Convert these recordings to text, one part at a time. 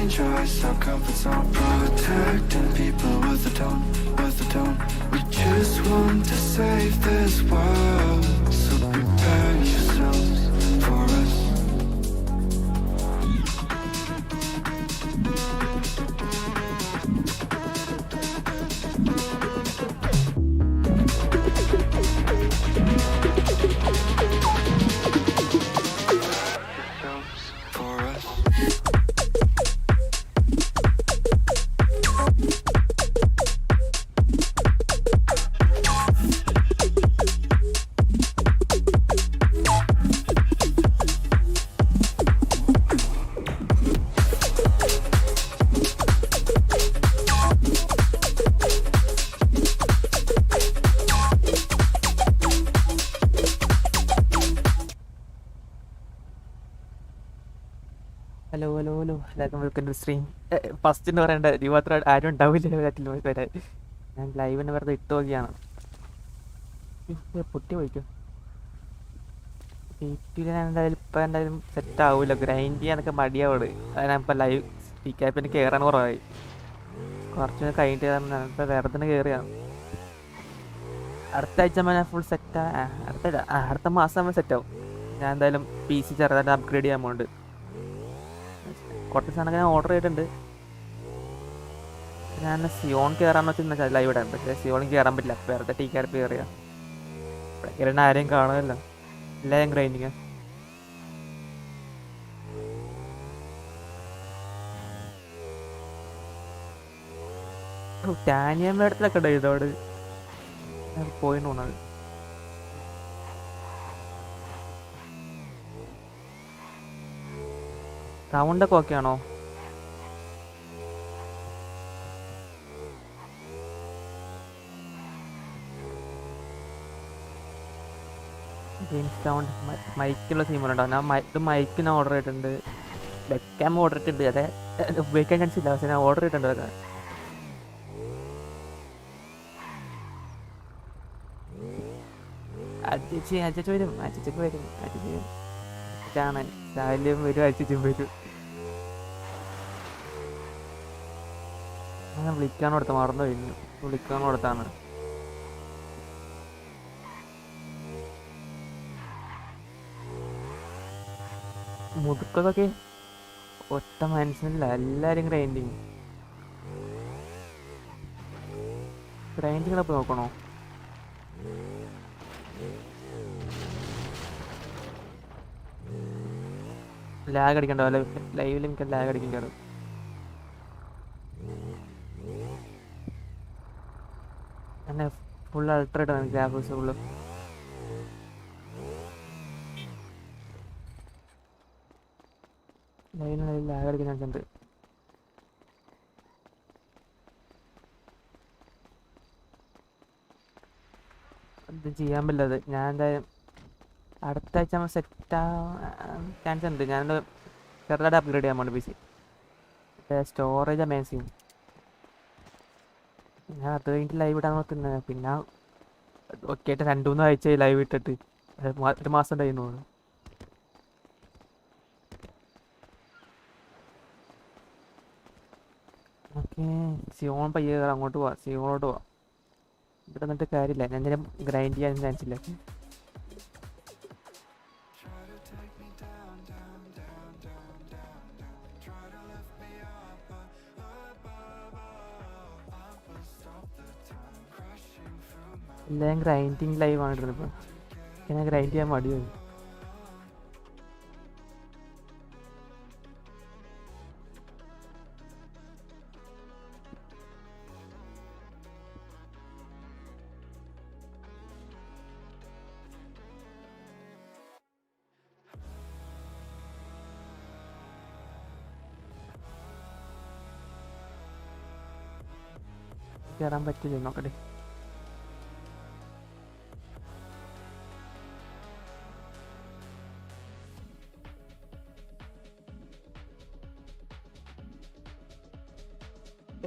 enjoy our comfort zone, protecting people with the tone, with the tone. We just want to save this world, so prepare yourselves for us. For us. Hello hello hello എല്ലാവർക്കും welcome to stream. First എന്ന് പറയേണ്ട നീ മാത്രം ആരും ഉണ്ടാവില്ല വരാൻ. ഞാൻ ലൈവിന് വെറുതെ ഇട്ട് നോക്കിയാണ്. പൊട്ടി പോയിക്കോ. ഞാൻ എന്തായാലും ഇപ്പം എന്തായാലും സെറ്റ് ആവില്ല, ഗ്രൈൻഡ് ചെയ്യാനൊക്കെ മടിയാവോട്. അതിനിപ്പോൾ ലൈവ് Tkrp കയറാൻ കുറവായി. കുറച്ച് കഴിഞ്ഞിട്ട് ഇപ്പം വേറെ തന്നെ കയറിയാണ്. അടുത്ത ആഴ്ച ഞാൻ ഫുൾ സെറ്റാ, അടുത്ത മാസം സെറ്റാവും. ഞാൻ എന്തായാലും PC ചെറുതായിട്ട് അപ്ഗ്രേഡ് ചെയ്യാൻ പോകുന്നുണ്ട്. കുറച്ച് സാധനമൊക്കെ ഞാൻ ഓർഡർ ചെയ്തിട്ടുണ്ട്. ഞാൻ സിയോൺ കയറാന്ന് വെച്ചാൽ ലൈവ് ഇടാൻ, പക്ഷേ സിയോണിൽ കയറാൻ പറ്റില്ല. വേറെ Tkrp കയറിയാ ഇവിടെ ആരെയും കാണുമല്ലോ, എല്ലാവരും ഗ്രൈൻഡിങ്. ടാനിയം വേടത്തിലൊക്കെ ഉണ്ട് ഇതോട് പോയിന്ന് തോന്നുന്നത്. സൗണ്ടൊക്കെ ഓക്കെ ആണോ? സൗണ്ട് മൈക്കുള്ള സീമുണ്ടാവും. ഞാൻ മൈക്ക് ഞാൻ ഓർഡർ ചെയ്തിട്ടുണ്ട്, വെക്കാൻ ഓർഡർ ചെയ്തിട്ടുണ്ട്. അതെ, ഉപയോഗിക്കാൻ ചാൻസ് ഇല്ല, പക്ഷെ ഞാൻ ഓർഡർ ചെയ്തിട്ടുണ്ട്. അതൊക്കെ അച്ഛച്ച് വരും, അച്ഛച്ചക്ക് വരും, അച്ഛച്ച് കാണാൻ ശാല്യം വരും, അച്ഛച്ചും വരും. ഞാൻ വിളിക്കാൻ കൊടുത്ത മറന്നു കഴിഞ്ഞു, വിളിക്കാൻ കൊടുത്താണ്. മുതുക്കതൊക്കെ ഒറ്റ മനസ്സിനില്ല, എല്ലാരും ഗ്രൈൻഡിങ്ങിനൊപ്പം നോക്കണോ? ലാഗ് അടിക്കണ്ടോ? ലൈവിൽ എനിക്ക് ലാഗ് അടിക്കണ്ടോ? അങ്ങനെ ഫുൾ അൾട്രേറ്റ് ഗ്രാഫിക്സ് ഫുള്ള്. ലൈവിൽ ലാഗ് അടിക്കാൻ ചാൻസ് ഉണ്ട്. ഇത് ചെയ്യാൻ പറ്റില്ലത്. ഞാൻ എന്തായാലും അടുത്ത ആഴ്ച നമ്മൾ സെറ്റാവാൻ ചാൻസ് ഉണ്ട്. ഞാൻ ചെറുതായിട്ട് അപ്ഗ്രേഡ് ചെയ്യാൻ പോകുന്നുണ്ട് PC. Storage amazing. ഞാൻ അത് കഴിഞ്ഞിട്ട് ലൈവ് ഇടാൻ നോക്കുന്നത്. പിന്നെ ഒക്കെ ആയിട്ട് 2-3 ആഴ്ച ലൈവ് ഇട്ടിട്ട് ഒരു മാസം ഉണ്ടായിരുന്നു. ഓക്കെ, സിയോൺ പയ്യെ അങ്ങോട്ട് പോവാം, സിയോണോട്ട് പോവാം. ഇവിടെ നിന്നിട്ട് കാര്യമില്ല, ഞാൻ എന്തെങ്കിലും ഗ്രൈൻഡ് ചെയ്യാൻ ചാൻസ് ഇല്ല. എല്ലാം ഗ്രൈൻഡിങ് ലൈവ് ആണ് ഇടുന്നത്. ഇപ്പം ഞാൻ ഗ്രൈൻഡ് ചെയ്യാൻ മടിയായി. കയറാൻ പറ്റില്ല, നോക്കട്ടെ.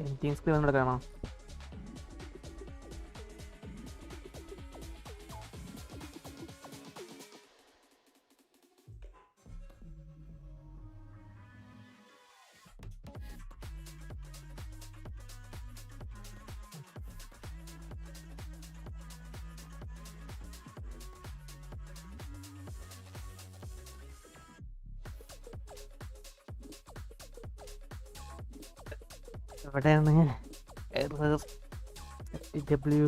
എഡിറ്റിംഗ് സ്ക്രീൻ കൂടെ കാണാം. എവിടെയാണ് ഡബ്ല്യു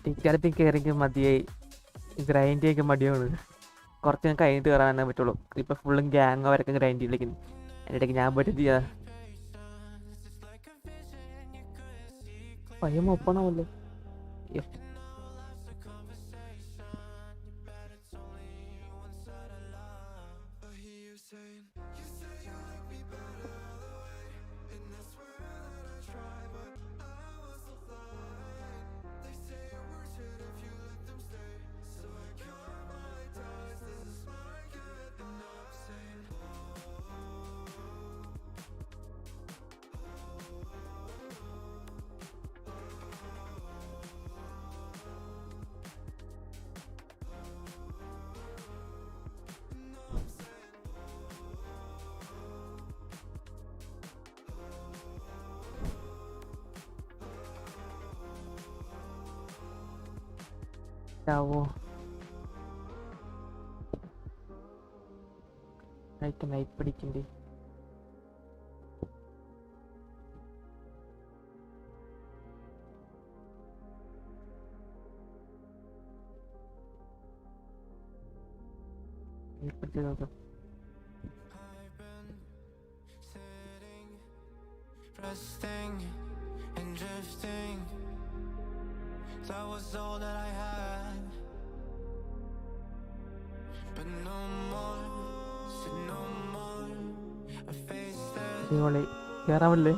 ടിക്കാരത്തിൽ കയറിക്ക് മതിയായി. ഗ്രൈൻഡ് ചെയ്യൊക്കെ മടിയാണ്. കുറച്ച് കഴിഞ്ഞിട്ട് കയറാൻ പറ്റുള്ളൂ. ഇപ്പം ഫുള്ളും ഗ്യാങ് അവരൊക്കെ ഗ്രൈൻഡ് ചെയ്തിരിക്കുന്നു. അതിൻ്റെ ഇടയ്ക്ക് ഞാൻ പോയിട്ട് ചെയ്യാ പയ്യ ഒപ്പണമല്ലോ. നൈറ്റ് പിടിക്കണ്ടേ. പിടിച്ച് നോക്കാം. Resting and drifting, that was all that I had. But no more, said no more. I faced it. അടിപൊളി. കയറാൻ പറ്റില്ലേ?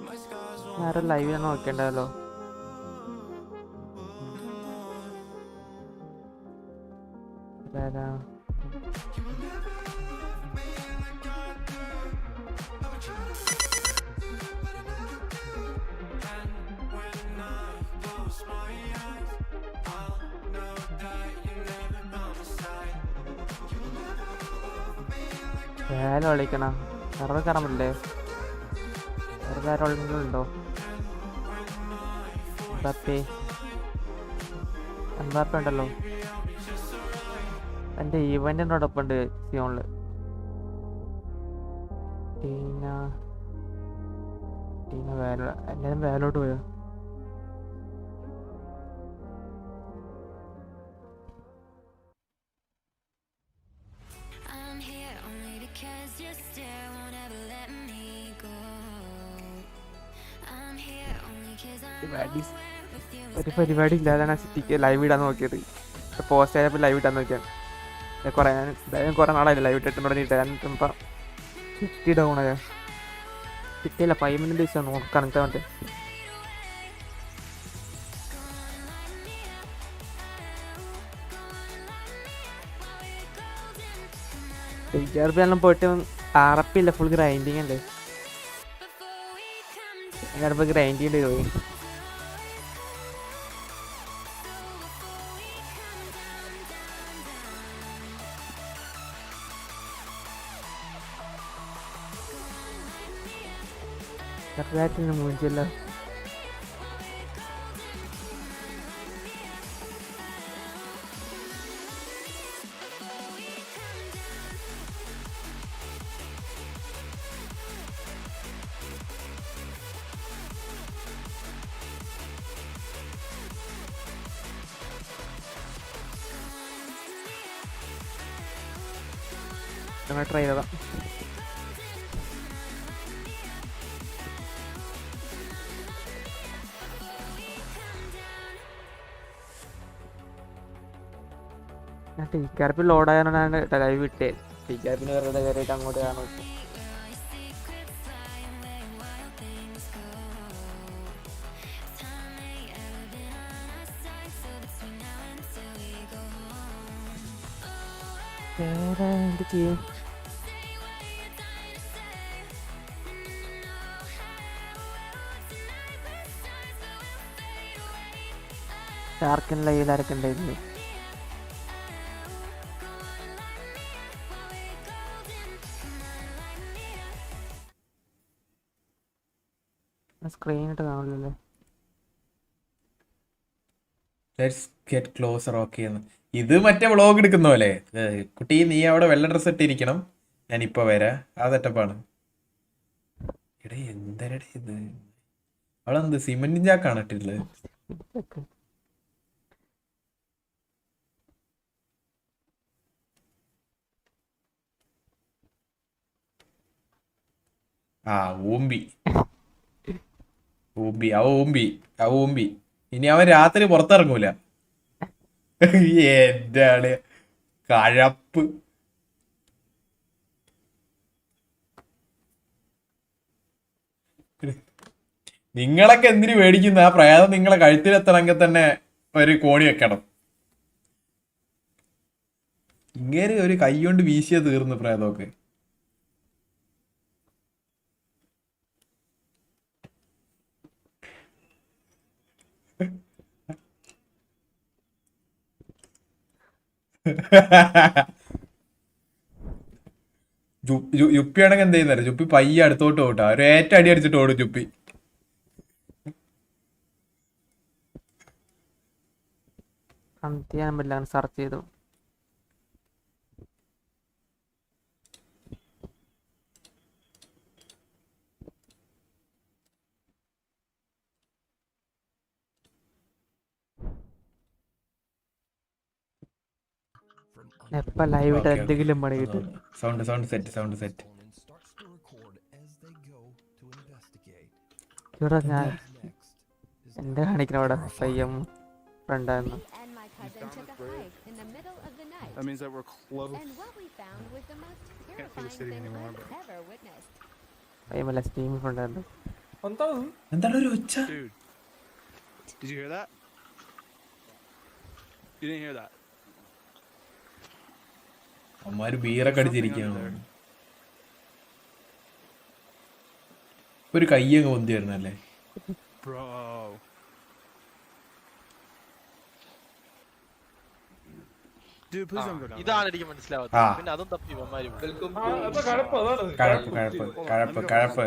My scars won't ആരും ലൈവ് നോക്കേണ്ടല്ലോ. വേല കളിക്കണം. സെർവർ കയറാൻ പറ്റില്ലേ? വെറുതെ ആരെങ്കിലും ഉണ്ടോ? എംബാപ്പേ ഉണ്ടല്ലോ. എൻ്റെ ഈവൻറ്റിനോടൊപ്പം ഉണ്ട് സിയോണില്. ടീന വേല എല്ലാവരും വേലോട്ട് പോയോ? ഒരു പരിപാടി ഇല്ലാതാണ് സിറ്റിക്ക് ലൈവ് ഇടാൻ നോക്കിയത്. പോസ്റ്റ് ആയപ്പോൾ ലൈവ് ഇടാൻ നോക്കിയാണ്. കുറേ എന്തായാലും കുറേ നാളായില്ല ലൈവ് ഇട്ടിട്ട് തുടങ്ങിയിട്ട്. ഇപ്പം സിറ്റി ഡൗൺ ആയ സിറ്റിയല്ല 5 മിനിറ്റ് ദിവസം നോക്കാൻ മറ്റേ Tkrp എല്ലാം പോയിട്ട് അറപ്പില്ല. ഫുൾ ഗ്രൈൻഡിങ് അല്ലേ. ഞാനിപ്പോൾ ഗ്രൈൻഡ് ചെയ്യേണ്ടി പോയി. ചെറുതായിട്ടിന് മൂഞ്ചല്ലോ. ഞങ്ങൾ ട്രൈ ചെയ്തതാ. ഞാൻ Tkrp ലോഡായാണ് ലൈവ് വിട്ടേ. Tkrpന് വെറുതെ കയറിയിട്ട് അങ്ങോട്ട് കാണും. വേറെ എന്ത് ചെയ്യും? ഷാർക്കൻ ലൈവിൽ ആരൊക്കെ ഉണ്ടായിരുന്നു? സ്ക്രീൻ ഇട്ട് കാണില്ലല്ലേ. Let's get closer. ഓക്കെ എന്ന് ഇത് മറ്റേ വ്ളോഗ് എടുക്കുന്ന പോലെ. കുട്ടി നീ അവിടെ വെള്ള ഡ്രസ്സ് ഇട്ടിരിക്കണം, ഞാനിപ്പോൾ വരാം. ആ സെറ്റപ്പാണ്. എടേ എന്തരടേ ഇത്? അവളെന്ത് സിമെന്റും ചാക്കാണ് ഇട്ടിട്ടുള്ളത്? ആ ഊമ്പി ഊമ്പി അവ ഊമ്പി. ഇനി അവൻ രാത്രി പുറത്തിറങ്ങൂല. എന്റെ ആള് കഴപ്പ്. നിങ്ങളൊക്കെ എന്തിനു മേടിക്കുന്ന? ആ പ്രേതം നിങ്ങളെ കഴുത്തിലെത്തണമെങ്കിൽ തന്നെ ഒരു കോണി വെക്കണം. ഇങ്ങനെ ഒരു കൈ കൊണ്ട് വീശിയ തീർന്നു പ്രേതമൊക്കെ. ജുപ്പിയാണെങ്കിൽ എന്ത് ചെയ്യുന്നറിയോ? ജുപ്പി പയ്യെ അടുത്തോട്ട് ഓട്ടാ. ഒരു ഏറ്റ അടി അടിച്ചിട്ട് ഓടും ജുപ്പി. ചെയ്യാൻ പറ്റില്ല, സെർച്ച് ചെയ്തു. എപ്പ ലൈവ് ഇട്ട് എന്തെങ്കിലും പണി കിട്ടും. Sound set. ഇവിടെ ഞാൻ എന്റെ കാണിക്കണ അവിടെ പയ്യം ഫ്രണ്ടായിരുന്നു. That means that we're close. Can't see the city anymore, but... പയ്യമല്ല, സ്റ്റീം ഫ്രണ്ടായിരുന്നു. എന്താണ് ഒരു ഒച്ച? Dude, did you hear that? You didn't hear that? അമ്മാര് ബീറൊക്കെ അടിച്ചിരിക്കുകയാണ്. ഒരു കയ്യങ്ങ് പൊന്തിയായിരുന്നല്ലേ? Bro. Dude, please don't go down. ഇതാണ് എനിക്ക് മനസ്സിലാവാത്തത്. പിന്നെ അതും തപ്പി ഇവന്മാര് കഴപ്പ്.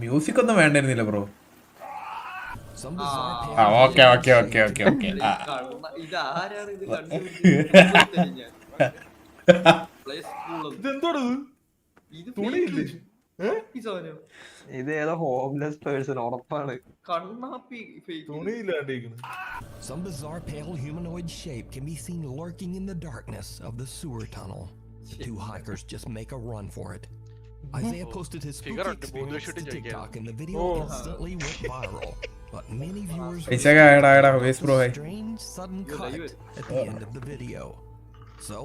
മ്യൂസിക് ഒന്നും വേണ്ടിരുന്നില്ല ബ്രോ. ഓക്കെ. ഇതേതോ ഹോംലെസ് പേഴ്സൺ ഉറപ്പാണ്. Some bizarre pale humanoid shape can be seen lurking in the darkness of the sewer tunnel. The two hikers just make a run for it. Isaiah posted his spooky experience to TikTok and the video instantly went viral. But many viewers were a strange sudden cut at the end of the video. So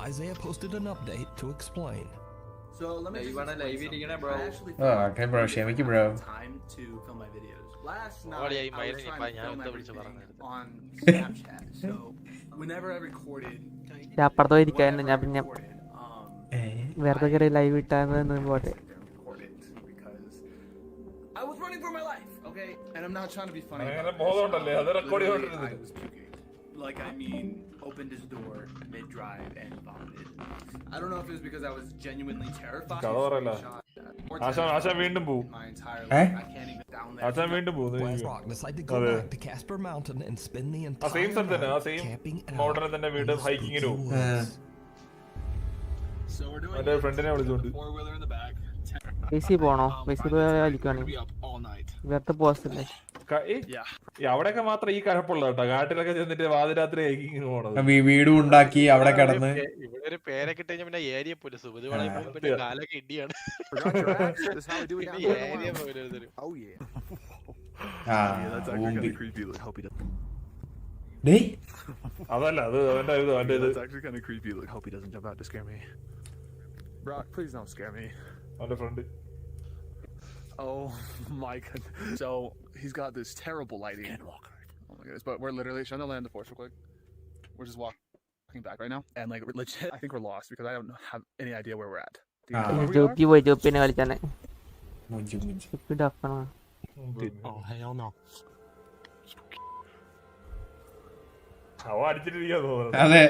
Isaiah posted an update to explain. So let me you wanna live it again, bro? Okay bro, ക്ഷമിക്ക് bro. Time to film my videos. Last Oh, night yeah, I was trying to film I'm everything on Snapchat. So whenever I recorded, ഞാൻ അപ്പുറത്ത് പോയിരിക്കായിരുന്നു. ഞാൻ പിന്നെ um, വെറുതെ കയറി live ഇട്ടാന്ന് പോട്ടെ. because I was running for my life, okay? And I'm not trying to be funny. I was puking. Like, I mean, opened his door mid-drive and vomited. I don't know if it was because I was genuinely terrified. My entire life. I can't even down there. West Rock decided to go back to Casper Mountain and spend the entire night camping out in the spooky woods. So we're doing it. 4-wheeler in the back. PC പോണോ? PC പോയി വലിക്കുവാണ്. Be up all night. ഇവരുടെ പോസ്റ്റല്ലേ? അവിടെയൊക്കെ മാത്രം ഈ കഴപ്പുള്ള കേട്ടോ. കാട്ടിലൊക്കെ ചെന്നിട്ട് വാതിരാത്രി ഹൈക്കിങ്ങിന് പോണത്. വീടും ഉണ്ടാക്കി അവിടെ കിടന്ന് ഇവിടെ ഒരു പേരൊക്കെ ഇട്ട് കഴിഞ്ഞാൽ പിന്നെ ഏരിയ പോലെ സുബിത് കാലൊക്കെ ഇടിയാണ്. ഏരിയ പോലെ അതല്ല അത് അവന്റെ ഇത് That's actually kind of creepy. Like, hope he doesn't jump out to scare me. Brock, please don't scare me. അവന്റെ front. Oh my goodness. So he's got this terrible lighting. Oh my goodness. But we're literally trying to land the force real quick. We're just walking back right now. And like legit, I think we're lost because I don't have any idea where we're at. Do you know where we are? Joppy പോയി ജോപ്പിനെ കളിച്ചാനെ. Joppy ഡഫണോ? Oh hell no. അവൻ അടിച്ചിട്ടിരിക്കാന്ന് തോന്നുന്നു. അതെ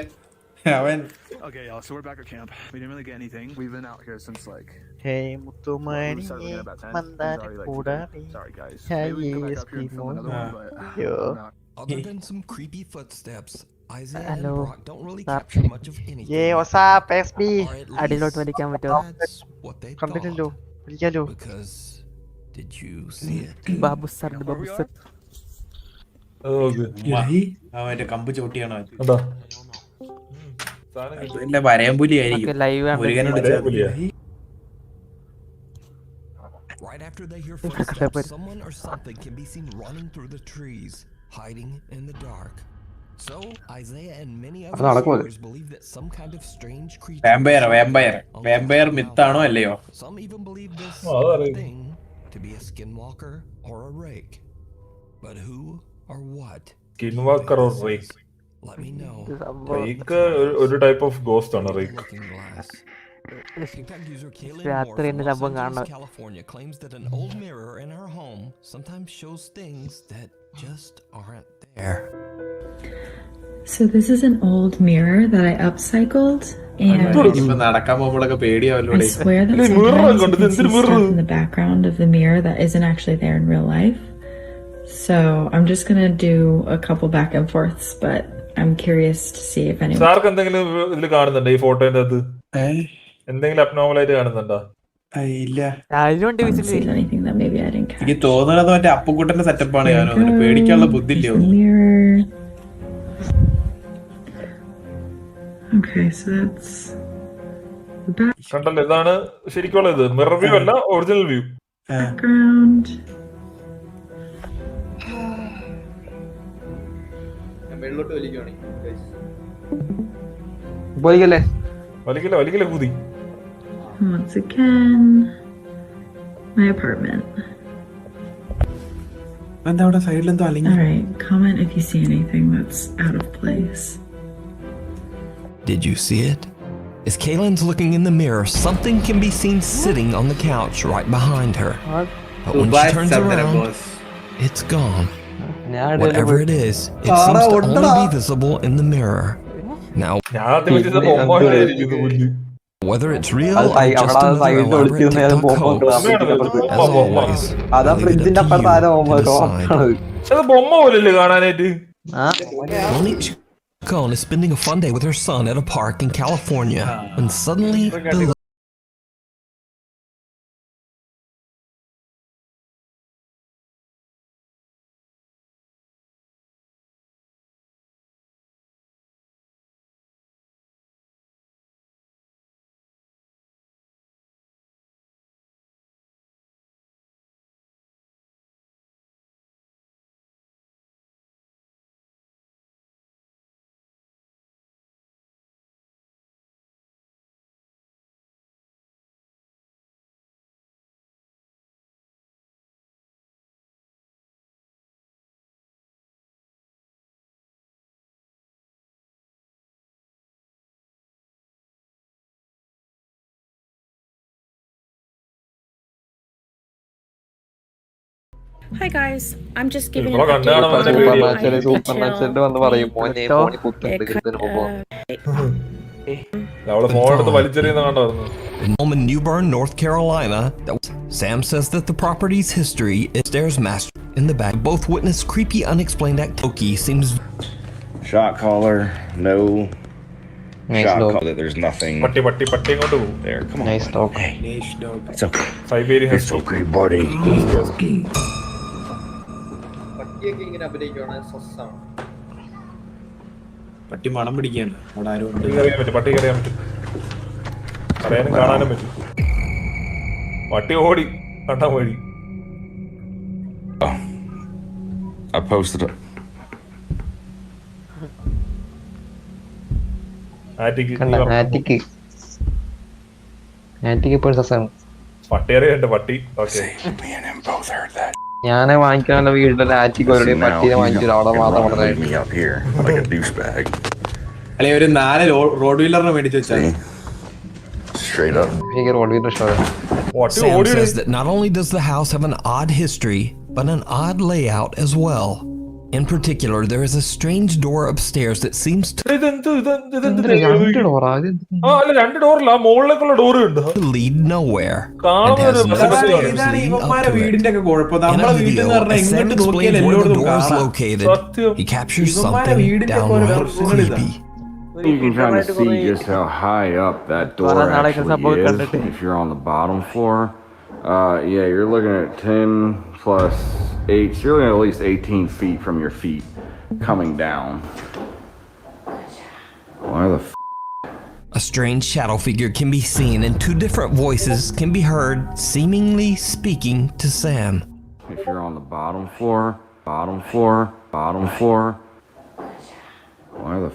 അവൻ. Okay, y'all. So we're back at camp. We didn't really get anything. We've been out here since like. Hey, Mutumani, we started looking at about 10. Mandani, Sorry, like, Pudani. sorry guys. Hey, Maybe we can come back up here and film another one, but Yo. I'm not Other than some creepy footsteps, Isaiah and Hello. Brock don't really Sir. capture much of anything. Yeah, what's up, SB? Or at അടിയിലോട്ട് least വലിക്കാൻ പറ്റുമോ? that's what they കണ്ടില്ലല്ലോ thought. വിളിക്കാലോ. Because did you see it? Babu sir Babu sir. അവന്റെ കമ്പ് ചോട്ടിയാണോ കണ്ടോ എന്റെ വരയമ്പുലി ആയിരിക്കും live മുരുകനോട് Right after they hear footsteps, someone or something can be seen running through the trees, hiding in the dark. So Isaiah and many other viewers believe that some kind of strange creature. Vampire മിത്താണോ അല്ലയോ? Some even believe this thing to be a skinwalker or a rake. But who or what? Skinwalker or rake? Let me know. Rake ഒരു type of ghost ആണ് rake. TikTok user Kaylin രാത്രി എന്നെ Moore from സംഭവം Los Angeles, കാണണം. California claims that an old mirror in her home sometimes shows things that just aren't there. So this is an old mirror that I upcycled, and ഇപ്പൊ നടക്കാൻ പോകുമ്പോഴൊക്കെ I പേടിയാവല്ലോടെ. swear that sometimes you can see stuff in the background of the mirror that isn't actually there in real life. So I'm just gonna do a couple back and forths, but I'm curious to see if anyone സാർക്ക് എന്തെങ്കിലും ഇതിൽ കാണുന്നുണ്ടോ ഈ ഫോട്ടോന്റെ അത് എന്തെങ്കിലും abnormal ആയിട്ട് കാണുന്നുണ്ടോ? ഇല്ല, sees anything that maybe I didn't catch. എനിക്ക് തോന്നുന്നത് മറ്റേ അപ്പുക്കുട്ടന്റെ സെറ്റപ്പാണ്. ഞാനോ പേടിക്കാനുള്ള ബുദ്ധിയില്ലോ. Mirror. Okay, so that's കണ്ടല്ലോ, ഇതാണ് ശരിക്കുള്ള ഇത്. മിറർ വ്യൂ അല്ല, original view. background. വലിക്കല കൂതി. Once again, my apartment. എന്താ അവിടെ സൈഡിൽ എന്തോ അല്ലെങ്കിൽ? All right, comment if you see anything that's out of place. Did you see it? As Kaylin's looking in the mirror, something can be seen sitting on the couch right behind her. But when she turns around, it's gone. Whatever it is, it seems to only be visible in the mirror. Now, whether it's real or just another elaborate TikTok hoax, as always, leave it up to you to decide. അത് ബൊമ്മ പോലല്ലേ കാണാനായിട്ട്? Monique Chacon is spending a fun day with her son at a park in California when suddenly the Hi guys, I'm just giving Super home in Newbern, North Carolina. Sam says that the property's history is stairs master in the back. Both witness creepy, unexplained activity. Seems shot caller, no. Nice Shot dog. caller, there's nothing പട്ടി കൊണ്ട് പോകും. there. Come on. Nice dog. Hey, it's okay. Siberian It's okay, buddy. പട്ടി മണം പിടിക്കാണ്. അവിടെ ആരും ഉണ്ട്. പട്ടി കറിയാൻ പറ്റും, അറിയാനും കാണാനും പറ്റും. പട്ടി ഓടി കണ്ടാൻ വഴി. I posted it. പട്ടി അറിയണ്ട് പട്ടി. Okay, Me and him both heard that. ഞാൻ വാങ്ങിക്കാനുള്ള വീട്ടിലെ ആറ്റിക്ക് ഒരു പട്ടീനെ വാങ്ങിച്ചു. അവിടെ മാത്രം Leave me up here like a douchebag. അല്ലെ ഒരു 4 റോഡ് വീലറിനെ മേടിച്ചു വെച്ചാൽ Straight up. റോഡ് വീട്ടിൽ ഇഷ്ടമാണ്. Sam says that not only does the house have an odd history, but an odd layout as well. In particular, there is a strange door upstairs that seems to lead nowhere, and has no stairs leading up to it. In a video, as Sam explains where the door is located, he captures something downright creepy. You can kind of see just how high up that door actually is if you're on the bottom floor. Yeah, you're looking at 10 plus 8. So you're looking at least 18 feet from your feet coming down. Why the A strange shadow figure can be seen, and two different voices can be heard seemingly speaking to Sam. If you're on the bottom floor, why the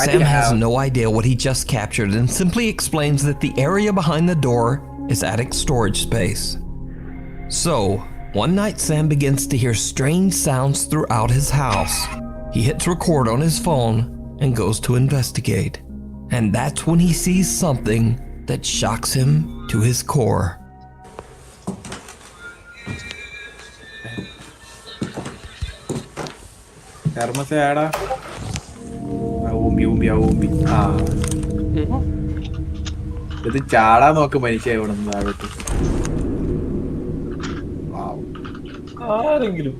Sam has no idea what he just captured and simply explains that the area behind the door is attic storage space. So, one night Sam begins to hear strange sounds throughout his house. He hits record on his phone and goes to investigate. And that's when he sees something that shocks him to his core. ഇത് ചാടാൻ നോക്ക് മനുഷ്യ ഇവിടെ നിന്ന് താഴോട്ട്. ആരെങ്കിലും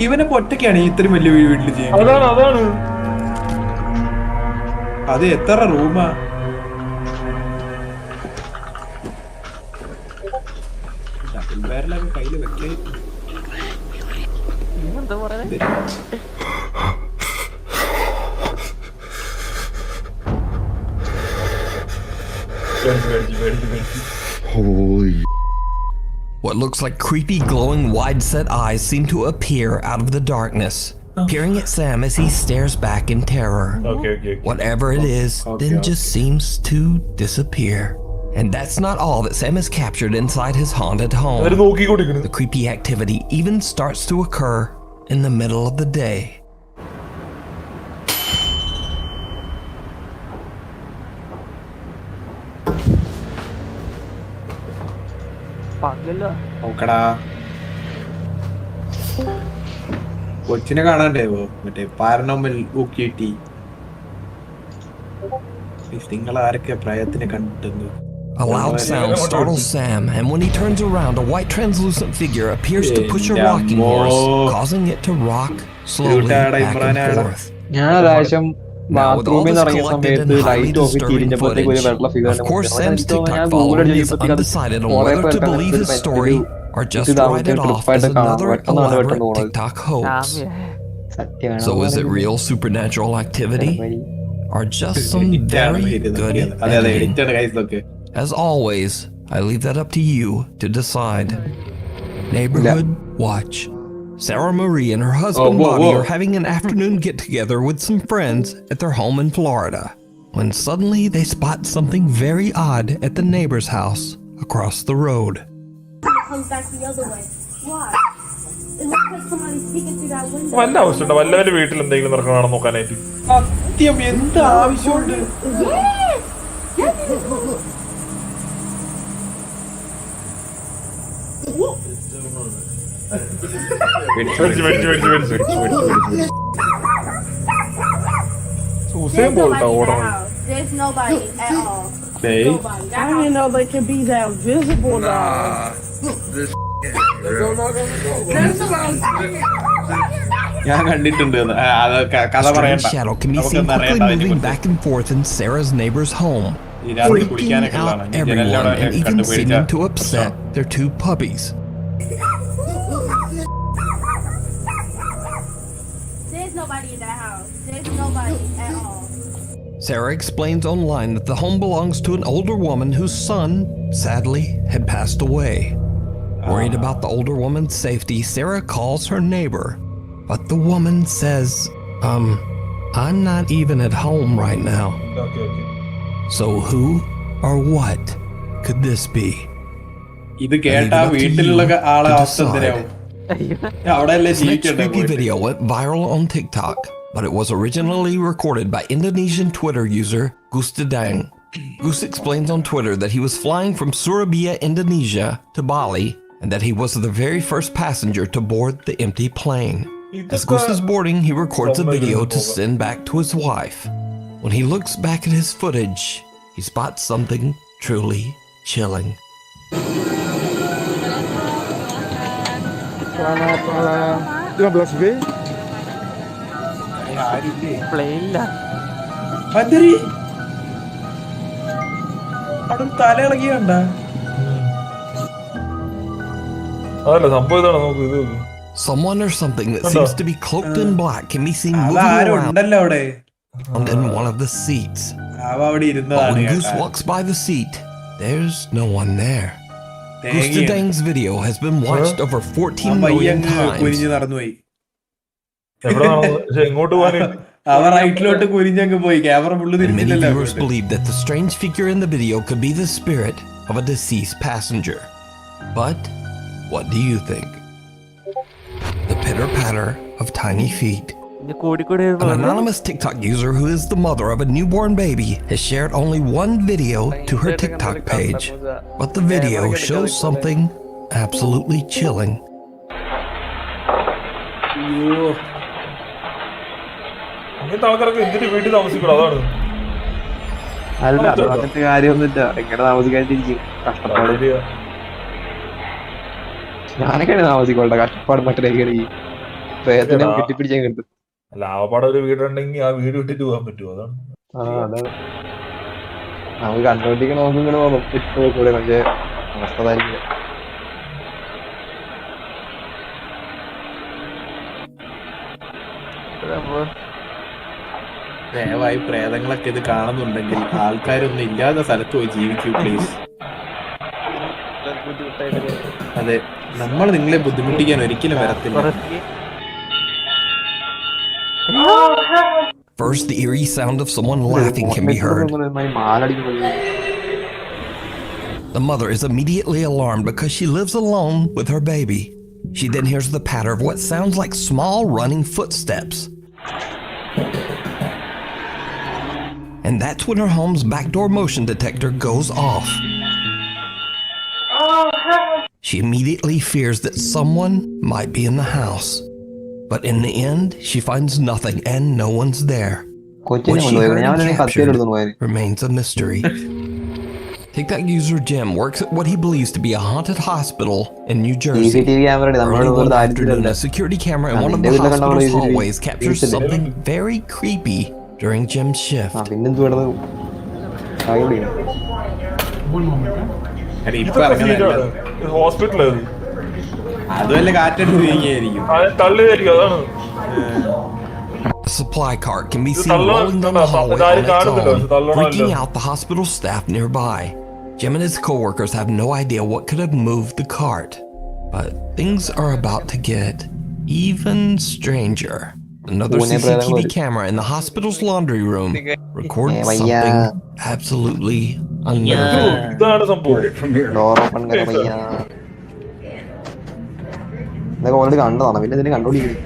ഇവനെ ഒറ്റയ്ക്കാണ് ഇത്രയും വലിയ വീട്ടിൽ ചെയ്യുന്നത്. അതാണ് അത് എത്ര റൂമാ? പിള്ളേരെല്ലാം കയ്യില് വെക്കേ. Holy. What looks like creepy, glowing, wide-set eyes seem to appear out of the darkness, peering at Sam as he stares back in terror. Okay. Whatever it is, then just seems to disappear. And that's not all that Sam has captured inside his haunted home. The creepy activity even starts to occur in the middle of the day. നോക്കടാ കൊച്ചിനെ കാണാണ്ടേവോ മറ്റേ paranormal ഊക്കിട്ടി. നിങ്ങൾ ആരൊക്കെ പ്രായത്തിനെ കണ്ടിട്ടുണ്ട്? A loud sound startles Sam, and when he turns around, a white translucent figure appears to push a rocking horse, causing it to rock slowly back and forth. Now, with all this collected and highly disturbing footage, of course Sam's TikTok following is undecided on whether to believe his story or just write it off as another elaborate TikTok hoax. So is it real supernatural activity? Or just some very good editing? As always, I leave that up to you to decide. Neighborhood Watch. Sarah Marie and her husband Bobby are having an afternoon get-together with some friends at their home in Florida, when suddenly they spot something very odd at the neighbor's house across the road. It comes back the other way. Why? It looks like somebody's peeking through that window. വല്ല ആവശ്യമുണ്ടോ വല്ലവരുടെ വീട്ടിൽ എന്തെങ്കിലും നടക്കണമെന്ന് നോക്കാനായിട്ട്? സത്യം എന്ത് ആവശ്യമുണ്ട്? There's nobody at all. I didn't know they could be that visible now. ഞാൻ കണ്ടിട്ടുണ്ട്. Shadow can be seen quickly moving back and forth in Sarah's neighbor's home, freaking out everyone and even seeming to upset their two puppies. There's nobody in that house. There's nobody at all. Sarah explains online that the home belongs to an older woman whose son, sadly, had passed away. Worried about the older woman's safety, Sarah calls her neighbor, but the woman says, I'm not even at home right now. So who or what could this be? ഇത് കേട്ടാ വീട്ടിലുള്ള ആളെ അവസ്ഥ എന്തിനാവും? This next creepy video went viral on TikTok, but it was originally recorded by Indonesian Twitter user Gustadang, Goose explains on Twitter that he was flying from Surabaya, Indonesia to Bali, and that he was the very first passenger to board the empty plane. As Goose is boarding, he records a video to send back to his wife. When he looks back at his footage, he spots something truly chilling. Someone or something that seems to be cloaked in black can be seen moving around in one of the seats. But when Goose walks by the seat, there's no one there. Goose Dang's video has been watched over 14 million times. And many viewers believe that the strange figure in the video could be the spirit of a deceased passenger. But what do you think? The pitter-patter of tiny feet. An anonymous TikTok user who is the mother of a newborn baby has shared only one video to her TikTok page, but the video shows something absolutely chilling. ലാഭപ്പാടെ ഒരു വീടുണ്ടെങ്കിൽ ആ വീട് വിട്ടിട്ട് പോകാൻ പറ്റുമോ? അതാണ് നമുക്ക് കണ്ടോണ്ടിരിക്കണ നോക്കിങ്ങനെ തോന്നും കൂടെ, പക്ഷേ അവസ്ഥ തായിരിക്കില്ല. ദയവായി പ്രേതങ്ങളൊക്കെ ഇത് കാണുന്നുണ്ടെങ്കിൽ ആൾക്കാരൊന്നും ഇല്ലാത്ത സ്ഥലത്ത് പോയി ജീവിക്കൂ പ്ലീസ്. അതെ, നമ്മൾ നിങ്ങളെ ബുദ്ധിമുട്ടിക്കാൻ ഒരിക്കലും വരത്തില്ല. First, the eerie sound of someone laughing can be heard. The mother is immediately alarmed because she lives alone with her baby. She then hears the patter of what sounds like small running footsteps. And that's when her home's backdoor motion detector goes off. She immediately fears that someone might be in the house. But in the end, she finds nothing and no one's there. What she heard and captured remains a mystery. TikTok user Jim works at what he believes to be a haunted hospital in New Jersey. Early one afternoon, a security camera in one of the hospital's hallways captures something very creepy during Jim's shift. Hospital അതുവല്ല കാറ്റടിച്ച് നീങ്ങിയായിരിക്കും. A supply cart can be seen rolling down the hallway on its own, freaking out the hospital staff nearby. Jim and his co-workers have no idea what could have moved the cart. But things are about to get even stranger. Another CCTV camera in the hospital's laundry room records something absolutely unnerving. Already കണ്ടതാണ്, പിന്നെ ഇതിന് കണ്ടോണ്ടിരിക്കുന്നു.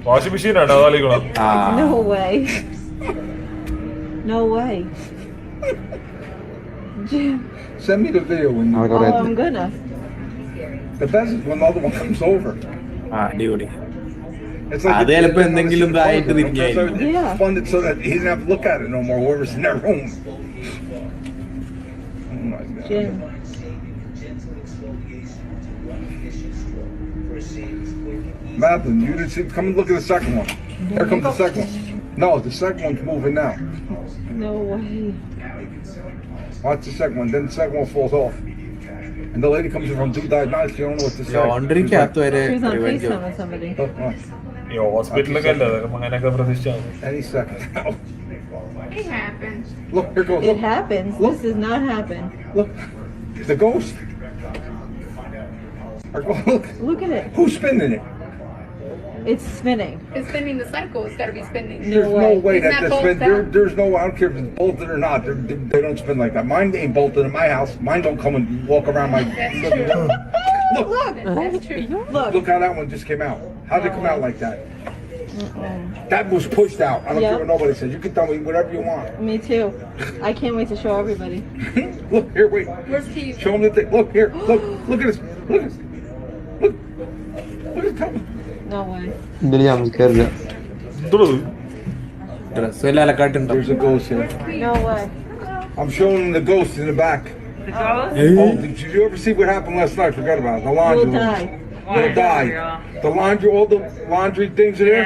Washing machine No way. No way. Jim. Send me the video when you... Oh, I'm gonna. The best is when the other one comes over. അടിപൊളി. It's like ചിലപ്പോ എന്തെങ്കിലും ഇതായിട്ട് തിരിഞ്ഞായിരിക്കും. Funded so that he didn't have to look at it no more, whoever's in that room. Jim. Madeline, you didn't see. Come and look at the second one. Here comes the second one. No, the second one's moving now. No way. Watch the second one. Then the second one falls off. And the lady comes in from Dude Diagnostics. You don't know what to say. She was on FaceTime with somebody. ഈ ഹോസ്പിറ്റലൊക്കെ അല്ലേ അങ്ങനെയൊക്കെ പ്രതീക്ഷിച്ചാൽ Any second. It happens. Look, here goes. It happens. This does not happen. Look, the ghost. Look. Look at it. Who's spinning it? It's spinning. It's spinning the cycle. It's got to be spinning. There's no way that that's spin. There's no. I don't care if it's bolted or not. They don't spin like that. Mine ain't bolted in my house. Mine don't come and walk around my. Look, that's true. Look how that one just came out. How'd it come out like that? That was pushed out. I don't care what nobody says. You can tell me whatever you want. Me too. I can't wait to show everybody. Look, here, wait. Where's Keith? Show them the thing. Look, here. Look at this. Look at this. Look at this. No way. There's a ghost here. No way. I'm showing them the ghost in the back. Oh, did you ever see what happened last night? Forgot about it. The laundry. We'll die. They'll die. The laundry, all the laundry things in there,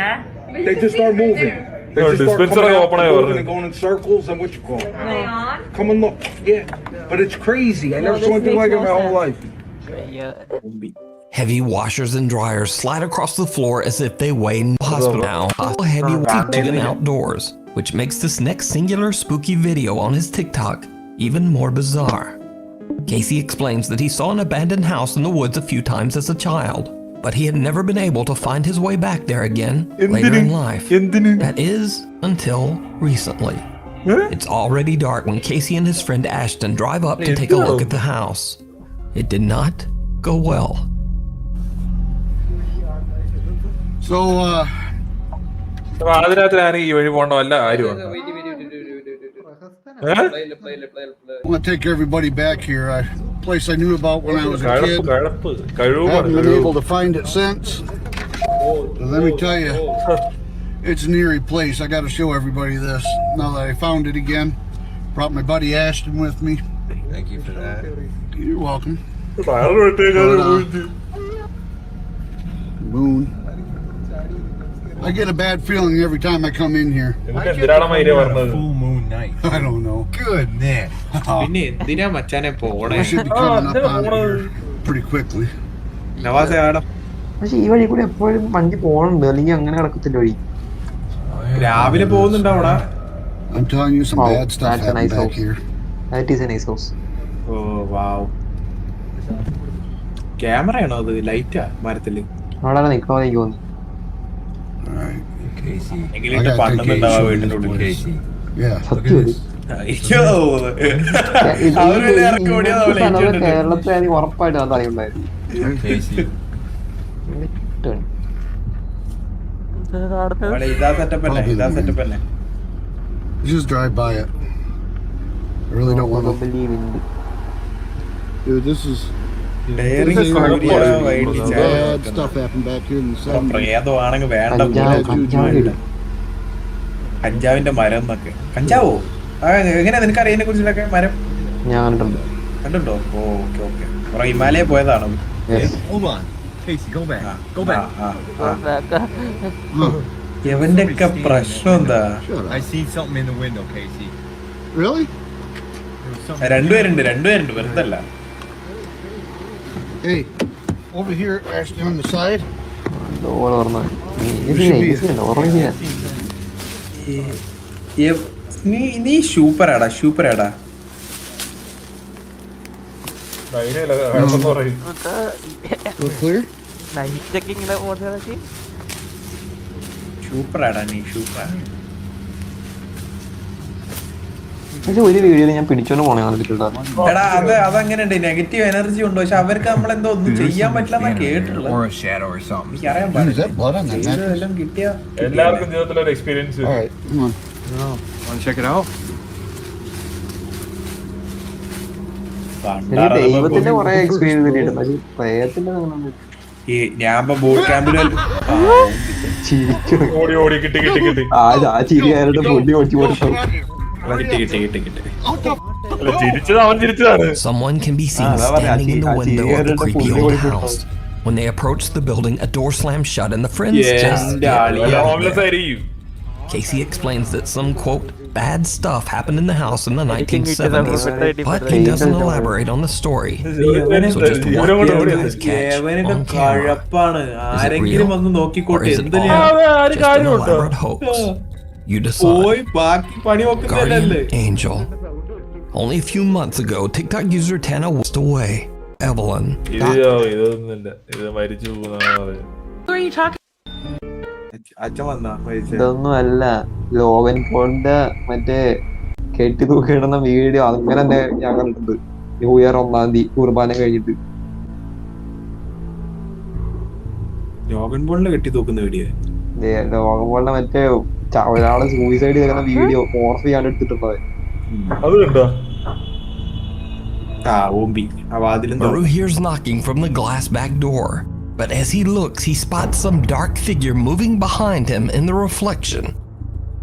they just start moving. They just start coming out and moving and going in circles and what you call it. Come and look. Yeah. But it's crazy. I never saw anything like it in my whole life. Heavy washers and dryers slide across the floor as if they weigh in the hospital now. Heavy walking outdoors, which makes this next singular spooky video on his TikTok even more bizarre. Casey explains that he saw an abandoned house in the woods a few times as a child, but he had never been able to find his way back there again later in life. That is, until recently. It's already dark when Casey and his friend Ashton drive up to take a look at the house. It did not go well. So, അതിനകത്ത് ഈ വഴി പോകണ്ട വല്ല കാര്യമുണ്ട് I want to take everybody back here. A place I knew about when I was a kid. Haven't been able to find it since. But let me tell you, it's an eerie place. I got to show everybody this. Now that I found it again, brought my buddy Ashton with me. Thank you for that. You're welcome. Moon. I get a bad feeling every time I come in here. Full moon night. I don't know. Goodness. I should be coming up out of here pretty quickly. പക്ഷെ ഈ വഴി കൂടെ എപ്പോഴും വണ്ടി പോകണുണ്ട് അല്ലെങ്കിൽ അങ്ങനെ കിടക്കത്തില്ല വഴി. രാവിലെ പോകുന്നുണ്ടോ അവിടെ? I'm telling you some bad stuff happened back here. That is a nice house. Oh wow. ക്യാമറയാണോ അത്? ലൈറ്റാ മരത്തില്? അവിടെ നിൽക്കണോ എനിക്ക് തോന്നി. കേരളത്തിൽ ഉറപ്പായിട്ട് അത് അറിയുണ്ടായിരുന്നു. Just drive by it. I really don't want to believe in it. Dude, this is bad stuff happened back here in the 70s. കഞ്ചാവിന്റെ മരം എന്നൊക്കെ. കഞ്ചാവോ? എങ്ങനെയാ നിനക്ക് അറിയാനെ കുറിച്ചിട്ടൊക്കെ? മരം ഞാൻ കണ്ടുണ്ടോ? Okay okay. കുറെ ഹിമാലയ പോയതാണോ? എവന്റെ ഒക്കെ പ്രശ്നം എന്താ? രണ്ടുപേരുണ്ട് വെറുതല്ല. Hey, over here, Ashton, on the side. നീ സൂപ്പറാടാ. സൂപ്പറാടാ നീ സൂപ്പർ. പക്ഷെ ഒരു വീഡിയോയിൽ ഞാൻ പിടിച്ചോണ്ട് പോണേ കണ്ടിട്ടുണ്ടോ? എടാ അതങ്ങനെയുണ്ട്. നെഗറ്റീവ് എനർജി ഉണ്ട്. പക്ഷെ അവർക്ക് നമ്മളെന്തോ ഒന്നും ചെയ്യാൻ പറ്റില്ലെന്നാ കേട്ടിട്ടുള്ളത്. എനിക്കറിയാൻ പാടില്ല. എല്ലാവർക്കും ജീവിതത്തിൽ ഒരു എക്സ്പീരിയൻസ്. ദൈവത്തിന്റെ കുറെ എക്സ്പീരിയൻസ് കിട്ടിയിട്ടുണ്ട്. പക്ഷെ പ്രേതത്തിന്റെ ഞാൻ ബോട്ട് ക്യാമ്പിൽ ഓടി കിട്ടി ആ ചിരിയാരുടെ പൊടി ഓടിച്ചു കൊടുത്തു. Someone can be seen standing in the window of the creepy old house. When they approach the building, a door slams shut and the friends just Casey explains that some, quote, bad stuff happened in the house in the 1970s, but he doesn't elaborate on the story. So just what did you guys catch on camera? Is it real? Or is it all just an elaborate hoax? You decide. Guardian Angel. Only a few months ago, TikTok user Tana walked away. Evelyn. ഇതൊന്നും അല്ല, ലോവൻ പോളിന്റെ മറ്റേ കെട്ടി തൂക്കിയിടുന്ന video അങ്ങനെ തന്നെ ഞാൻ കണ്ടിട്ടുണ്ട്. New year 1-ാം തീയതി കുർബാന കഴിഞ്ഞിട്ട്. ലോഗൻ പോളിന്റെ കെട്ടി തൂക്കുന്ന വീഡിയോ ലോകം പോലെ മറ്റേ ഒരാള് സൂയിസൈഡ് ചെയ്യുന്ന വീഡിയോ മോർഫ് ചെയ്യാൻ എടുത്തിട്ടുള്ളത്. അത് കണ്ടോ? Maru hears knocking from the glass back door, but as he looks, he spots some dark figure moving behind him in the reflection.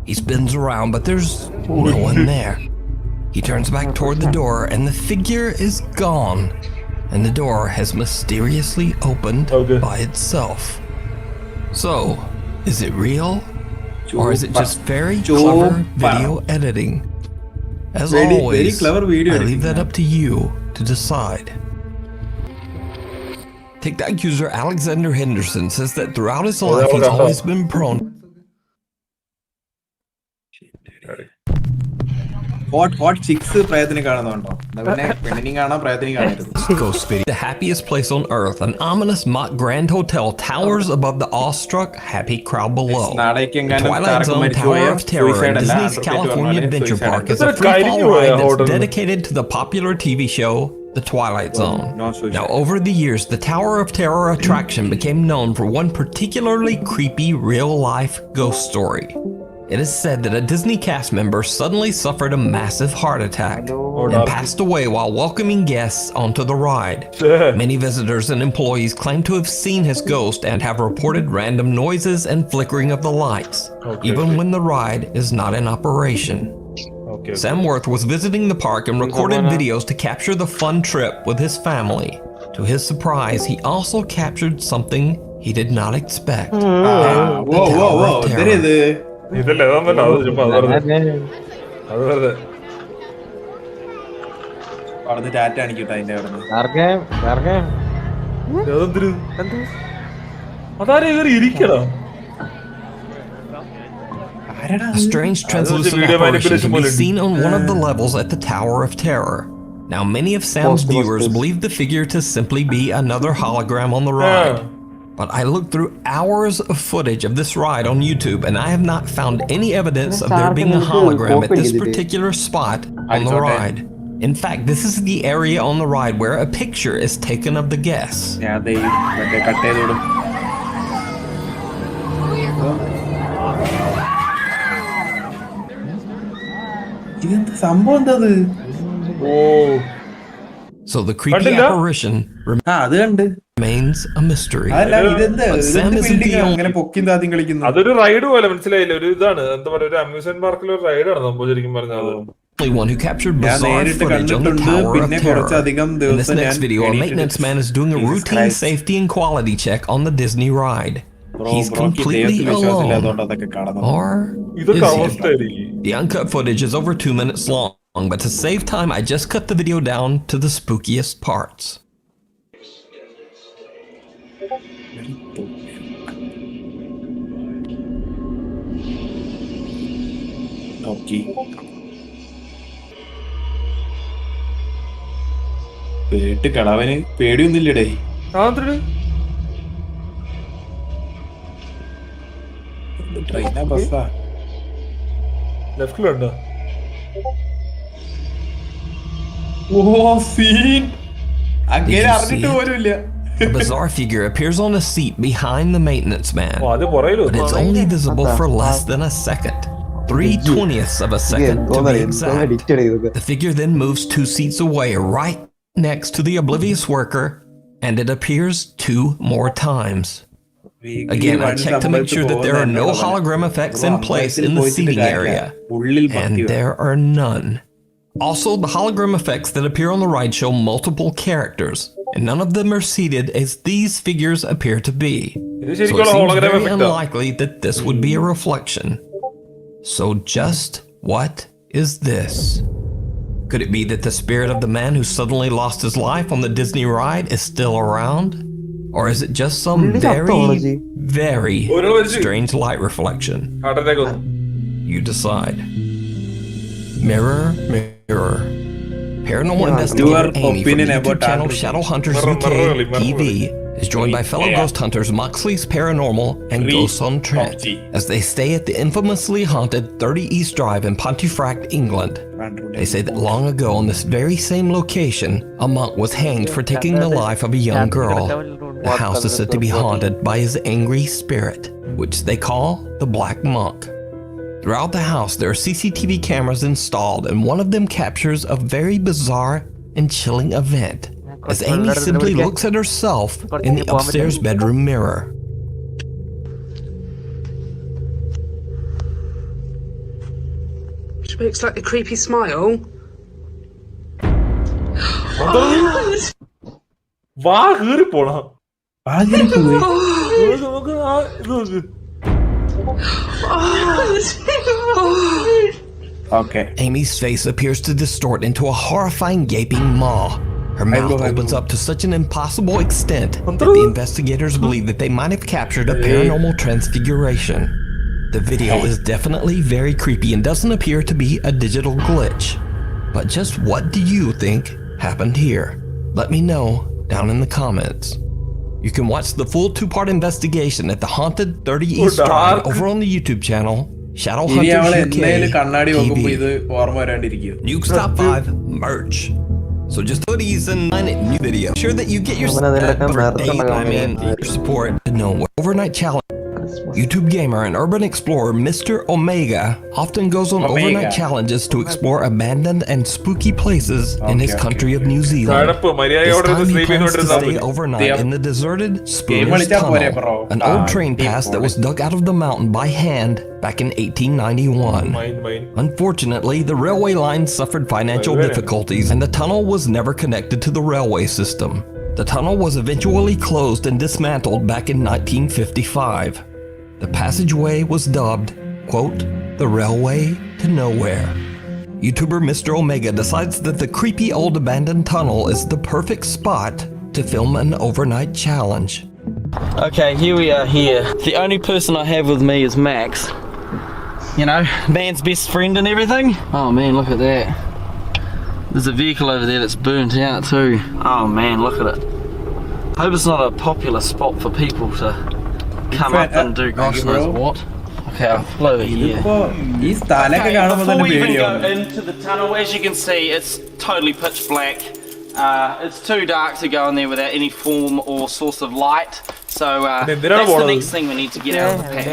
He spins around, but there's no one there. He turns back toward the door, and the figure is gone, and the door has mysteriously opened by itself. So, is it real? Or is it just very clever video editing? As always, very clever video I leave that up to you to decide. TikTok user Alexander Henderson says that throughout his life he's always been prone Hot chicks പ്രയത്നം കാണുന്നുണ്ടോ? പെണ്ണിനെയും കാണാം, പ്രയത്നം കാണരുത്. Ghost video. The happiest place on earth, an ominous mock grand hotel towers above the awestruck happy crowd below. The Twilight Zone Tower of Terror in Disney's California Adventure Park is a free-fall ride that's dedicated to the popular TV show The Twilight Zone. Now, over the years, the Tower of Terror attraction became known for one particularly creepy real-life ghost story. It is said that a Disney cast member suddenly suffered a massive heart attack and passed away while welcoming guests onto the ride. Many visitors and employees claim to have seen his ghost and have reported random noises and flickering of the lights, even when the ride is not in operation. Sam Worth was visiting the park and recorded videos to capture the fun trip with his family. To his surprise, he also captured something he did not expect. ഇതല്ലേ അതൊന്നല്ല, അത് ചുമ്മാ അത് വെറുതെ പറഞ്ഞ് ടാറ്റ അണിക്കട്ടെ അതിന്റെ അവിടെ അതാരെ കയറി ഇരിക്കണോ? A strange translucent apparition can be seen on one of the levels at the Tower of Terror. Now, many of Sam's viewers believe the figure to simply be another hologram on the ride. But I looked through hours of footage of this ride on YouTube, and I have not found any evidence of there being a hologram at this particular spot on the ride. In fact, this is the area on the ride where a picture is taken of the guests. So the creepy apparition remains a mystery. But Sam isn't the only അതൊരു ride പോലെ, മനസ്സിലായില്ല, ഒരു ഇതാണ് എന്താ പറയുക, ഒരു amusement പാർക്കിലെ ഒരു റൈഡാണ് സംഭവം ശരിക്കും പറഞ്ഞത്. one who captured bizarre footage on the Tower of Terror. In this next video, a maintenance man is doing a routine safety and quality check on the Disney ride. He's completely alone. Or is he? The uncut footage is over 2 minutes long, but to save time, I just cut the video down to the spookiest parts. കളവന് പേടിയൊന്നുമില്ലടേ. ട്രെയിനാ ബസ്സാ? ലെഫ്റ്റിലുണ്ടോ? അങ്ങനെ അറിഞ്ഞിട്ട് പോലുമില്ല. A bizarre figure appears on a seat behind the maintenance man, but it's only visible for less than a second. 3/20ths of a second to be exact. The figure then moves 2 seats away, right next to the oblivious worker, and it appears 2 more times. Again, I checked to make sure that there are no hologram effects in place in the seating area, and there are none. Also, the hologram effects that appear on the ride show multiple characters, and none of them are seated as these figures appear to be. So it seems very unlikely that this would be a reflection. So just what is this? Could it be that the spirit of the man who suddenly lost his life on the Disney ride is still around? Or is it just some very, very strange light reflection? You decide. Mirror, mirror. Paranormal investigator Amy from the YouTube channel Shadowhunters UK TV is joined by fellow ghost hunters Moxley's Paranormal and Ghosts on Trent as they stay at the infamously haunted 30 East Drive in Pontefract, England. They say that long ago on this very same location, a monk was hanged for taking the life of a young girl. The house is said to be haunted by his angry spirit, which they call the Black Monk. Throughout the house, there are CCTV cameras installed, and one of them captures a very bizarre and chilling event as Amy simply looks at herself in the upstairs bedroom mirror. She makes like a creepy smile. Okay. Amy's face appears to distort into a horrifying gaping maw. Her mouth opens up to such an impossible extent that the investigators believe that they might have captured a paranormal transfiguration. The video is definitely very creepy and doesn't appear to be a digital glitch. But just what do you think happened here? Let me know down in the comments. You can watch the full 2-part investigation at the Haunted 30 East Drive over on the YouTube channel Shadow Hunters UK TV. Nuke's Top 5 merch. So just hoodies and new video. Sure that you get your support to know what overnight challenge. YouTube gamer and urban explorer Mr. Omega often goes on overnight challenges to explore abandoned and spooky places in his country of New Zealand. This time he plans to stay overnight in the deserted Spooners Tunnel, an old train pass that was dug out of the mountain by hand back in 1891. Unfortunately, the railway line suffered financial difficulties and the tunnel was never connected to the railway system. The tunnel was eventually closed and dismantled back in 1955. The passageway was dubbed, quote, the railway to nowhere. YouTuber Mr. Omega decides that the creepy old abandoned tunnel is the perfect spot to film an overnight challenge. Okay, here we are here. The only person I have with me is Max. You know, man's best friend and everything. Oh man, look at that. There's a vehicle over there that's burnt out too. Oh man, look at it. I hope it's not a popular spot for people to come up and do gosh knows what. Okay, I'll pull over here. Okay, before we even go into the tunnel, as you can see, it's totally pitch black. It's too dark to go in there without any form or source of light. So that's the next thing we need to get out of the pack.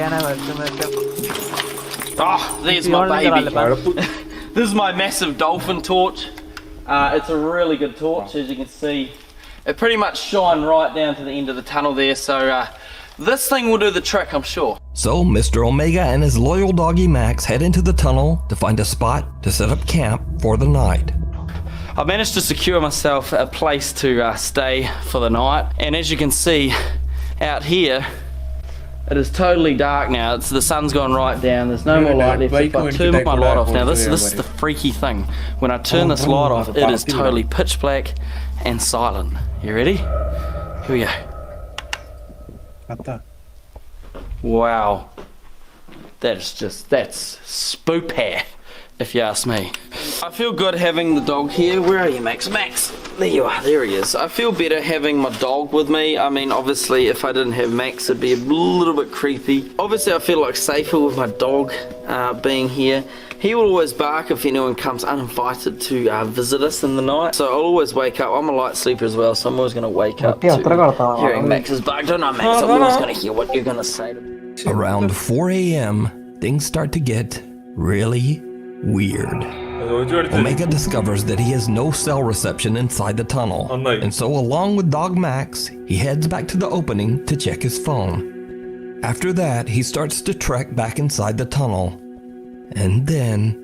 Oh, there's my baby. This is my massive dolphin torch. It's a really good torch, as you can see. It pretty much shines right down to the end of the tunnel there, so this thing will do the trick, I'm sure. So Mr. Omega and his loyal doggy Max head into the tunnel to find a spot to set up camp for the night. I managed to secure myself a place to stay for the night, and as you can see out here, it is totally dark now. The sun's gone right down. There's no more light left. If I turn my light off now, this is the freaky thing. When I turn this light off, it is totally pitch black and silent. You ready? Here we go. Wow. That's spoopy, if you ask me. I feel good having the dog here. Where are you, Max? Max! There you are, there he is. I feel better having my dog with me. I mean, obviously, if I didn't have Max, it'd be a little bit creepy. Obviously, I feel like safer with my dog being here. He will always bark if anyone comes uninvited to visit us in the night. So I'll always wake up. I'm a light sleeper as well, so I'm always going to wake up to hearing Max's bark. Don't know, Max, I'm always going to hear what you're going to say to me. Around 4 a.m., things start to get really weird. Omega discovers that he has no cell reception inside the tunnel, and so along with Dog Max, he heads back to the opening to check his phone. After that, he starts to trek back inside the tunnel, and then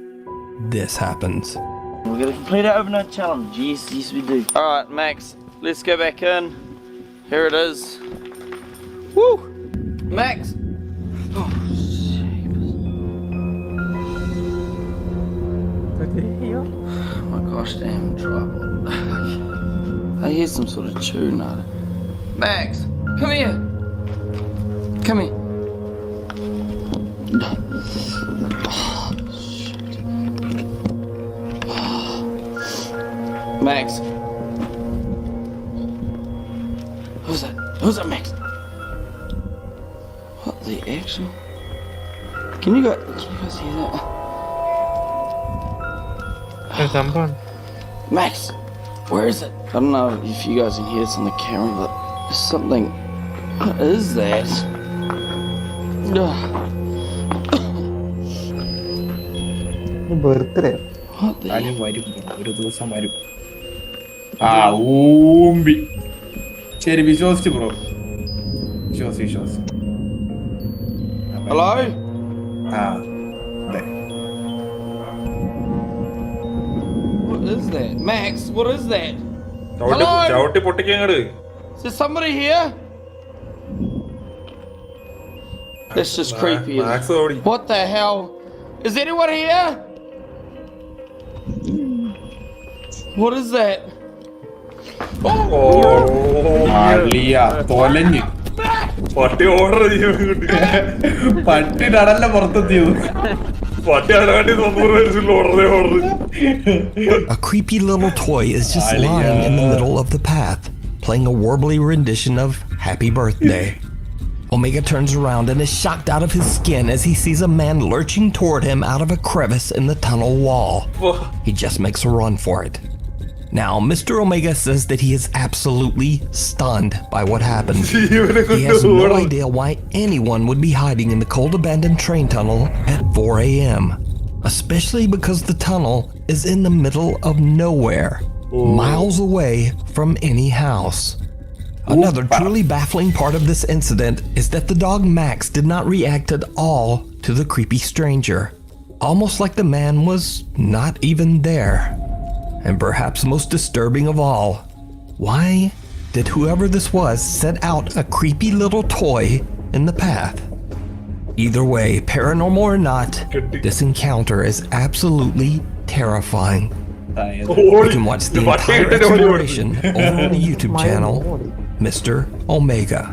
this happens. We're gonna complete our overnight challenge. Yes we do. Alright, Max, let's go back in. Here it is. Woo! Max! Oh, oh my gosh, damn tripod. I hear some sort of tune out. Max, come here. Come here. Oh, shit. Max. Who's that? Who's that, Max? What the actual? Can you guys hear that? Max, where is it? I don't know if you guys can hear this on the camera, but Something. What is that? Birthday വരും ഒരു ദിവസം വരും. ആ ഊമ്പി. ശരി വിശ്വസിച്ചു bro. വിശ്വസിച്ചു. Hello? ആ അതെ. What is that? Max, what is that? ചവിട്ടി പൊട്ടിക്കങ്ങട്. Is there somebody here? That's just creepy. What the hell? Is anyone here? What is that? തൊലഞ്ഞ് പട്ടി order പട്ടിടല്ല പുറത്തെത്തിയത്. A creepy little toy is just lying in the middle of the path, playing a warbly rendition of Happy Birthday. Omega turns around and is shocked out of his skin as he sees a man lurching toward him out of a crevice in the tunnel wall. He just makes a run for it. Now, Mr. Omega says that he is absolutely stunned by what happened. He has no idea why anyone would be hiding in the cold abandoned train tunnel at 4 a.m., especially because the tunnel is in the middle of nowhere, miles away from any house. Another truly baffling part of this incident is that the dog Max did not react at all to the creepy stranger, almost like the man was not even there. And perhaps most disturbing of all, why did whoever this was set out a creepy little toy in the path? Either way, paranormal or not, this encounter is absolutely terrifying. You can watch the entire exploration over on the YouTube channel, Mr. Omega.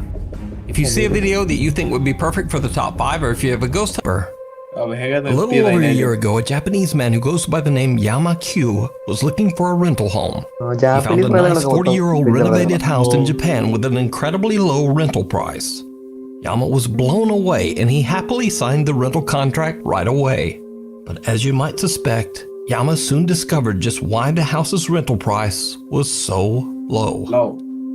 If you see a video that you think would be perfect for the top 5, or if you have a ghost hunter, a little over a year ago, a Japanese man who goes by the name Yama Q was looking for a rental home. He found a nice 40-year-old renovated house in Japan with an incredibly low rental price. Yama was blown away and he happily signed the rental contract right away. But as you might suspect, Yama soon discovered just why the house's rental price was so low.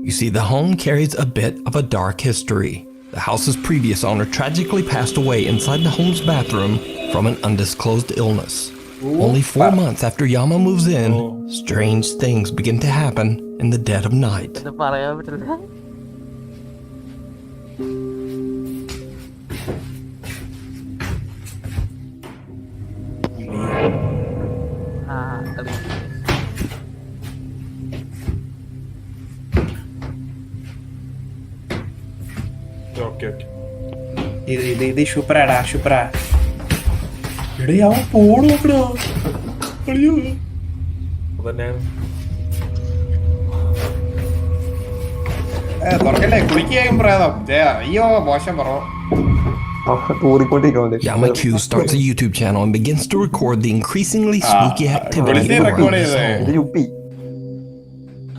You see, the home carries a bit of a dark history. The house's previous owner tragically passed away inside the home's bathroom from an undisclosed illness. Only 4 months after Yama moves in, strange things begin to happen in the dead of night. ഇത് ഷുപ്രാടാ ഷുപ്രാ. എടേ അവൻ പോണ് നോക്കണോ. തുറക്കല്ലേ കുളിക്കുകയും പ്രേതം. അയ്യോ മോശം പറ. Yama Q starts a YouTube channel and begins to record the increasingly spooky activity around his home.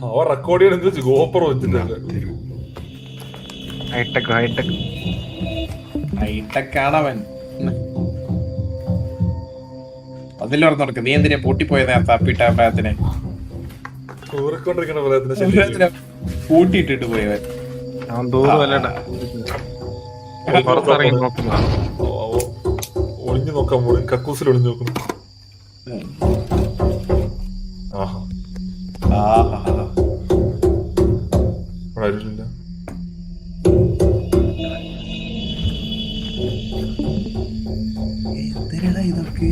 അവൻ റെക്കോർഡ് ചെയ്യണം ഗോപുരം വെച്ചിട്ടുണ്ട്. ഹൈടെക്കാണവൻ. അതിലൊരെണ്ണം നടക്കും. നീ എന്തിനാ പൂട്ടിപ്പോയത് തപ്പിട്ട പ്രായത്തിനെ? പൂട്ടിയിട്ടിട്ട് പോയവൻ. ഒളിഞ്ഞു നോക്കാൻ പോലും കക്കൂസിൽ ഒളിഞ്ഞു നോക്കുന്നു. ആരുമില്ല. എന്തിനാ ഇതൊക്കെ?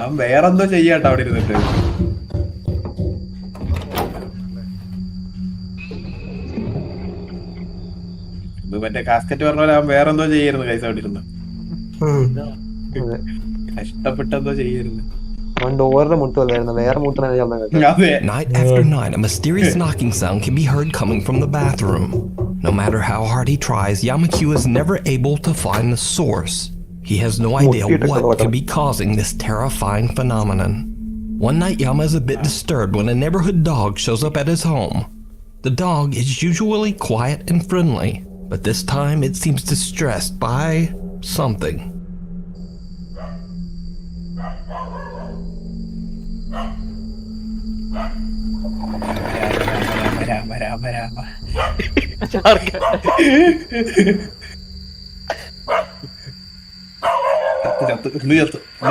അവൻ വേറെന്തോ ചെയ്യാട്ടോ അവിടെ ഇരുന്നിട്ട്. ഇത് മറ്റേ കാസ്കറ്റ് പറഞ്ഞ പോലെ അവൻ വേറെന്തോ ചെയ്യായിരുന്നു കൈസ അവിടെ ഇരുന്ന്. കഷ്ടപ്പെട്ടെന്തോ ചെയ്യായിരുന്നു. Night after night, a mysterious knocking sound can be heard coming from the bathroom. No matter how hard he tries, Yama Q is never able to find the source. He has no idea what could be causing this terrifying phenomenon. One night, Yama is a bit disturbed when a neighborhood dog shows up at his home. The dog is usually quiet and friendly, but this time it seems distressed by something. വരാം.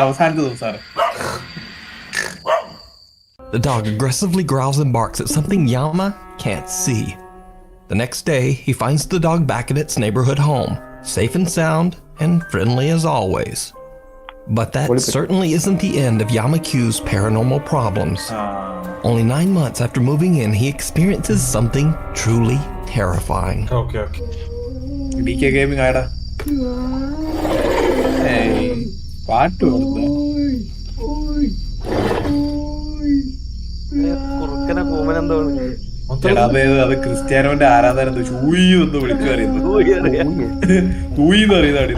അവസാനത്തെ ദിവസം. The dog aggressively growls and barks at something Yama can't see. The next day, he finds the dog back at its neighborhood home, safe and sound and friendly as always. But that certainly isn't the end of Yama-Q's paranormal problems. Only 9 months after moving in, he experiences something truly terrifying. Okay. DK Gaming ആടാ. പാട്ട് അത് ക്രിസ്ത്യാനോന്റെ ആരാധന chewy എന്ന് വിളിച്ചു പറയുന്നത്. തൂയിന്ന് അറിയുന്നതാണ്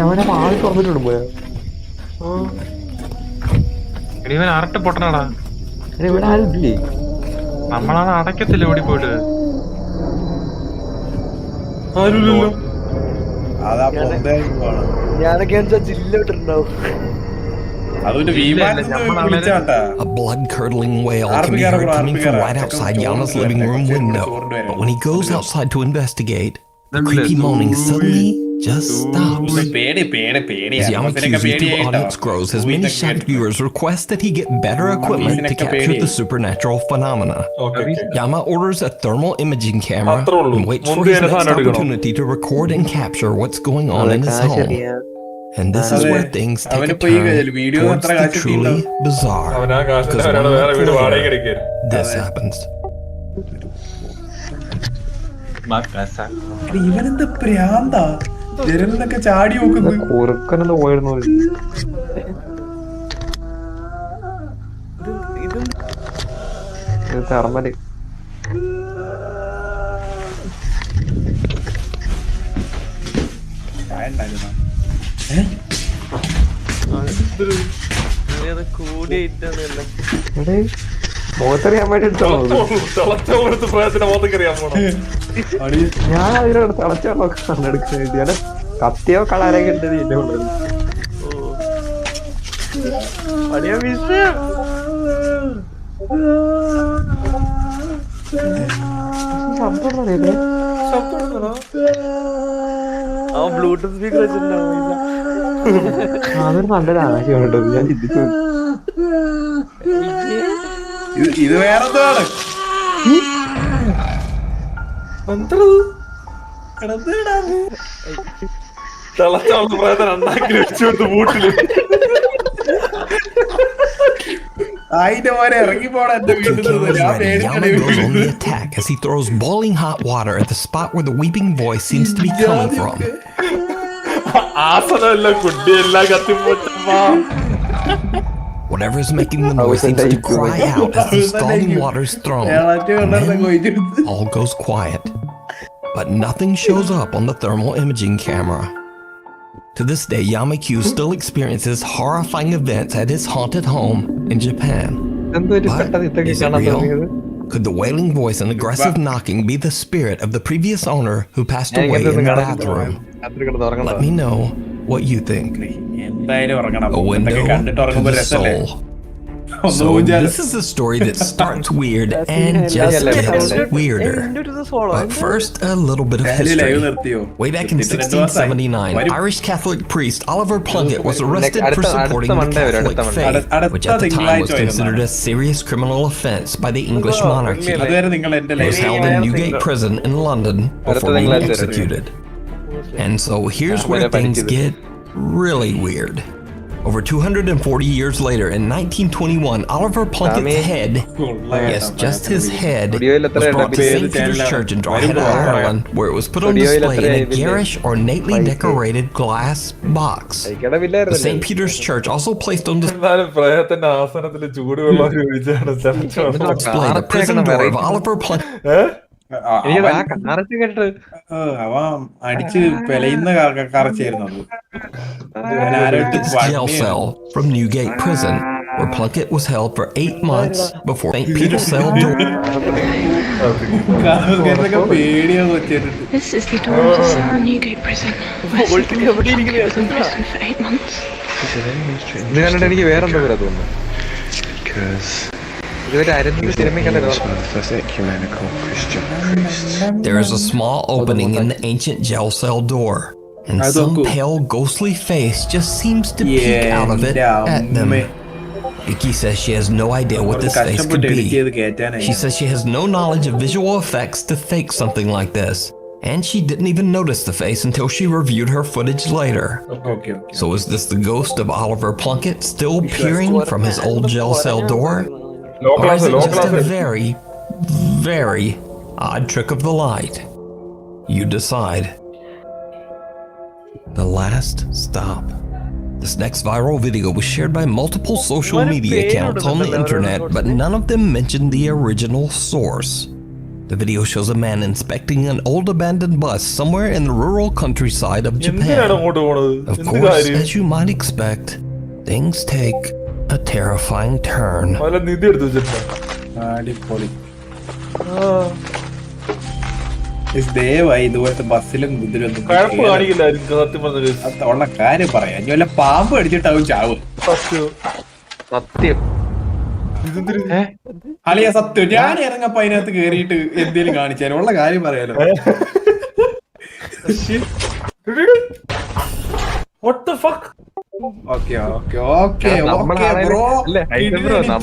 അവനെ ആള് തുറന്നിട്ടുണ്ട് പോയാ അറട്ട് പൊട്ടനാടാ. ഇവിടെ ആരില്ലേ? നമ്മളാണ് അടക്കത്തില്ല ഓടി പോയിട്ട്. ആരുമില്ലല്ലോ. ഞാനൊക്കെ ജില്ലോട്ടുണ്ടാവും. A blood-curdling wail can be heard coming from right outside Yama's living room window. But when he goes outside to investigate, the creepy moaning suddenly just stops. As Yama-Q's YouTube audience grows, his many shocked viewers request that he get better equipment to capture the supernatural phenomena. Yama orders a thermal imaging camera and waits for his next opportunity to record and capture what's going on in his home. And this is where things take a turn towards the truly bizarre. Because one month later, this happens. ഇവനെന്താ പ്രാന്താ? ജനലിനൊക്കെ ചാടി നോക്കുന്നു. കുറുക്കനെന്ന് പോയിരുന്നു. തെർമല് മുഖത്തറിയാൻ വേണ്ടി ഞാൻ അതിനോട് തിളച്ചോളൊക്കെ കണ്ടെടുക്കാൻ വേണ്ടിയാണ്. കത്തിയോ കളാരൊക്കെ ഉണ്ടത് എന്നെ കൊണ്ടത്. ശബ്ദം അറിയില്ലേ? ബ്ലൂടൂത്ത് സ്പീക്കർ വെച്ചിട്ടുണ്ടാവും. അതൊരു നല്ലൊരു ആശയമുണ്ടോ? ഞാൻ ചിന്തിച്ചു. ഇത് വേറെന്താണ്? Yama goes on the attack as he throws boiling hot water at the spot where the weeping voice seems to be coming from. Whatever is making the noise seems to cry out as the scalding water is thrown. And then all goes quiet. But nothing shows up on the thermal imaging camera. To this day, Yama-Q still experiences horrifying events at his haunted home in Japan. But is it real? Could the wailing voice and aggressive knocking be the spirit of the previous owner who passed away in the bathroom? Let me know what you think. A window to the soul. So this is a story that starts weird and just gets weirder. But first, a little bit of history. Way back in 1679, Irish Catholic priest Oliver Plunkett was arrested for supporting the Catholic faith, which at the time was considered a serious criminal offense by the English monarchy. He was held in Newgate Prison in London before being executed. And so here's where things get really weird. Over 240 years later, in 1921, Oliver Plunkett's head, yes, just his head, was brought to St. Peter's Church in Drogheda, Ireland, where it was put on display in a garish, ornately decorated glass box. The St. Peter's Church also placed on display the prison door of Oliver Plunkett. His jail cell from Newgate Prison, where Plunkett was held for 8 months before St. Peter's cell door. This is the door of the cell in Newgate Prison, where Plunkett was in prison for 8 months. എനിക്ക് വേറെന്താ പറയാ തോന്നുന്നു. There is a small opening in the ancient jail cell door, and some pale, ghostly face just seems to peek out of it at them. Vicky says she has no idea what this face could be. She says she has no knowledge of visual effects to fake something like this, and she didn't even notice the face until she reviewed her footage later. So is this the ghost of Oliver Plunkett still peering from his old jail cell door? Or is it just a very, very odd trick of the light? You decide. The last stop. This next viral video was shared by multiple social media accounts on the internet, but none of them mentioned the original source. The video shows a man inspecting an old abandoned bus somewhere in the rural countryside of Japan. Of course, as you might expect, things take a terrifying turn. ഇതുപോലത്തെ ബസ്സിലും ഇതിലൊന്നും ഉള്ള കാര്യം പറയാം. ഇനി വല്ല പാമ്പ് അടിച്ചിട്ടാവും ചാവും. സത്യം അളിയ സത്യം. ഞാൻ ഇറങ്ങപ്പോ അതിനകത്ത് കേറിയിട്ട് എന്തേലും കാണിച്ചാലും ഉള്ള കാര്യം പറയാലോ.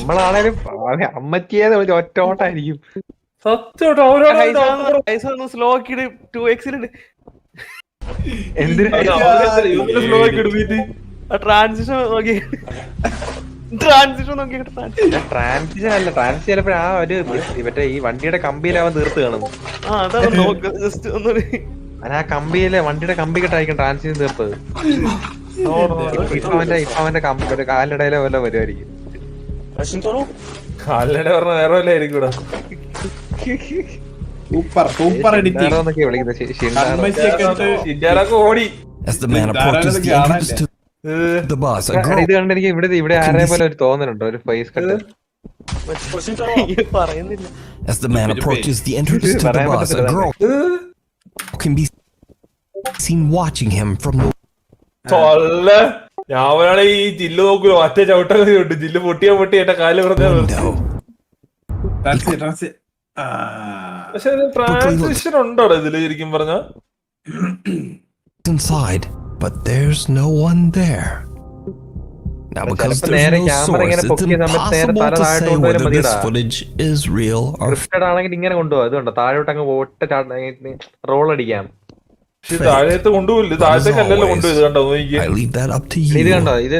നമ്മളാണേലും അമ്മച്ചിയത് ഒറ്റ ഓട്ടായിരിക്കും. സ്ലോ ആക്കിയിട്ട് 2x ട്രാൻസിഷൻ നോക്കി ട്രാൻസിഷൻ അല്ല ട്രാൻസ് ചിലപ്പോഴാ ഒരു മറ്റേ ഈ വണ്ടിയുടെ കമ്പിയിലാവൻ തീർത്ത് കാണും. ആ കമ്പിയിലെ വണ്ടിയുടെ കമ്പി കെട്ടായിരിക്കും ട്രാൻസിഷൻ തീർത്തത്. ഇപ്പൊ അവന്റെ കമ്പി കാലിടയിലെ വല്ല വരുമായിരിക്കും. കാലിടെ പറഞ്ഞ വേറെ വല്ല ആയിരിക്കും. Super super editing. ഓടി As the man approaches the entrance to the bus, a girl. ഇത് കണ്ട് എനിക്ക് ഇവിടെ ആരെ പോലെ ഒരു തോന്നലുണ്ടോ, ഒരു face cut. As the man approaches the entrance to the bus, a girl can be seen watching him from the ഞാനാണ് ഈ ജില്ല് നോക്കൂലോ, ഒറ്റ ചവിട്ടൊക്കെ ഉണ്ട്. ജില്ല് പൊട്ടിയാ കാല് window. പക്ഷെ ട്രാൻസിഷൻ ഉണ്ടോ ഇതില് ശരിക്കും പറഞ്ഞ? Inside, but there's no one there. Now, because there's no source, it's impossible to say whether this footage is real or ആണെങ്കിൽ ഇങ്ങനെ കൊണ്ടുപോകും. അതുകൊണ്ട് താഴോട്ട് അങ്ങ് ഒറ്റ റോൾ അടിക്കാം. താഴത്ത് കൊണ്ടുപോയില്ല, താഴത്തേക്കല്ലല്ലോ കൊണ്ടുപോയി. I leave that up to you. ഇത് കണ്ടോ, ഇത്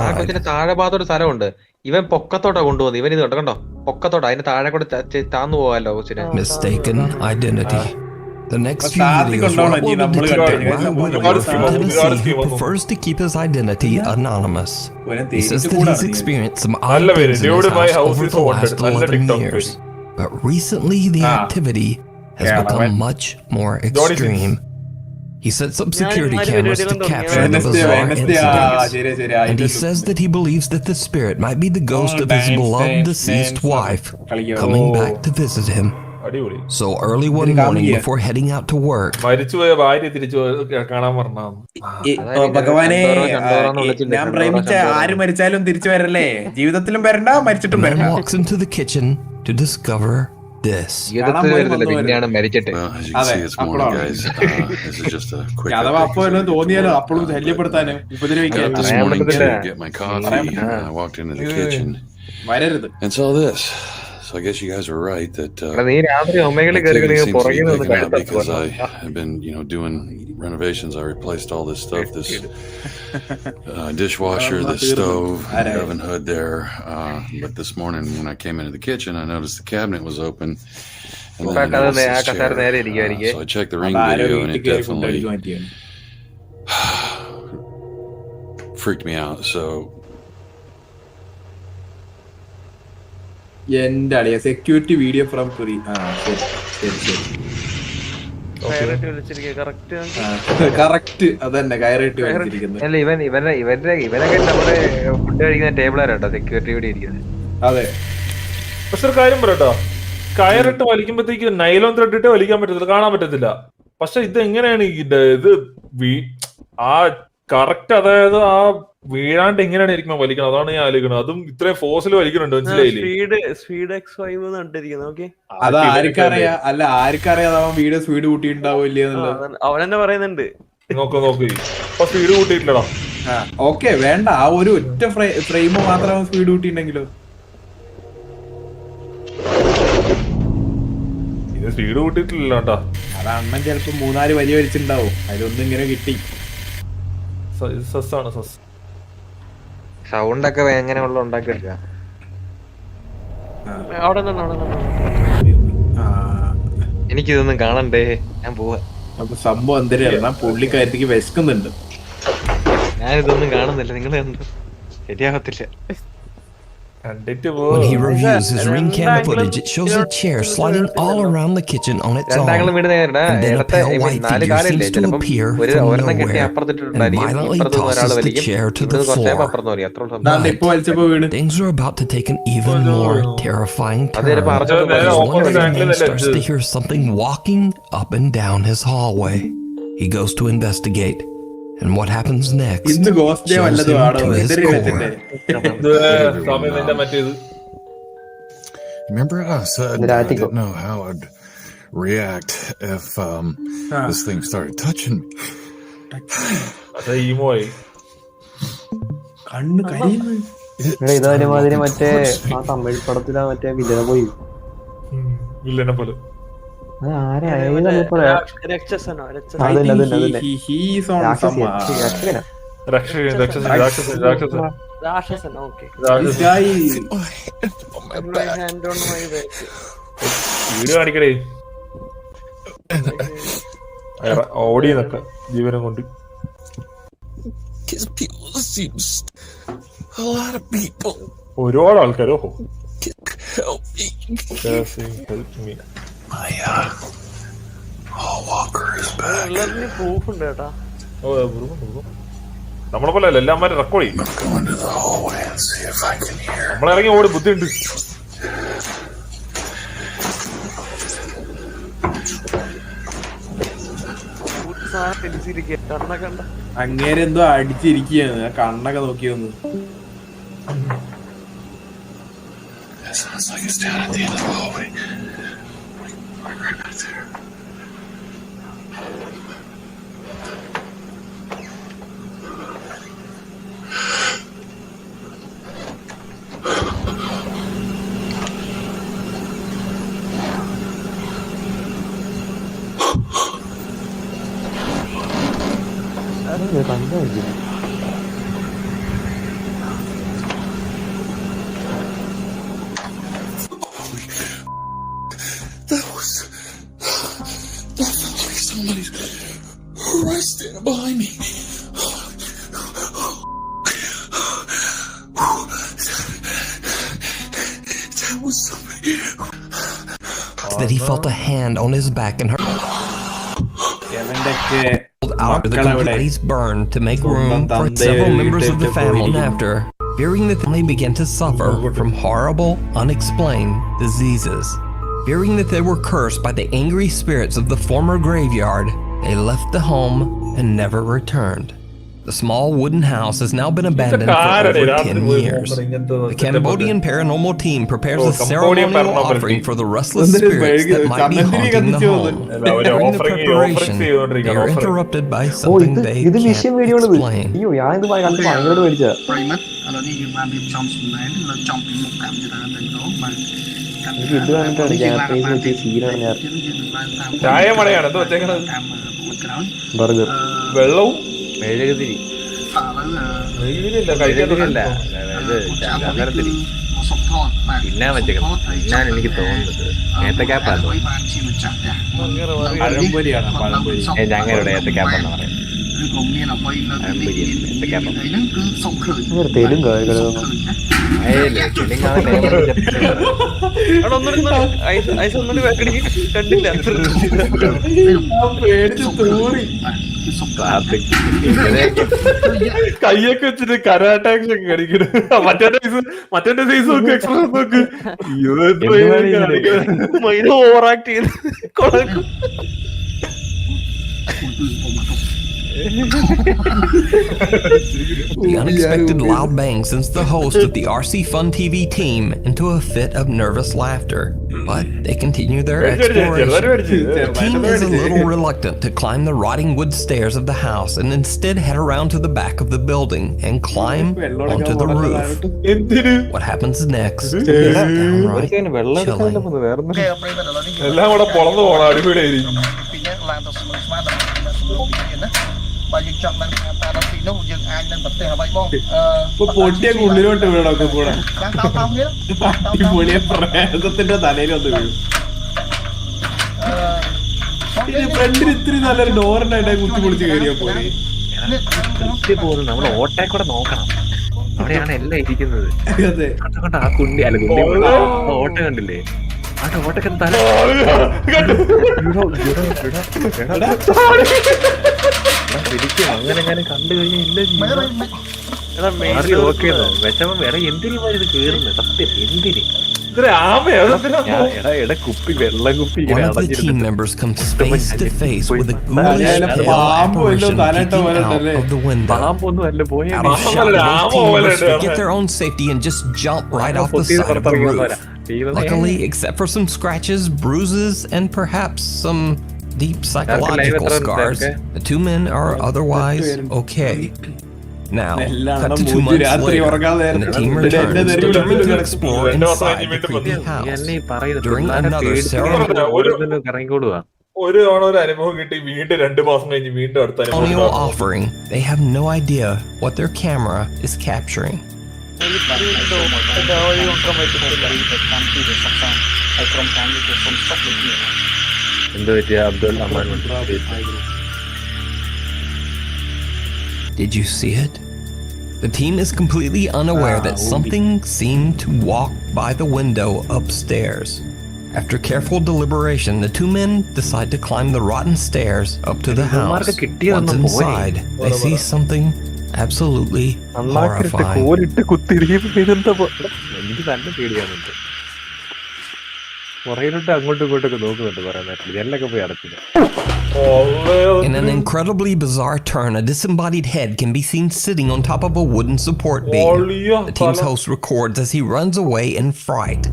ആ കൊച്ചിന്റെ താഴെ ഭാഗത്തോട് സ്ഥലമുണ്ട്. ഇവൻ പൊക്കത്തോട്ടാ കൊണ്ടുപോകുന്നത്. ഇവൻ ഇത് കണ്ടോ പൊക്കത്തോട്ടാ, അതിന് താഴെ കൂടെ താന്നു പോകാല്ലോ കൊച്ചിന്. Mistaken identity. The next few videos were uploaded today. Ryan Woodward from Tennessee who prefers to keep his identity anonymous. He says that he's experienced some odd things in his house over the last 11 years. But recently the activity has become much more extreme. He sets up security cameras to capture the bizarre incidents. And he says that he believes that the spirit might be the ghost of his beloved deceased wife coming back to visit him. So early one morning before heading out to work, മരിച്ചുപോയ ഭാര്യ തിരിച്ചു കാണാൻ പറഞ്ഞ ഭഗവാനെ, ഞാൻ പ്രേമിച്ച ആര് മരിച്ചാലും തിരിച്ചു വരല്ലേ, ജീവിതത്തിലും വരണ്ട മരിച്ചിട്ടും വരണ്ട. walks into the kitchen to discover this. അഥവാ അപ്പൊ തോന്നിയാലോ അപ്പോഴും ശല്യപ്പെടുത്താനും ഉപദ്രവിക്കാനും വരരുത്. So I guess you guys were right that because I have been, doing renovations. I replaced all this stuff, this dishwasher, this stove, the oven hood there. But this morning when I came into the kitchen, I noticed the cabinet was open. And then I noticed this chair. So I checked the Ring video and it definitely freaked me out. So എന്റെ അളിയ security video from കുറി. Correct അതന്നെ കയറിട്ട് വെച്ചിരിക്കുന്നത്. ഇവനൊക്കെ നമ്മുടെ food കഴിക്കുന്ന ടേബിളാട്ടോ security ഇവിടെ ഇരിക്കുന്നത്. അതെ, പക്ഷെ ഒരു കാര്യം പറയട്ടോ, കയറിട്ട് വലിക്കുമ്പോഴത്തേക്ക് നൈലോൺ ത്രെഡ് ഇട്ട് വലിക്കാൻ പറ്റത്തില്ല, കാണാൻ പറ്റത്തില്ല. പക്ഷെ ഇത് എങ്ങനെയാണ് ഇത് ആ കറക്റ്റ്. അതായത് ആ വീഴാണ്ട് എങ്ങനെയാണ് ഇരിക്കണം വലിക്കണം, അതാണ് ഞാൻ ആലോചിക്കുന്നത്. അതും ഇത്രയും ഫോഴ്സിൽ വലിക്കുന്നുണ്ട്, മനസ്സിലായില്ലേ? സ്പീഡ് X5 കണ്ടിരിക്കുന്നത്. അത് ആർക്കറിയാ? അല്ല, ആർക്കറിയാം അവൻ വീഡിയോ സ്പീഡ് കൂട്ടിയിട്ടുണ്ടാവോ ഇല്ലയെന്നുള്ളത്. അവനെന്നെ പറയുന്നുണ്ട്. നോക്ക് ഇപ്പൊ സ്പീഡ് കൂട്ടിയിട്ടില്ലടാ. ഓക്കെ, വേണ്ട, ആ ഒരു ഒറ്റ ഫ്രെയിം മാത്രം സ്പീഡ് കൂട്ടിയിട്ടുണ്ടെങ്കിലോ? ഇത് സ്പീഡ് കൂട്ടിയിട്ടില്ല കേട്ടാ. അത് അണ്ണൻ ചിലപ്പോ 3-4 വലിയ വലിച്ചിട്ടുണ്ടാവും, അതിലൊന്നും ഇങ്ങനെ കിട്ടി. സസ്സാണ് സസ്. സൗണ്ട് ഒക്കെ എങ്ങനെയുള്ള ഉണ്ടാക്കിയെടുക്കുക. എനിക്കിതൊന്നും കാണണ്ടേ, ഞാൻ പോവാ. അപ്പൊ സംഭവം എന്തിനാ? പുള്ളിക്കാരത്തേക്ക് വിശക്കുന്നുണ്ട്. ഞാനിതൊന്നും കാണുന്നില്ല, നിങ്ങൾ ശരിയാകത്തില്ല. When he reviews his ring camera footage, it shows a chair sliding all around the kitchen on its own. And then a pale white figure seems to appear from nowhere and violently tosses the chair to the floor. But things are about to take an even more terrifying turn as one of the men starts to hear something walking up and down his hallway. He goes to investigate. And what happens next shows him to his core. Remember I said I didn't know how I'd react if this thing started touching me. ഇതേമാതിരി മറ്റേ ആ തമിഴ് പടത്തിലാ മറ്റേ വില്ലനെ പോയി. ഓടിയെന്നൊക്കെ ജീവനം കൊണ്ട്. ഒരുപാട് ആൾക്കാരോ. നമ്മളെ പോലെ അല്ല, എല്ലാമാരും റെക്കോർഡ് ചെയ്യും. നമ്മളിറങ്ങി ഓടി ബുദ്ധിയുണ്ട്. അങ്ങേരെന്തോ അടിച്ചിരിക്കുകയാണ്, കണ്ണൊക്കെ നോക്കിയൊന്ന്. Sounds like it's down at the end of the hallway. Right back there. That felt like somebody's right standing behind me. That was somebody. That he felt a hand on his back and her out of the complete burn to make room for several members of the family. And after, fearing that they began to suffer from horrible, unexplained diseases. Fearing that they were cursed by the angry spirits of the former graveyard, they left the home and never returned. The small wooden house has now been abandoned for over 10 years. The Cambodian paranormal team prepares a ceremonial offering for the restless spirits that might be haunting the home. During the preparation, they are interrupted by something they can't explain. വെള്ളവും പിന്നെ ഞാൻ എനിക്ക് തോന്നുന്നത് ഏത്തക്കാപ്പാണ്. ഞങ്ങളുടെ ഏത്തക്കാപ്പെന്ന് പറയുന്നത് തെലുങ്ക് കയ്യൊക്കെ വെച്ചിട്ട് കരാട്ടാക്ഷൻ കളിക്കണ. മറ്റേ സൈസ് നോക്ക്, എക്സ്പ്രസ് നോക്ക്. ഓവറാക്ട് ചെയ്ത് The unexpected loud bang sends the host of the RC Fun TV team into a fit of nervous laughter, but they continue their exploration. The team is a little reluctant to climb the rotting wood stairs of the house and instead head around to the back of the building and climb onto the roof. What happens next is downright chilling. എല്ലാം കൂടെ പൊളന്നു പോണം, അടിപൊളിയായിരിക്കും. പൊട്ടിയൊക്കെ ഉള്ളിലോട്ട് വീണൊക്കെ കൂടെ അടിപൊളിയെ പ്രേതത്തിന്റെ തലയിൽ വന്ന് വീഴും. ഫ്രണ്ടിൽ ഇത്തിരി നല്ലൊരു ഡോറിനായിട്ട് കുത്തി പൊളിച്ച് കയറിയാ പോലെ പോകുന്നത്. നമ്മൾ ഓട്ടെ കൂടെ നോക്കണം, അവിടെയാണ് എല്ലാം ഇരിക്കുന്നത്. അതുകൊണ്ട് ആ കുണ്ടി അല്ല കുണ്ടി ഓട്ട കണ്ടില്ലേ, ആ ഓട്ടൊക്കെ തല പിടിക്കും. അങ്ങനെ കണ്ടു കഴിഞ്ഞാൽ ഇല്ല ഓക്കെന്നോ വിഷമം വേറെ എന്തിനു ഇത് കേറുന്നത് സത്യം എന്തിന്. One of the team members comes face to face with a ghoulish pale apparition peeking out of the window. Out of shot, both team members forget their own safety and just jump right off the side of the roof. Luckily, except for some scratches, bruises, and perhaps some deep psychological scars, the two men are otherwise okay. Now, cut to 2 months later, and the team returns, determined to explore inside the creepy house. During another ceremonial offering, they have no idea what their camera is capturing. Did you see it? The team is completely unaware that something seemed to walk by the window upstairs. After careful deliberation, the two men decide to climb the rotten stairs up to the house. Once inside, they see something absolutely horrifying. In an incredibly bizarre turn, a disembodied head can be seen sitting on top of a wooden support beam. The team's host records as he runs away in fright.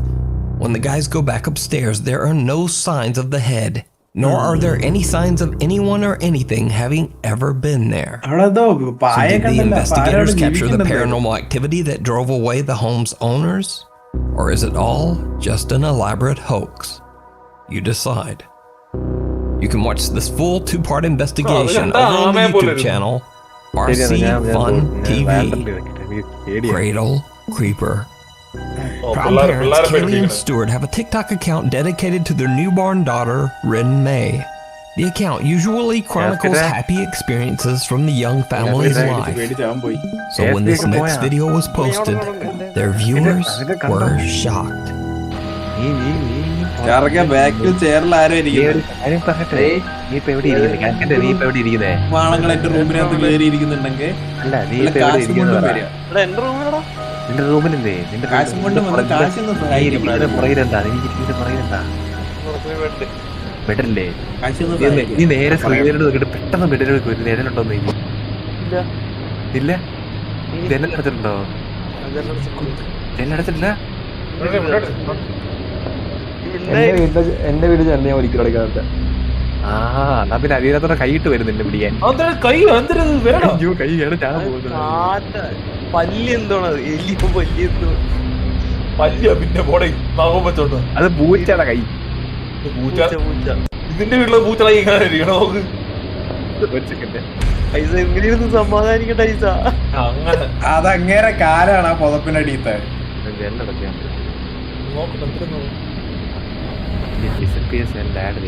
When the guys go back upstairs, there are no signs of the head, nor are there any signs of anyone or anything having ever been there. So did the investigators capture the paranormal activity that drove away the home's owners? Or is it all just an elaborate hoax? You decide. You can watch this full 2-part investigation over on the YouTube channel, RC Fun TV. Cradle Creeper. Proud parents Kelly and Stuart have a TikTok account dedicated to their newborn daughter, Rin May. The account usually chronicles happy experiences from the young family's life. So when this next video was posted, their viewers were shocked. നിന്റെ റൂമിലില്ലേ നിന്റെ ബെഡല്ലേ നീ നേരെ സ്ക്രീനിലോട്ട് നോക്കിട്ട് പെട്ടെന്ന് ബെഡിലേക്ക് ഒരു നേരമുണ്ടോന്ന് ഇല്ല ജനലടച്ചിട്ടുണ്ടോ? ജനലടച്ചിട്ടില്ല. എന്റെ വീട് ഞാൻ ഒരിക്കലും അടയ്ക്കാത്ത. ആ എന്നാ പിന്നെ അതിനകത്തോടെ കൈയിട്ട് വരുന്നില്ല പിടിക്കാൻ. കൈ കൈയാണ് ഞാൻ അത് പൂച്ചയുടെ കൈ. ഇതിന്റെ വീട്ടിലെ പൂച്ചള സമാധാനിക്കട്ടെ. അതങ്ങനെ കാലാണ് ആ പുതപ്പിനടിയത്തെ. Dad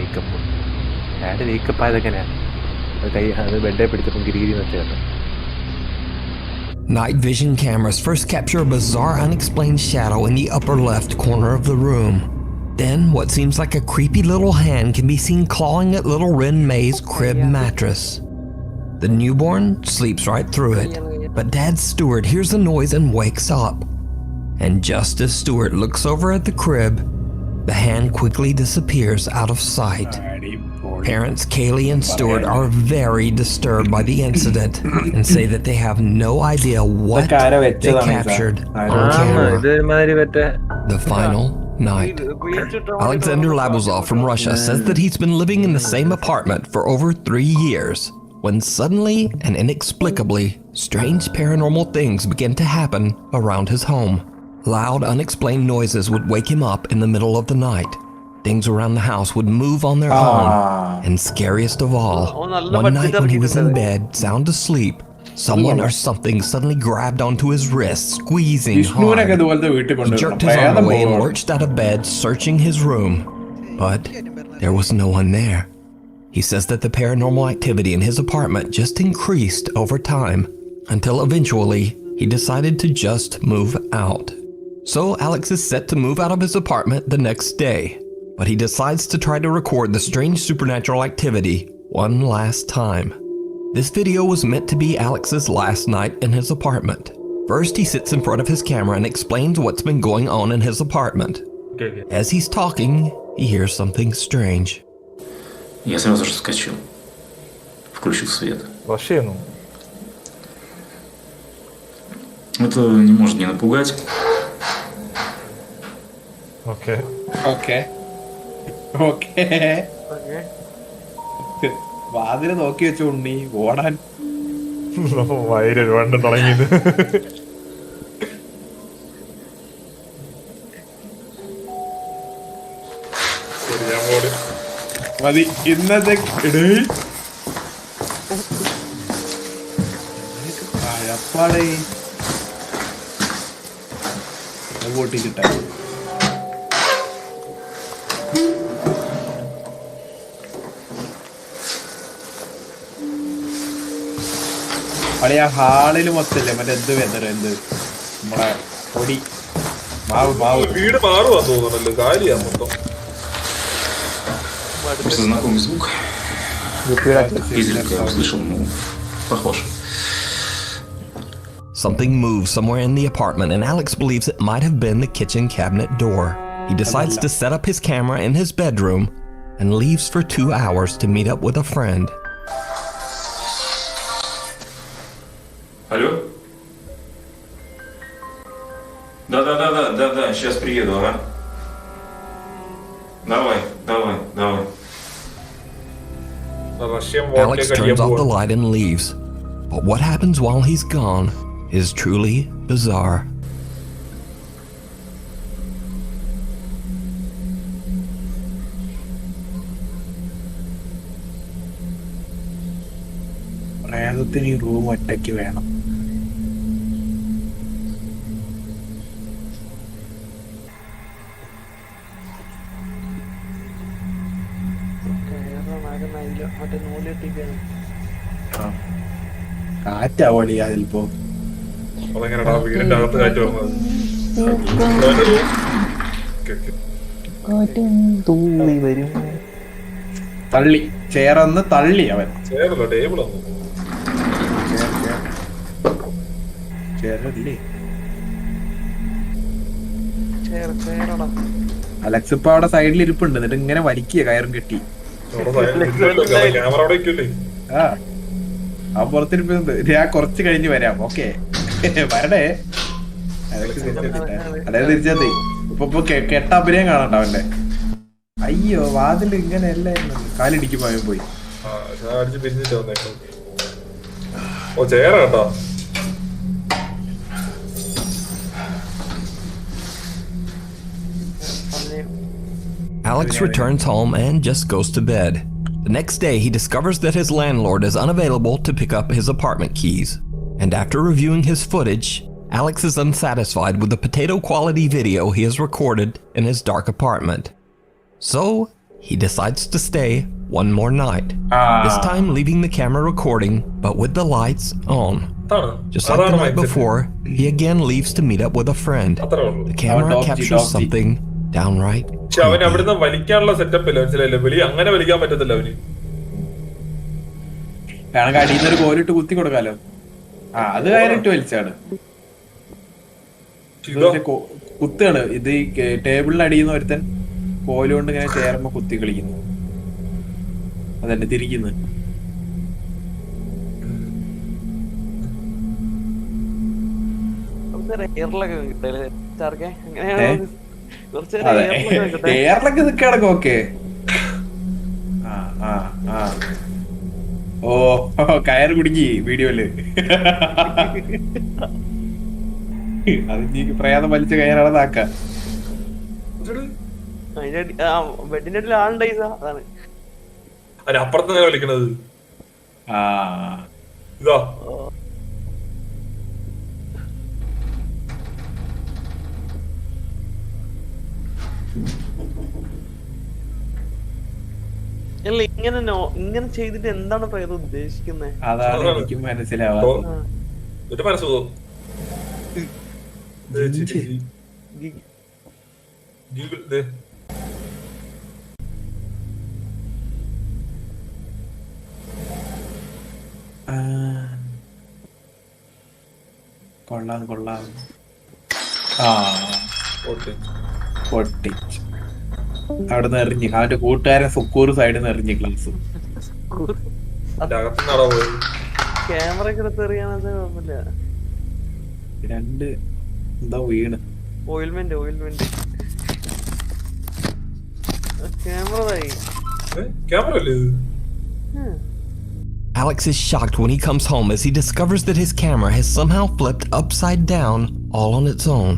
wake up ആയതെങ്ങനെയാ? അത് ബെഡെ പിടിച്ചപ്പോൾ ഗിരിഗിരി വെച്ചേട്ടോ. Night vision cameras first capture a bizarre unexplained shadow in the upper left corner of the room. Then what seems like a creepy little hand can be seen clawing at little Rin May's crib mattress. The newborn sleeps right through it, but Dad Stuart hears the noise and wakes up. And just as Stuart looks over at the crib, The hand quickly disappears out of sight. Parents Kaylee and Stuart are very disturbed by the incident and say that they have no idea what they captured on camera. The final night. Alexander Labuzov from Russia says that he's been living in the same apartment for over 3 years, when suddenly and inexplicably, strange paranormal things began to happen around his home. Loud, unexplained noises would wake him up in the middle of the night. Things around the house would move on their own. And scariest of all, one night when he was in bed, sound asleep, someone or something suddenly grabbed onto his wrist, squeezing hard. He jerked his arm away and lurched out of bed, searching his room. But there was no one there. He says that the paranormal activity in his apartment just increased over time, until eventually he decided to just move out. So Alex is set to move out of his apartment the next day, but he decides to try to record the strange supernatural activity one last time. This video was meant to be Alex's last night in his apartment. First, he sits in front of his camera and explains what's been going on in his apartment. As he's talking, he hears something strange. Я сразу же вскочил, включил свет. Это не может не напугать. വാതില് നോക്കി വെച്ചു ഉണ്ണി ഓടാൻ. വൈരണ്ട് തുടങ്ങിയത്. മതി ഇന്നത്തെ അപ്പാടേ പൊട്ടിക്കിട്ട അവിടെ ആ ഹാളില് മൊത്തല്ലേ മറ്റേ എന്ത് വെതറ് എന്ത് നമ്മളെ പൊടി മാവ് വീട് മാറുവാ തോന്നണല്ലോ, കാര്യാ മൊത്തം. Просто знакомый звук. Изредка я услышал, похож. Something moves somewhere in the apartment, and Alex believes it might have been the kitchen cabinet door. He decides to set up his camera in his bedroom and leaves for 2 hours to meet up with a friend. Алло? Да, сейчас приеду, ага. Давай. Alex turns off the light and leaves. But what happens while he's gone is truly bizarre. പ്രേതത്തിന് ഈ room ഒറ്റയ്ക്ക് വേണം. കാറ്റാവളിയാ ചിലപ്പോ. വീടിന്റെ അകത്ത് കാറ്റ് വന്നത്. തള്ളി ചേർന്ന് തള്ളി അവൻ. ചേരല്ലോ, ടേബിൾ ചേരല്ലേ. അലക്സ് ഇപ്പൊ അവിടെ സൈഡിൽ ഇരിപ്പുണ്ട്, എന്നിട്ട് ഇങ്ങനെ വലിക്കുക കയറും കെട്ടി. ആ പുറത്തിരിപ്പുണ്ട്. ഞാൻ കുറച്ച് കഴിഞ്ഞ് വരാം. ഓക്കെ വരണേ. അതായത് തിരിച്ചതേ ഇപ്പൊ കെട്ടഭിനയം കാണണ്ട അവന്റെ. അയ്യോ വാതിൽ ഇങ്ങനെയല്ലേ, കാലിടിക്കുമ്പോ അവൻ പോയി. ചേരാട്ടോ. Alex returns home and just goes to bed. The next day, he discovers that his landlord is unavailable to pick up his apartment keys. And after reviewing his footage, Alex is unsatisfied with the potato quality video he has recorded in his dark apartment. So, he decides to stay one more night. This time leaving the camera recording, but with the lights on. Just like the night before, he again leaves to meet up with a friend. The camera captures something downright പക്ഷെ അവന് അവിടുന്ന് വലിക്കാനുള്ള setup ഇല്ല, മനസ്സിലായില്ലേ? അങ്ങനെ വലിക്കാൻ പറ്റത്തില്ല അവന്. അടിയിലൊരു കോലിട്ട് കുത്തി കൊടുക്കാലോ. അത് കയറിട്ട് വലിച്ചാണ് കുത്താണ് ഇത്. ടേബിളിന് അടിയുന്ന ഒരുത്തൻ കോലുകൊണ്ട് ഇങ്ങനെ ചേർന്ന് കുത്തി കളിക്കുന്നു. അതന്നെ തിരിക്കുന്നു. എയറിലൊക്കെ നിൽക്കുകയാണെങ്കിൽ ഓക്കെ. ഓ കയറ് കുടുങ്ങി വീഡിയോയില്. അത് നീ പ്രയാസം വലിച്ച കയറാണെന്നാക്ക. ബെഡിന്റെ ആളുണ്ടായി അതാണ് അപ്പുറത്ത് വിളിക്കണത്. ഇതോ അല്ല ഇങ്ങനെ ചെയ്തിട്ട് എന്താണ് പ്രേതം ഉദ്ദേശിക്കുന്നത്? അതാണ് എനിക്ക് മനസ്സിലാവാത്തത്. കൊള്ളാം കൊള്ളാം. പൊട്ടിച്ച് അവിടെ നിന്ന് എറിഞ്ഞ് അവന്റെ കൂട്ടുകാരൻ സുക്കൂർ സൈഡിൽ നിന്ന് എറിഞ്ഞ് ഗ്ലാസ്. ക്യാമറ എടുത്തെറിയാണെന്ന് കുഴപ്പമില്ല. രണ്ട് എന്താ വീണ്. ഓയിൽമെന്റ് camera. Alex is shocked when he comes home as he discovers that his camera has somehow flipped upside down all on its own.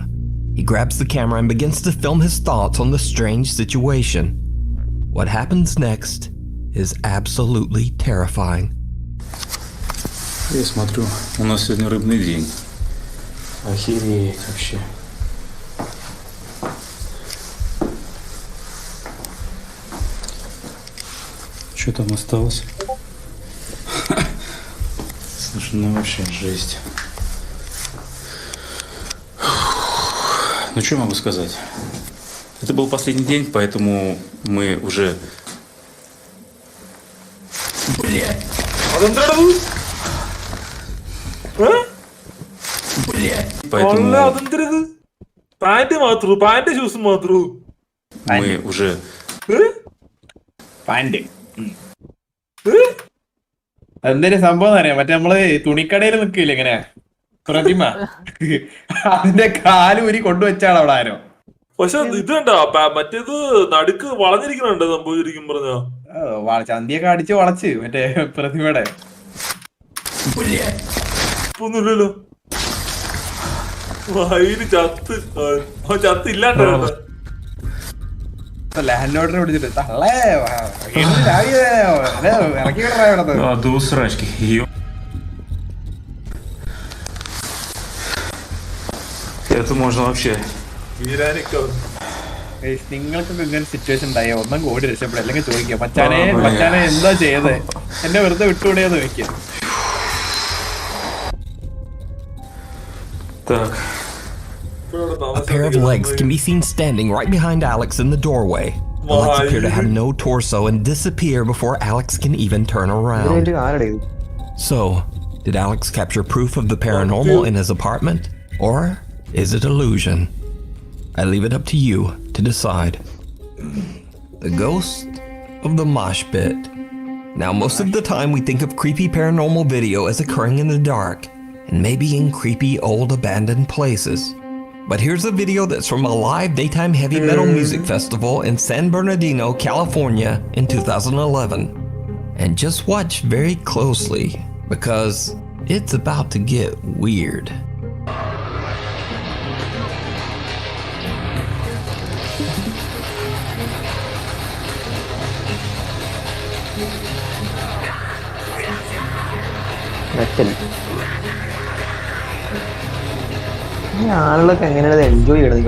He grabs the camera and begins to film his thoughts on the strange situation. What happens next is absolutely terrifying. Я смотрю, у нас сегодня рыбный день. Охереть вообще. Что там осталось? Слушай, ну вообще жесть. Ну что могу сказать? Это был последний день, поэтому мы уже... Блядь. Блядь. Поэтому... Мы уже... അതെന്തൊരു സംഭവം അറിയാം. മറ്റേ നമ്മള് തുണിക്കടയിൽ നിൽക്കില്ല ഇങ്ങനെ പ്രതിമ, അതിന്റെ കാല് ഊരി കൊണ്ടുവച്ചാണ് അവിടെ ആരോ. പക്ഷെ ഇത് കണ്ടോ മറ്റേത് നടുക്ക് വളഞ്ഞിരിക്കണുണ്ട് സംഭവിച്ചിരിക്കും പറഞ്ഞോ. ചന്തിയൊക്കെ അടിച്ച് വളച്ച് മറ്റേ പ്രതിമയുടെ. ഒന്നുമില്ലല്ലോ ചത്ത് ഇല്ലാണ്ട് ലാൻഡ് ഓർഡർ പിടിച്ചിട്ട് തള്ളേ ഇറക്കി വിടറാ ഇവിടെ. До усрачки. Это можно вообще. നിങ്ങൾക്കൊക്കെ ഇങ്ങനെ സിറ്റുവേഷൻ ഉണ്ടായോ ഒന്നും കൂടി രക്ഷപ്പെടും. അല്ലെങ്കിൽ ചോദിക്കാം മച്ചാനെ എന്താ ചെയ്തത്, എന്നെ വെറുതെ വിട്ടുകൂടെയെന്ന് ചോദിക്കാം. A pair of legs can be seen standing right behind Alex in the doorway. The legs appear to have no torso and disappear before Alex can even turn around. So, did Alex capture proof of the paranormal in his apartment? Or is it illusion? I leave it up to you to decide. The ghost of the mosh pit. Now, most of the time we think of creepy paranormal video as occurring in the dark, and maybe in creepy old abandoned places. But here's a video that's from a live daytime heavy metal music festival in San Bernardino, California in 2011. And just watch very closely, because it's about to get weird. ആളുകളൊക്കെ എങ്ങനെയാണ് enjoy ചെയ്യണത്?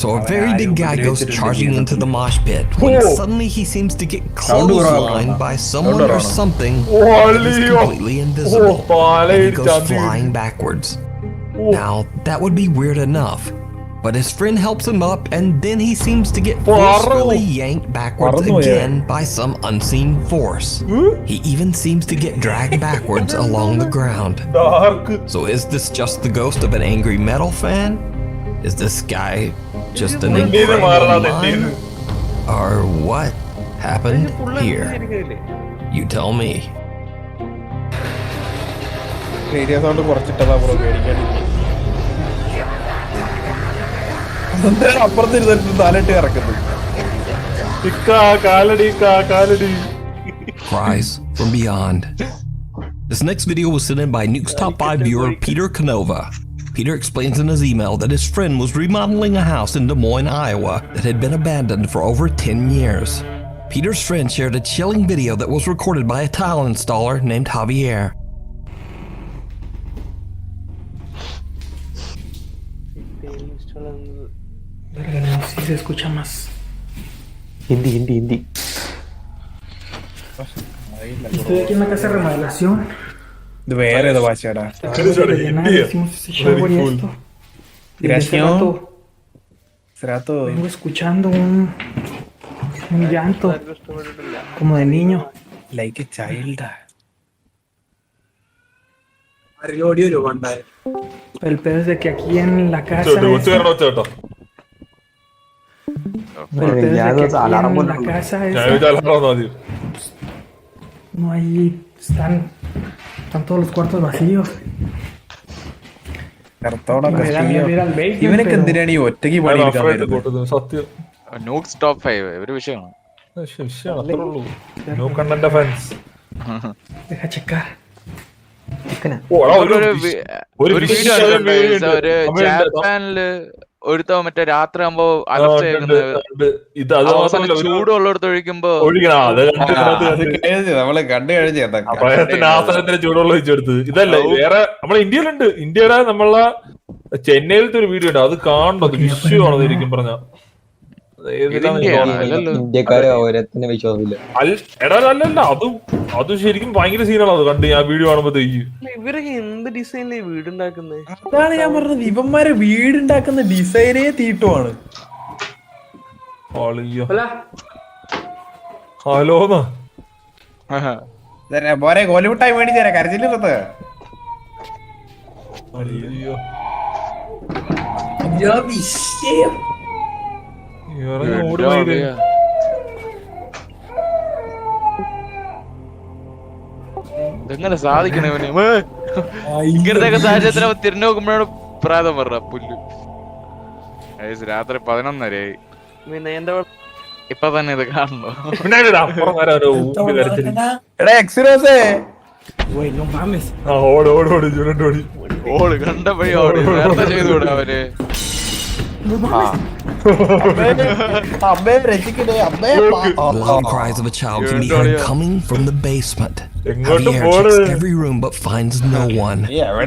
So a very big guy goes charging into the mosh pit when suddenly he seems to get clotheslined by someone or something that is completely invisible, and he goes flying backwards. Now, that would be weird enough, But his friend helps him up, and then he seems to get forcefully yanked backwards again by some unseen force. He even seems to get dragged backwards along the ground. So is this just the ghost of an angry metal fan? Is this guy just an incredible mind? Or what happened here? You tell me. Radio sound കുറച്ചിട്ടതാ bro, പേടിക്കാണ്ടിരിക്കും. അപ്പുറത്തിരുന്നിട്ട് തലയിട്ട് ഇറക്കുന്നത്. Cries from beyond. This next video was sent in by Nuke's Top 5 viewer Peter Canova. Peter explains in his email that his friend was remodeling a house in Des Moines, Iowa that had been abandoned for over 10 years. Peter's friend shared a chilling video that was recorded by a tile installer named Javier. Si se escucha más. Hindi. Estoy aquí en la casa de remodelación. ഇത് വേറെ ഏതോ ഭാഷയാടാ. Vengo escuchando un llanto como de niño. Like a child. El pedo es de que aquí en la casa en la casa no hay, están todos los cuartos vacíos. ഇവനൊക്കെ എന്തിനാണ് ഈ ഒറ്റയ്ക്ക് പണിയെടുക്കാൻ വരുന്നത്? Deja checar. ജാപ്പാനില് ഒരുത്തവ മറ്റേ രാത്രി ആകുമ്പോ ചൂടുള്ളടത്ത് ഒഴിക്കുമ്പോ നമ്മള് കണ്ടു കഴിഞ്ഞ ചൂടുള്ള ഒഴിച്ചെടുത്ത് ഇതല്ലേ വേറെ നമ്മളെ ഇന്ത്യയിലുണ്ട്. ഇന്ത്യയുടെ നമ്മളെ ചെന്നൈയിലത്തെ ഒരു വീഡിയോ ഉണ്ട്, അത് കാണുന്നത് വിഷയമാണ് ശരിക്കും പറഞ്ഞ. ഇന്ത്യക്കാരെ ഓരോരുത്തരെ വിശ്വാസമില്ല. അല്ലല്ല അതും ശരിക്കും ഭയങ്കര സീനാണ്. അത് കണ്ട് ഞാൻ വീഡിയോ കാണുമ്പോഴത്തേക്ക് ഇവരൊക്കെ എന്ത് ഡിസൈനിലെ വീടുണ്ടാക്കുന്നത്? അതാണ് ഞാൻ പറഞ്ഞത്, ഇവന്മാര് വീടുണ്ടാക്കുന്ന ഡിസൈനേ തീട്ടുമാണ്. ഹലോന്നാ പോരെ കോലുമുട്ടായി വേണ്ടി തരാം, കരച്ചിലിരുന്നത്. ഇതെങ്ങനെ സാധിക്കണേ ഇങ്ങനത്തെ സാഹചര്യത്തിൽ തിരിഞ്ഞു നോക്കുമ്പോഴാണ് പ്രാതം പറഞ്ഞ പുല്ല്. രാത്രി 11:30 ഇപ്പൊ തന്നെ ഇത് കാണണോ? ഓട് കണ്ടപ്പോഴേ ഓട്, നേരത്തെ ചെയ്തുകൂടെ അവര്? Loud cries of a child can be heard coming from the basement. Javier checks every room but finds no one.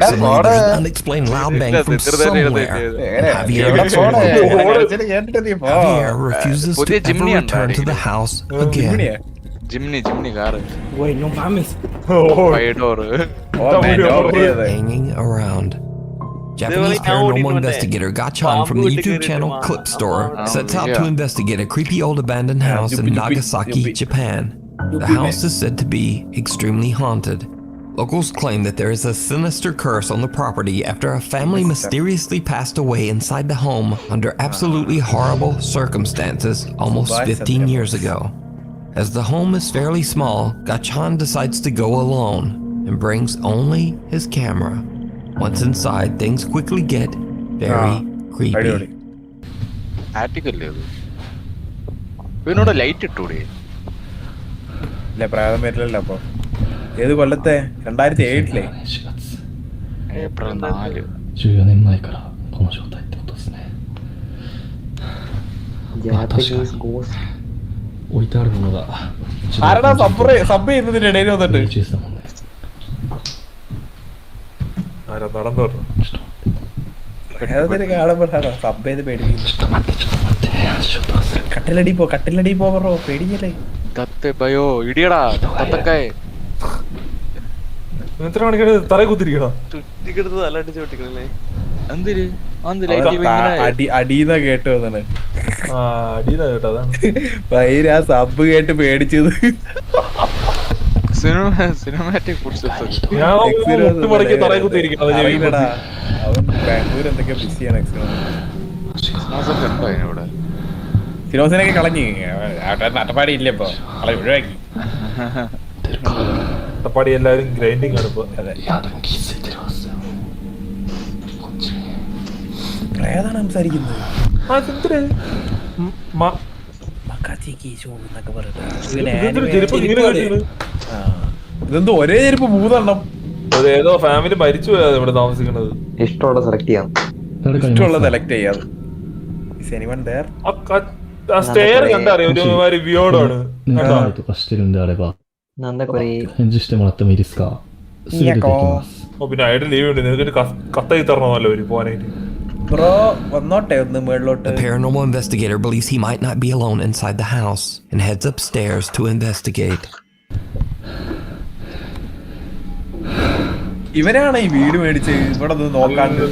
Suddenly there's an unexplained loud bang from somewhere. Javier refuses to ever return to the house again. Jimny car. Wait, no mames. Hanging around. Japanese paranormal investigator Gachan from the YouTube channel Clip Store sets out to investigate a creepy old abandoned house in Nagasaki, Japan. The house is said to be extremely haunted. Locals claim that there is a sinister curse on the property after a family mysteriously passed away inside the home under absolutely horrible circumstances almost 15 years ago. As the home is fairly small, Gachan decides to go alone and brings only his camera. Once inside, things quickly get very creepy. Light ഇട്ടൂടെ? ഇല്ല, പ്രായം വരില്ലല്ലോ. അപ്പൊ ഏത് കൊല്ലത്തെ? 2007 April 4. 14年前からこの状態ってことですね。置いてあるものがആരടാ sub ചെയ്യുന്നതിന്റെ ഇടയിൽ വന്നിട്ട് നടന്നു കാണുമ്പോഴാണോ സബ് ചെയ്ത് പേടിപ്പിക്കുന്നത്? കട്ടിലടി പോ പറോ, പേടിക്കല്ലേ? ഭയോ ഇടിയടാ തത്തക്കായ എത്ര മണിക്കാണ് തറ കുത്തിരിക്കണോ? ചുറ്റിക്കെടുത്ത് തലടിച്ച് പൊട്ടിക്കണല്ലേ? എന്തിര് അടീന്ന കേട്ടോ അടീന്ന കേട്ടോ അതാണ് പൈര ആ സബ് കേട്ട് പേടിച്ചത്. സിനിമാറ്റിക് അറിയില്ലടാ, അവൻ ബാംഗ്ലൂർ എന്തൊക്കെയോ ബിസിയാണ്. സിനോസിനൊക്കെ കളഞ്ഞ് അട്ടപ്പാടി ഇല്ല ഇപ്പൊ, ഒഴിവാക്കി. അട്ടപ്പാടി എല്ലാവരും ഗ്രൈൻഡിങ് ആണ് ഇപ്പൊ. അതെ, ഏതാണ് സംസാരിക്കുന്നത്? ഇതെന്തോ ഒരേ ചെരുപ്പ് 3 എണ്ണം. ഏതോ ഫാമിലി മരിച്ചു പോയാ ഇവിടെ താമസിക്കുന്നത്. ഇഷ്ടമുള്ള സെലക്ട് ചെയ്യാം, ഇഷ്ടമുള്ള സെലക്ട് ചെയ്യാം. സ്റ്റെയർ കണ്ടറിയാം, ഒരുമാതിരി വ്യോടാണ്. 願いとかしてるんであれば、なんだこれ。返事してもらってもいいですか？すぐ出てきます。പിന്നെ അയാളുടെ ലീവ് ഉണ്ട്, നിനക്ക് കത്ത് തരണമല്ലോ അവര് പോകാനായിട്ട്. The paranormal investigator believes he might not be alone inside the house and heads upstairs to investigate. ഇവരാണ് ഈ വീട് മേടിച്ച് ഇവിടെ നിന്ന് നോക്കാണ്ട്.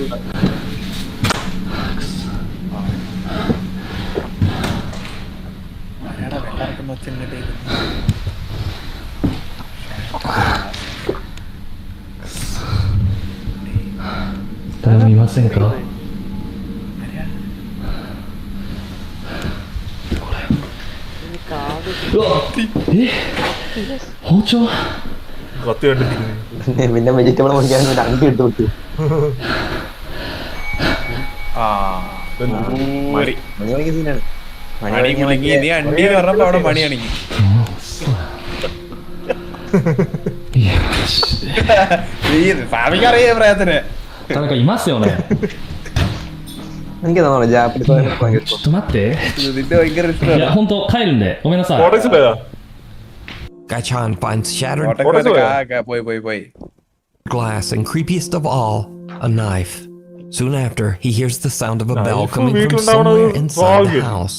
誰もいませんか？うわ、包丁？ കത്തി കണ്ടിരിക്കുന്നു. പിന്നെ വെജിറ്റബിൾ മുറിക്കാൻ അങ്കി എടുത്തു വിട്ടു. മണി സീനാണ്. നീ അണ്ടിന്ന് പറഞ്ഞപ്പോ അവിടെ മണി അണിങ്ങി. സ്വാമിക്കറിയ പ്രായത്തിന്. なんかいますよね。 എനിക്ക് തോന്നുന്നു ജാപ്പനീസ്. ちょっと待って。 നിന്റെ ഭയങ്കരいや本当帰るんでごめんなさい。 Gachan finds shattered പോയി glass and creepiest of all, a knife. Soon after, he hears the sound of a bell coming from somewhere inside the house.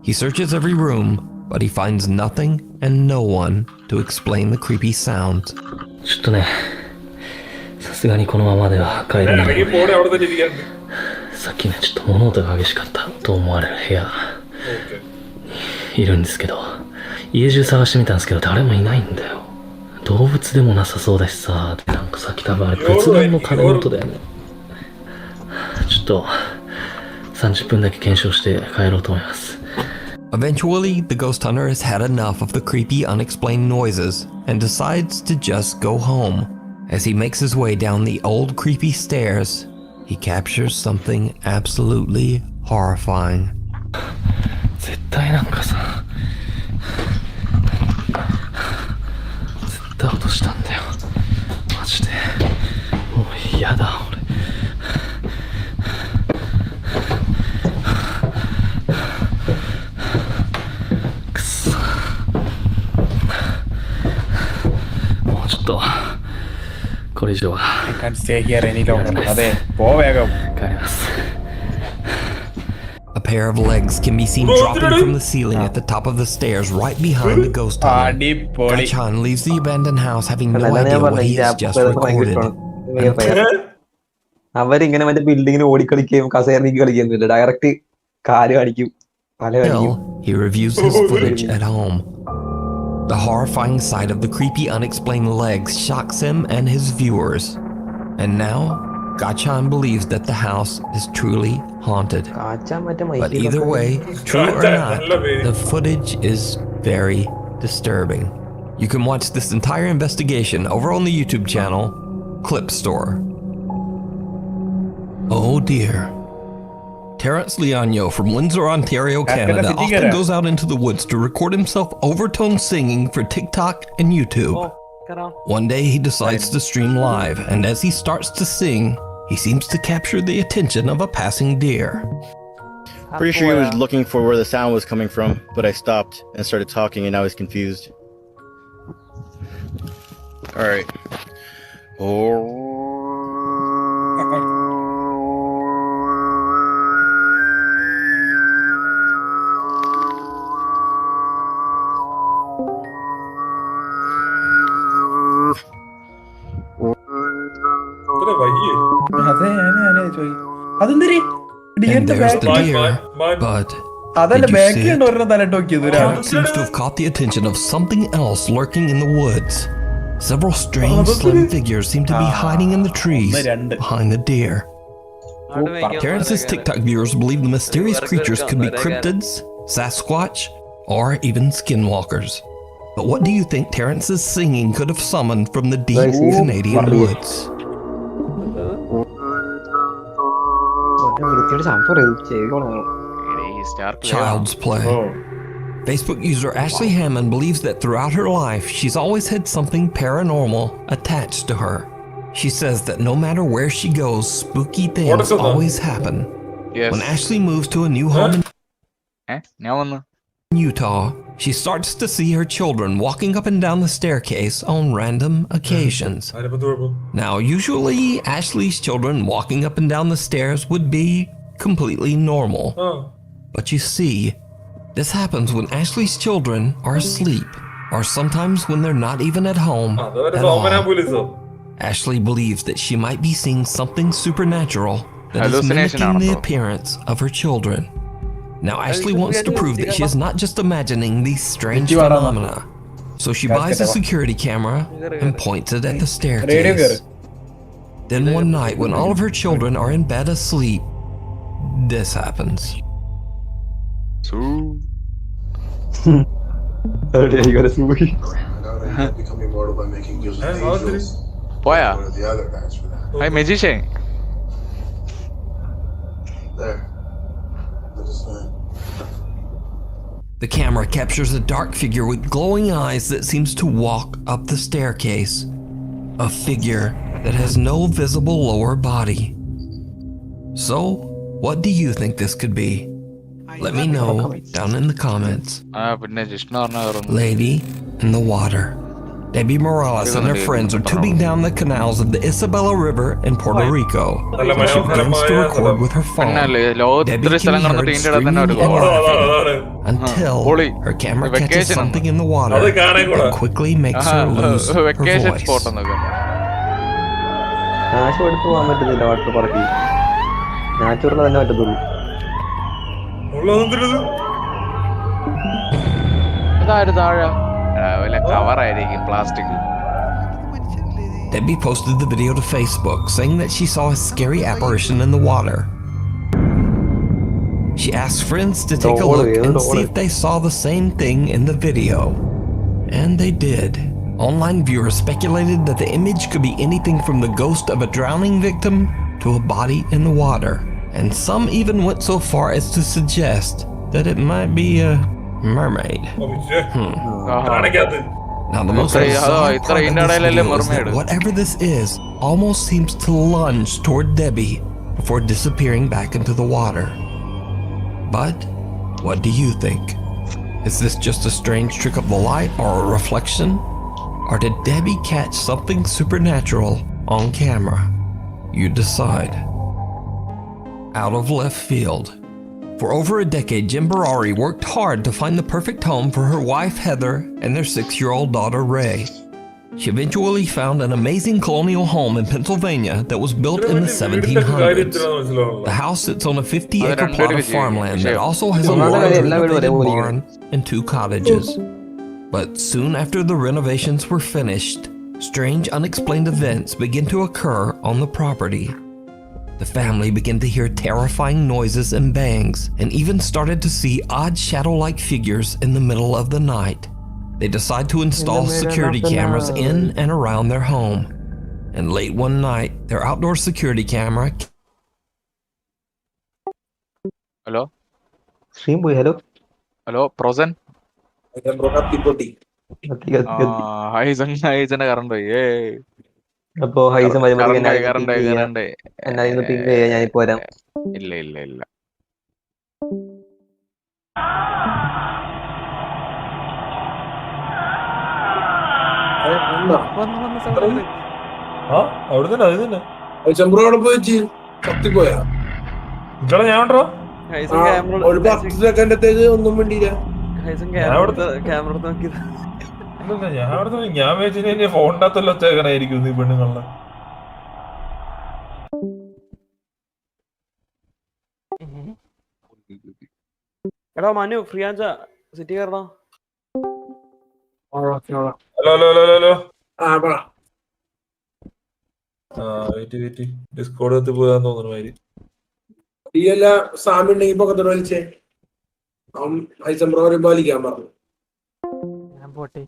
He searches every room, but he finds nothing and no one to explain the creepy sounds. ちょっとね、さすがにこのままでは帰れないので、さっきねちょっと物音が激しかったと思われる部屋にいるんですけど、家中探してみたんですけど誰もいないんだよ。動物でもなさそうだしさ、なんかさっき多分あれ仏壇の鐘の音だよね。ちょっと30分だけ検証して帰ろうと思います。 Eventually, the ghost hunter has had enough of the creepy, unexplained noises and decides to just go home. As he makes his way down the old creepy stairs, he captures something absolutely horrifying. 絶対なんかさ、絶対落としたんだよ。マジで。もう嫌だ、俺。くそ。もうちょっと、これ以上は。I can't stay here any longer. അതെ, പോ വേഗം. 帰ります。 A pair of legs can be seen dropping from the ceiling at the top of the stairs right behind the ghost hunter. Gachan leaves the abandoned house having no idea what he has just recorded. അവരിങ്ങനെ മറ്റേ ബിൽഡിങ്ങിന് ഓടിക്കളിക്കുകയും കസേരയ്ക്ക് കളിക്കുന്നില്ല, direct കാല് കാണിക്കും, തല കാണിക്കും. He reviews his footage at home. The horrifying sight of the creepy unexplained legs shocks him and his viewers. And now Gachan believes that the house is truly haunted. But either way, true or not, the footage is very disturbing. You can watch this entire investigation over on the YouTube channel, Clip Store. Oh dear. Terrence Leonio from Windsor, Ontario, Canada often goes out into the woods to record himself overtone singing for TikTok and YouTube. One day he decides to stream live, and as he starts to sing, he seems to capture the attention of a passing deer. Pretty sure he was looking for where the sound was coming from, but I stopped and started talking and I was confused. Alright. അതെ, ചോദിക്കും. ഡിയറിന്റെ there's the back deer, but അതല്ല did you ബാക്കിൽ see ഉണ്ട് it? ഒരെണ്ണം തലട്ട് നോക്കിയത് Carrot seems to have caught the attention of something else lurking in the woods. Several strange, slim figures seem to be hiding in the trees behind the deer. Terrence's TikTok viewers believe the mysterious creatures could be cryptids, Sasquatch, or even skinwalkers. But what do you think Terrence's singing could have summoned from the deep Canadian woods? Child's play. Facebook user Ashley Hammond believes that throughout her life, she's always had something paranormal attached to her. She says that no matter where she goes, spooky things always happen. When Ashley moves to a new home in Utah, she starts to see her children walking up and down the staircase on random occasions. Now, usually, Ashley's children walking up and down the stairs would be completely normal. But you see, this happens when Ashley's children are asleep, or sometimes when they're not even at home at all. Ashley believes that she might be seeing something supernatural that is mimicking the appearance of her children. Now, Ashley wants to prove that she is not just imagining these strange phenomena. So she buys a security camera and points it at the staircase. Then one night, when all of her children are in bed asleep, this happens. Become immortal by making use of angels. Poya. One of the other guys for that. Hey, magician. There. Understand? The camera captures a dark figure with glowing eyes that seems to walk up the staircase. A figure that has no visible lower body. So, what do you think this could be? Let me know down in the comments. Lady in the water. Debbie Morales and her friends are tubing down the canals of the Isabella River in Puerto Rico. She begins to record with her phone. Debbie can be heard screaming and laughing until her camera catches something in the water that quickly makes her lose her voice. Debbie posted the video to Facebook, saying that she saw a scary apparition in the water. She asked friends to take a look and see if they saw the same thing in the video. And they did. Online viewers speculated that the image could be anything from the ghost of a drowning victim to a body in the water. And some even went so far as to suggest that it might be a mermaid. Now the most bizarre part of this video is that whatever this is almost seems to lunge toward Debbie before disappearing back into the water. But what do you think? Is this just a strange trick of the light or a reflection? Or did Debbie catch something supernatural on camera? You decide. Out of left field. For over a decade, Jim Barari worked hard to find the perfect home for her wife Heather and their 6-year-old daughter Ray. She eventually found an amazing colonial home in Pennsylvania that was built in the 1700s. The house sits on a 50-acre plot of farmland that also has a large renovated barn and 2 cottages. But soon after the renovations were finished, strange unexplained events began to occur on the property. The family began to hear terrifying noises and bangs, and even started to see odd shadow-like figures in the middle of the night. They decide to install security cameras in and around their home. And late one night, their outdoor security camera... Hello? Stream boy, hello? Hello, Frozen? ഹൈസന്റെ current അപ്പൊ ഹൈസൻ current എന്നാ ping ചെയ്യാ, ഞാനിപ്പോ വരാം. ഇല്ല ഇല്ല ഇല്ല അവിടെ തന്നെ അത് തന്നെ ചെമ്പ്രോടെ പോയി കത്തിപ്പോയാ ഇതാണ് ഞാൻ ഉണ്ടോ ഒരു 10 സെക്കൻഡത്തേക്ക് ഒന്നും വേണ്ടിയില്ല. ഞാൻ വെച്ചിട്ട് ഫോണിന്റെ അകത്തല്ലോ ഒച്ചേക്കണായിരിക്കും ഈ പെണ്ണുങ്ങളെ. എടാ മനു ഫ്രീ ആച്ചാ സിറ്റി കയറണോ? Hello hello hello hello. Wait Discord എത്തി പോയാന്ന് തോന്നുന്നു മാതിരി. ഈ എല്ലാ സാമി ഉണ്ടെങ്കിൽ പൊക്കത്തോട് വലിച്ചേ. അവൻ ഐസംബ്രോവരെ പാലിക്കാൻ പറഞ്ഞു. ഞാൻ പോട്ടെ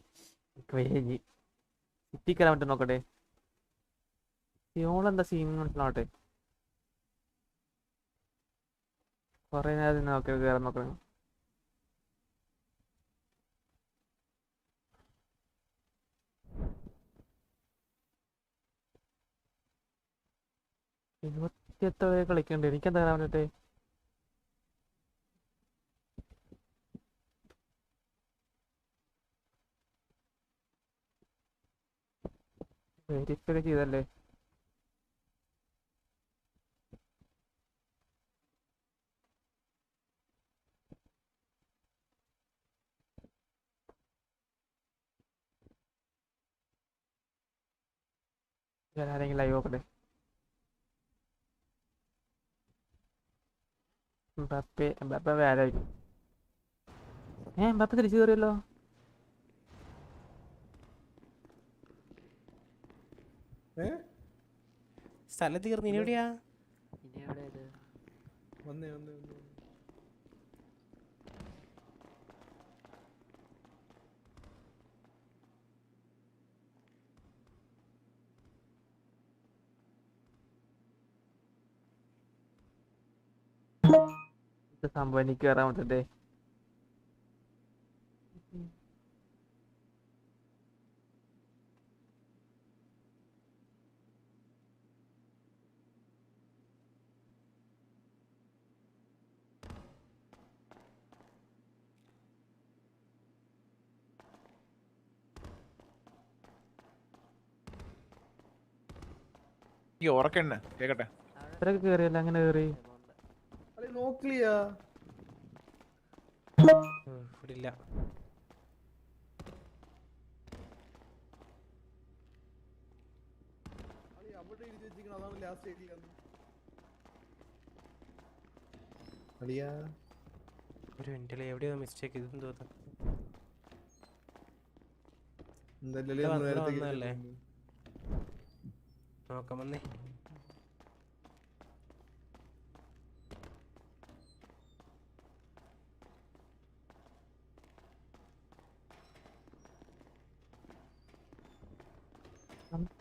സിറ്റി കയറാൻ പറ്റും നോക്കട്ടെ. ഓളെന്താ സീൻ മനസ്സിലാവട്ടെ. കൊറേ നേരം നോക്കി കയറാൻ നോക്കണം. എത്ര കളിക്കണ്ടേ എനിക്കെന്താ കയറാൻ പറ്റട്ടെ. വെരിഫൈ ചെയ്തല്ലേ. ഞാൻ ആരെങ്കിലും ലൈവ് നോക്കട്ടെ. എംബാപ്പെ വേലായിരിക്കും. എംബാപ്പെ തിരിച്ചു കയറിയല്ലോ. സ്ഥലം തീർന്നു. ഇനി എവിടെയാ? വന്നേ സംഭവം എനിക്ക് കയറാൻ പറ്റട്ടെ. ഉറക്കണ്ണ കേക്കട്ടെ. ഇത്രയൊക്കെ കേറിയല്ല. അങ്ങനെ കേറി നോക്കില്ല. ഇവിടില്ല. അവിടെ എഴുതി വെച്ചിരിക്കണം. അതാണ് ലാസ്റ്റ് എഴുതിയത്. അളിയാ ഒരു മിനിറ്റ് എവിടെയോ മിസ്റ്റേക്ക്. ഇതെന്ന് തോന്നുന്നു വന്നല്ലേ. നോക്കാം വന്നേ.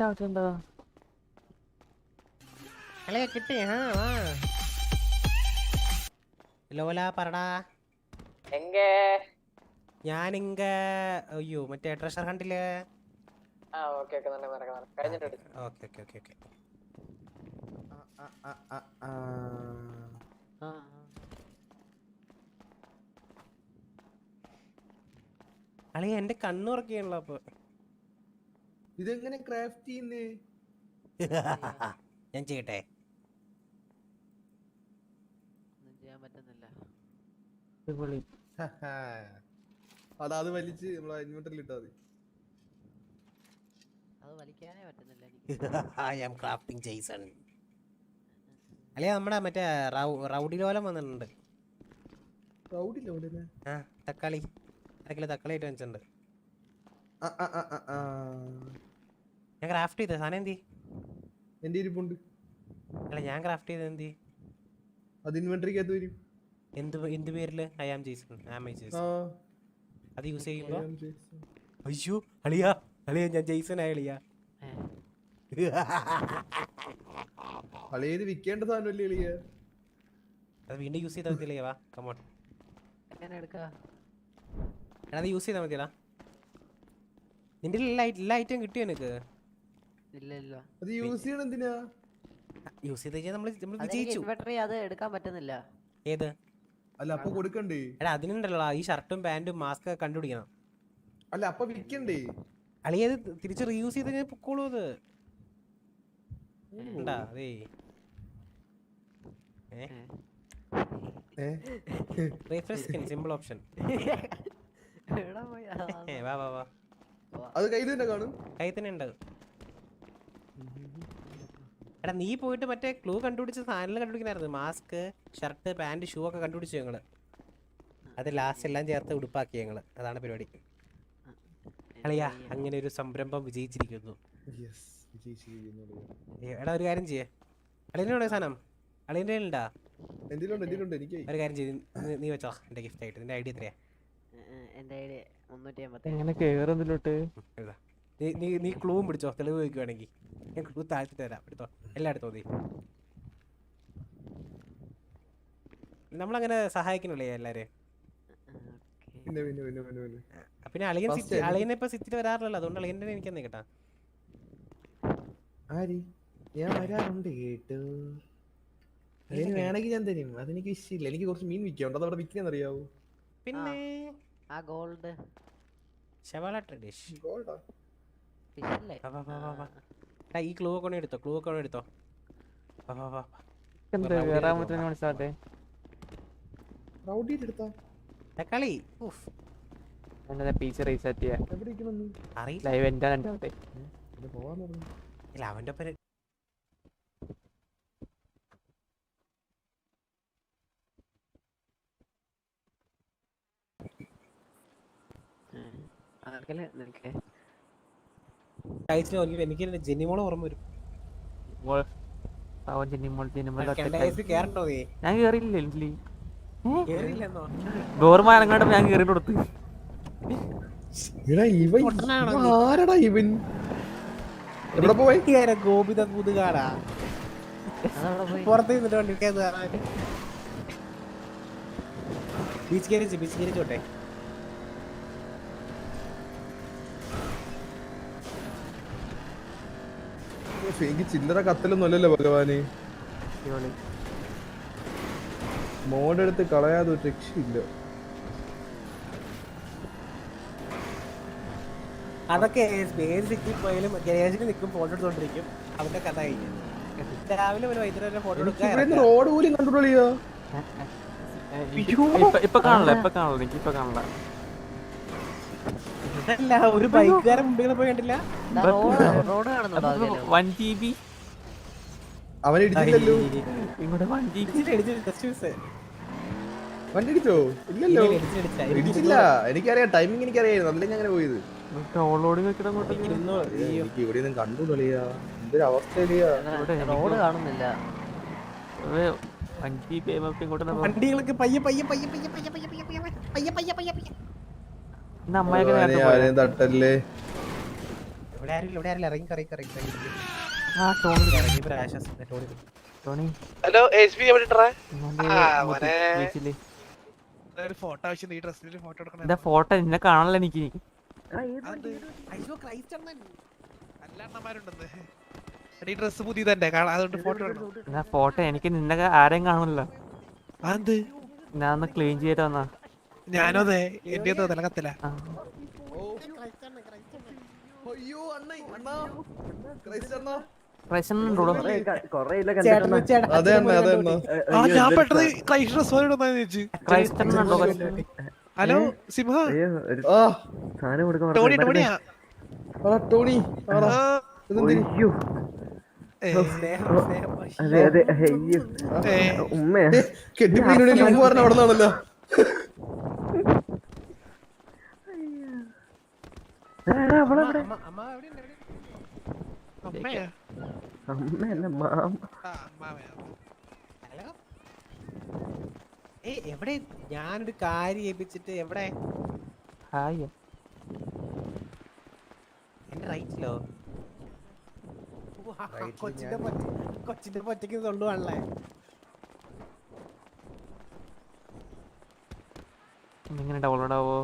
ആവശ്യമുണ്ടോ? അളിയാ കിട്ടി. ലോല പറടാ. ഞാനിങ്ക അയ്യോ മറ്റേ ട്രഷർ ഹണ്ടില്. ഓക്കെ. അളിയ എന്റെ കണ്ണുറക്കിയാണല്ലോ. അപ്പൊ ഇതെങ്ങനെ ക്രാഫ്റ്റ് ചെയ്യുന്നേ? ഞാൻ ചെയ്യട്ടെ. ചെയ്യാൻ പറ്റുന്നില്ല. അത് വലിച്ച് നമ്മളെ ഇൻവെന്ററിൽ ഇട്ടാ മതി. അത് വലിക്കാനേ പറ്റുന്നില്ല എനിക്ക്. അളിയ നമ്മുടെ മറ്റേ റൗഡി ലോലം വന്നിട്ടുണ്ട്. തക്കാളി 1 കിലോ തക്കാളി ആയിട്ട് വെച്ചിട്ടുണ്ട്. ഞാൻ ക്രാഫ്റ്റ് ചെയ്ത സാധനം എന്തി? എന്റെ ഇരിപ്പുണ്ട്. അല്ല ഞാൻ ക്രാഫ്റ്റ് ചെയ്തത് എന്തി? അത് ഇൻവെന്ററിക്കകത്ത് വരും. എന്ത് പേരില്? I am Jason. അത് യൂസ് ചെയ്യുമ്പോ അയ്യോ അളിയ ഞാൻ ജെയ്സൺ ആയ അളിയ. അളിയത് വിൽക്കേണ്ട സാധനമല്ലേ അളിയ? അത് വീണ്ടും യൂസ് ചെയ്താൽ മതിയല്ലേ? വാ കമോൺ. എങ്ങനെ എടുക്കാ? അത് യൂസ് ചെയ്താൽ മതിയടാ. നിന്റെ എല്ലാ ഐറ്റം കിട്ടിയോ നിനക്ക്? ഇല്ല. അത് യൂസ് ചെയ്യണം എന്തിനാ? യൂസ് ചെയ്ത് നമ്മൾ വിജയിച്ചു. ഇൻവെന്ററി അത് എടുക്കാൻ പറ്റുന്നില്ല. ഏത്? അല്ല അപ്പൊ കൊടുക്കണ്ടേ? എടാ അതിനുണ്ടല്ലോ ഈ ഷർട്ടും പാന്റും മാസ്ക് കണ്ടുപിടിക്കണം. അല്ല അപ്പൊ വിൽക്കണ്ടേ? അളിയത് തിരിച്ച് റീയൂസ് ചെയ്ത് ഞാൻ പൊക്കോളൂ. അത് ഉണ്ടാ അതേ റീഫ്രഷ് സ്കിൻ സിമ്പിൾ ഓപ്ഷൻ. വാ അത് കയ്യിൽ തന്നെ കാണും. കയ്യിൽ തന്നെ ഉണ്ട്. എടാ നീ പോയിട്ട് മറ്റേ ക്ലൂ കണ്ടുപിടിച്ച സാധനങ്ങൾ കണ്ടുപിടിക്കണായിരുന്നു. മാസ്ക്, ഷർട്ട്, പാന്റ്, ഷൂ ഒക്കെ കണ്ടുപിടിച്ചു ഞങ്ങള്. അത് ലാസ്റ്റ് എല്ലാം ചേർത്ത് ഉടുപ്പാക്കി ഞങ്ങള്. അതാണ് പരിപാടി. അളിയാ അങ്ങനെ ഒരു സംരംഭം വിജയിച്ചിരിക്കുന്നു. എടാ ഒരു കാര്യം ചെയ്യേ, അളിയനോട് സാധനം അളിയൻ്റെ ഉണ്ടാ ഒരു കാര്യം ചെയ്ത് നീ വെച്ചോ എന്റെ ഗിഫ്റ്റ് ആയിട്ട്. നിന്റെ ഐഡിയ എത്രയാ? എന്റെ ഐഡിയ 350. എങ്ങനെ കേറുന്നില്ലോട്ട്? നീ ക്ലൂവും പിടിച്ചോ, തെളിവ് വയ്ക്കുവാണെങ്കിൽ. ഞാൻ ക്ലൂ താഴ്ത്തിട്ട് തരാം. എടുത്തോ, എല്ലാം എടുത്തോ. നീ നമ്മളങ്ങനെ സഹായിക്കണല്ലേ എല്ലാരെയും. പിന്നെ അളിയനെ ഇപ്പൊ സിറ്റിയിൽ വരാറില്ലല്ലോ, അതുകൊണ്ട് അളിയൻ്റെ എനിക്ക് തന്നെ കേട്ടാ. ഞാൻ വരാറുണ്ട് കേട്ടോ. അതിന് വേണമെങ്കിൽ ഞാൻ തരും. അതെനിക്ക് വിഷയമില്ല. എനിക്ക് കുറച്ച് മീൻ വിൽക്കാം. അത് അവിടെ വിൽക്കുന്നറിയാവോ? പിന്നെ ആ ഗോൾഡ് ശവാള ട്രഡിഷ് ഗോൾഡാ ഫിഷല്ലേ? ഈ ക്ലൂ ഒക്കെ എടുത്തോ. ക്ലൂ ഒക്കെ എടുത്തോ. മനസ്സിലാട്ടെ തക്കാളി പീസ് റീസെറ്റ് ചെയ്യാൻ അറിയില്ല. ലൈവ് എൻ്റെ ഇല്ല അവൻ്റെ ഒപ്പം എനിക്ക് ജെന്നിമോളെ ഓർമ്മ വരും. ഞാൻ കേറിയില്ലേ ഡോർമാ അങ്ങോട്ട് ഞാൻ കേറി കൊടുത്ത്. ഗോപിത പുതുകാടാ പുറത്ത് നിന്നിട്ട് വണ്ടിട്ട് ബീച്ച് കേറിച്ചോട്ടെ. എനിക്ക് ചില്ലറ കത്തലൊന്നും അല്ലല്ലോ ഭഗവാന്. മോഡെടുത്ത് കളയാതെ ഒരു രക്ഷയില്ല. അതൊക്കെ പോയാലും ഗരേജിൽ നിൽക്കും, ഫോട്ടോ എടുത്തോണ്ടിരിക്കും. അവന്റെ കഥ കഴിഞ്ഞു. രാവിലെ ഒരു വൈകുന്നേരം ഫോട്ടോ എടുക്കാൻ റോഡ് പോലും കണ്ടുപിടിയോ? ഇപ്പൊ കാണില്ല എനിക്കിപ്പൊ കാണില്ല. ഇതല്ല ഒരു ബൈക്കുകാരൻ മുമ്പിൽ പോയി കണ്ടില്ല. 1 GB അവനിടിച്ചില്ലല്ലോ. ഇങ്ങോട്ട് 1 GB വണ്ടി ഇടിച്ചോ? ഇല്ലല്ലോ, ഇടിച്ചില്ല. എനിക്കറിയാം, ടൈമിങ് എനിക്കറിയായിരുന്നു. അതിലേക്ക് അങ്ങനെ പോയത്. എനിക്ക് ഇവിടെ ഒന്നും കണ്ടുപിടിയാ. എന്തൊരു അവസ്ഥയിലാ. റോഡ് കാണുന്നില്ല. വണ്ടികളൊക്കെ പയ്യെ തട്ടല്ലേ. ഇവിടെ ആരില്ല. ഇറങ്ങി ഹലോ എസ്പി ഫോട്ടോ എന്നെ കാണാനല്ല എനിക്ക്. ഡ്രസ് പുതിയതന്നെ അതുകൊണ്ട് ഫോട്ടോ എനിക്ക് നിന്നെ ആരെയും കാണുമല്ലോ. ഞാൻ ഒന്ന് ക്ലീൻ ചെയ്തിട്ട് വന്നാ. ഞാനോ അതെ എന്റെ തിലകത്തില. ഹലോ സിംഹ ടോണി കെട്ടിപ്പിടിയുടെ മുമ്പ് പറഞ്ഞ അവിടെ നിന്നാണല്ലോ. എവിടെ ഞാനൊരു കാര്യം ഏൽപ്പിച്ചിട്ട് എവിടെ? എന്റെ റൈറ്റിലോ? കൊച്ചിന്റെ പൊറ്റയ്ക്ക് തൊള്ളുവാണല്ലേ. എങ്ങനെ ഡൗൺലോഡ് ആവോ?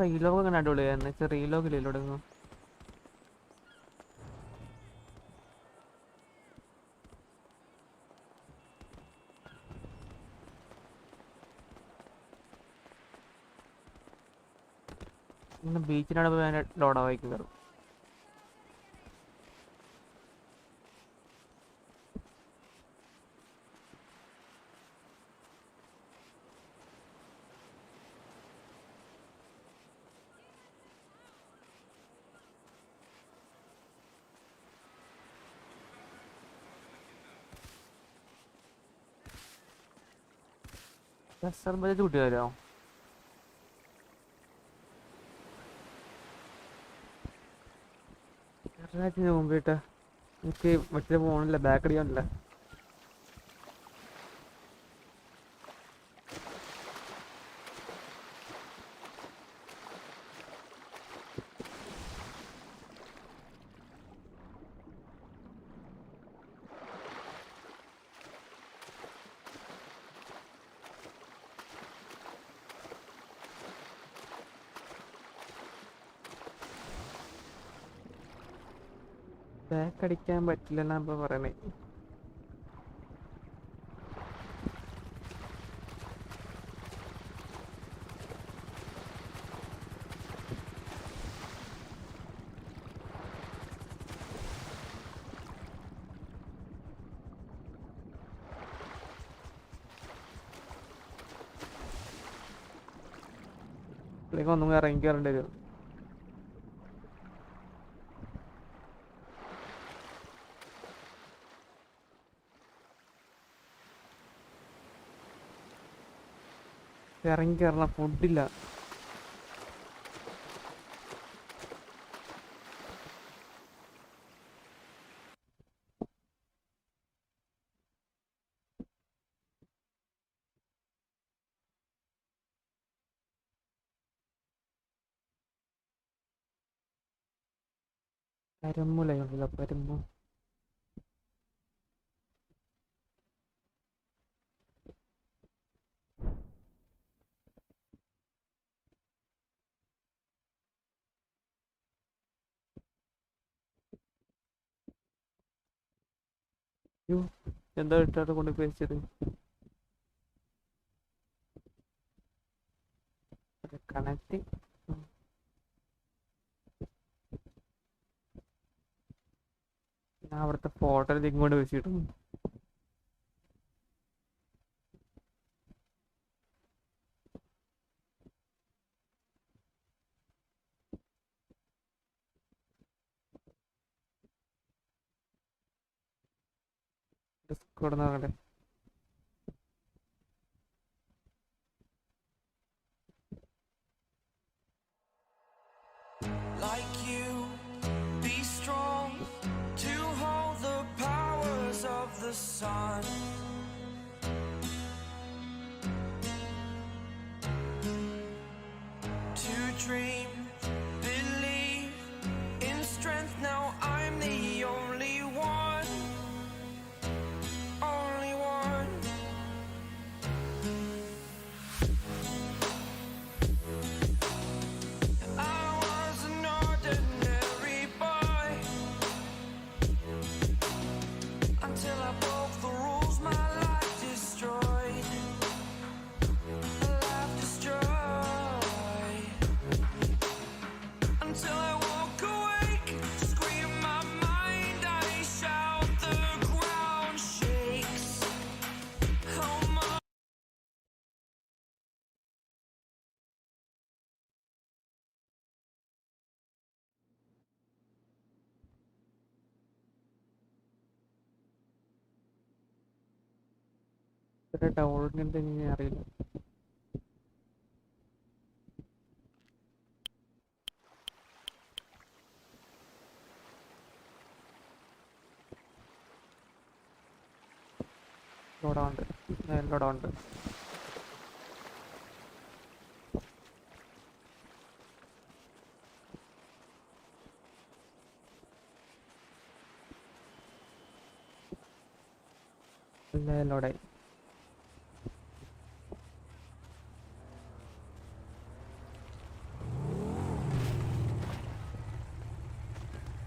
റീലോഗ് അങ്ങനെ അടിപൊളിയായിരുന്നു. റീലോഗ് ഇല്ലല്ലോ. ബീച്ചിനോട് പോയി ലോഡാവായിക്ക് കയറും. കൂട്ടി തരാമോ? മുമ്പിട്ട് എനിക്ക് മറ്റേ ഫോണില്ല, ബാക്ക് അടിക്കാനില്ല. ബാക്ക് അടിക്കാൻ പറ്റില്ലെന്നാ ഇപ്പൊ പറയണേ. ഒന്നും ഇറങ്ങി കയറേണ്ടി വരും. ഇറങ്ങി കയറണം, ഫുഡില്ല. പരമ്പുലയുണ്ടല്ലോ, പരമ്പു. എന്താ ഇട്ടാട്ട് കൊണ്ട് വെച്ചത്? കണക്ട്. ഞാൻ അവിടുത്തെ ഫോട്ടോ ഇങ്ങോട്ട് വെച്ചിട്ടു. കൊടുന്നേ. Like you, be strong to hold the powers of the sun. To dream, believe in strength. Now I'm the only one, only one. Until I broke the rules, my life destroyed. Life destroyed. Until I walk awake, scream my mind, I shout, the ground shakes. How much? Download എങ്ങനെ അറിയില്ല. ലോഡുണ്ട്, ലോഡുണ്ട്. ലോഡായി.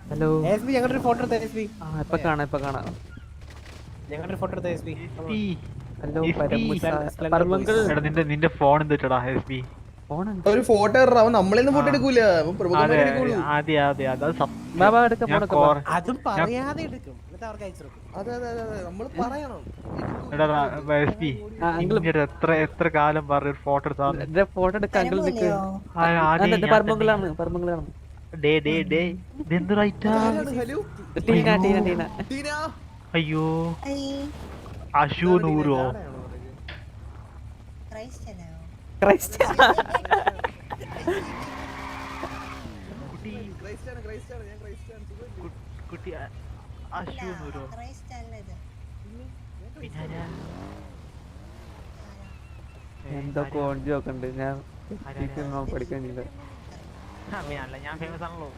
Hello ഞങ്ങളുടെ photo എടുത്ത ഇപ്പൊ കാണാം, ഇപ്പൊ കാണാം. ഞങ്ങളുടെ photo എടുത്ത ഹലോ നിന്റെ ഫോൺ എന്തിട്ടാ ഒരു ഫോട്ടോ അവൻ നമ്മളെന്ന് ഫോട്ടോ എടുക്കൂല. അതും പറയാതെ എടുക്കും. അതെ അതെ അതെ, നമ്മൾ പറയണം. എത്ര കാലം പറഞ്ഞ ഫോട്ടോ ഫോട്ടോ എടുക്കാൻ അയ്യോ അശു നൂറോ കുട്ടി അശു നൂരോ എന്തൊക്കെ ഓണ്ടി നോക്കണ്ട് ഞാൻ പഠിക്കുന്നില്ല. അല്ല ഞാൻ ഫേമസ് ആണല്ലോ.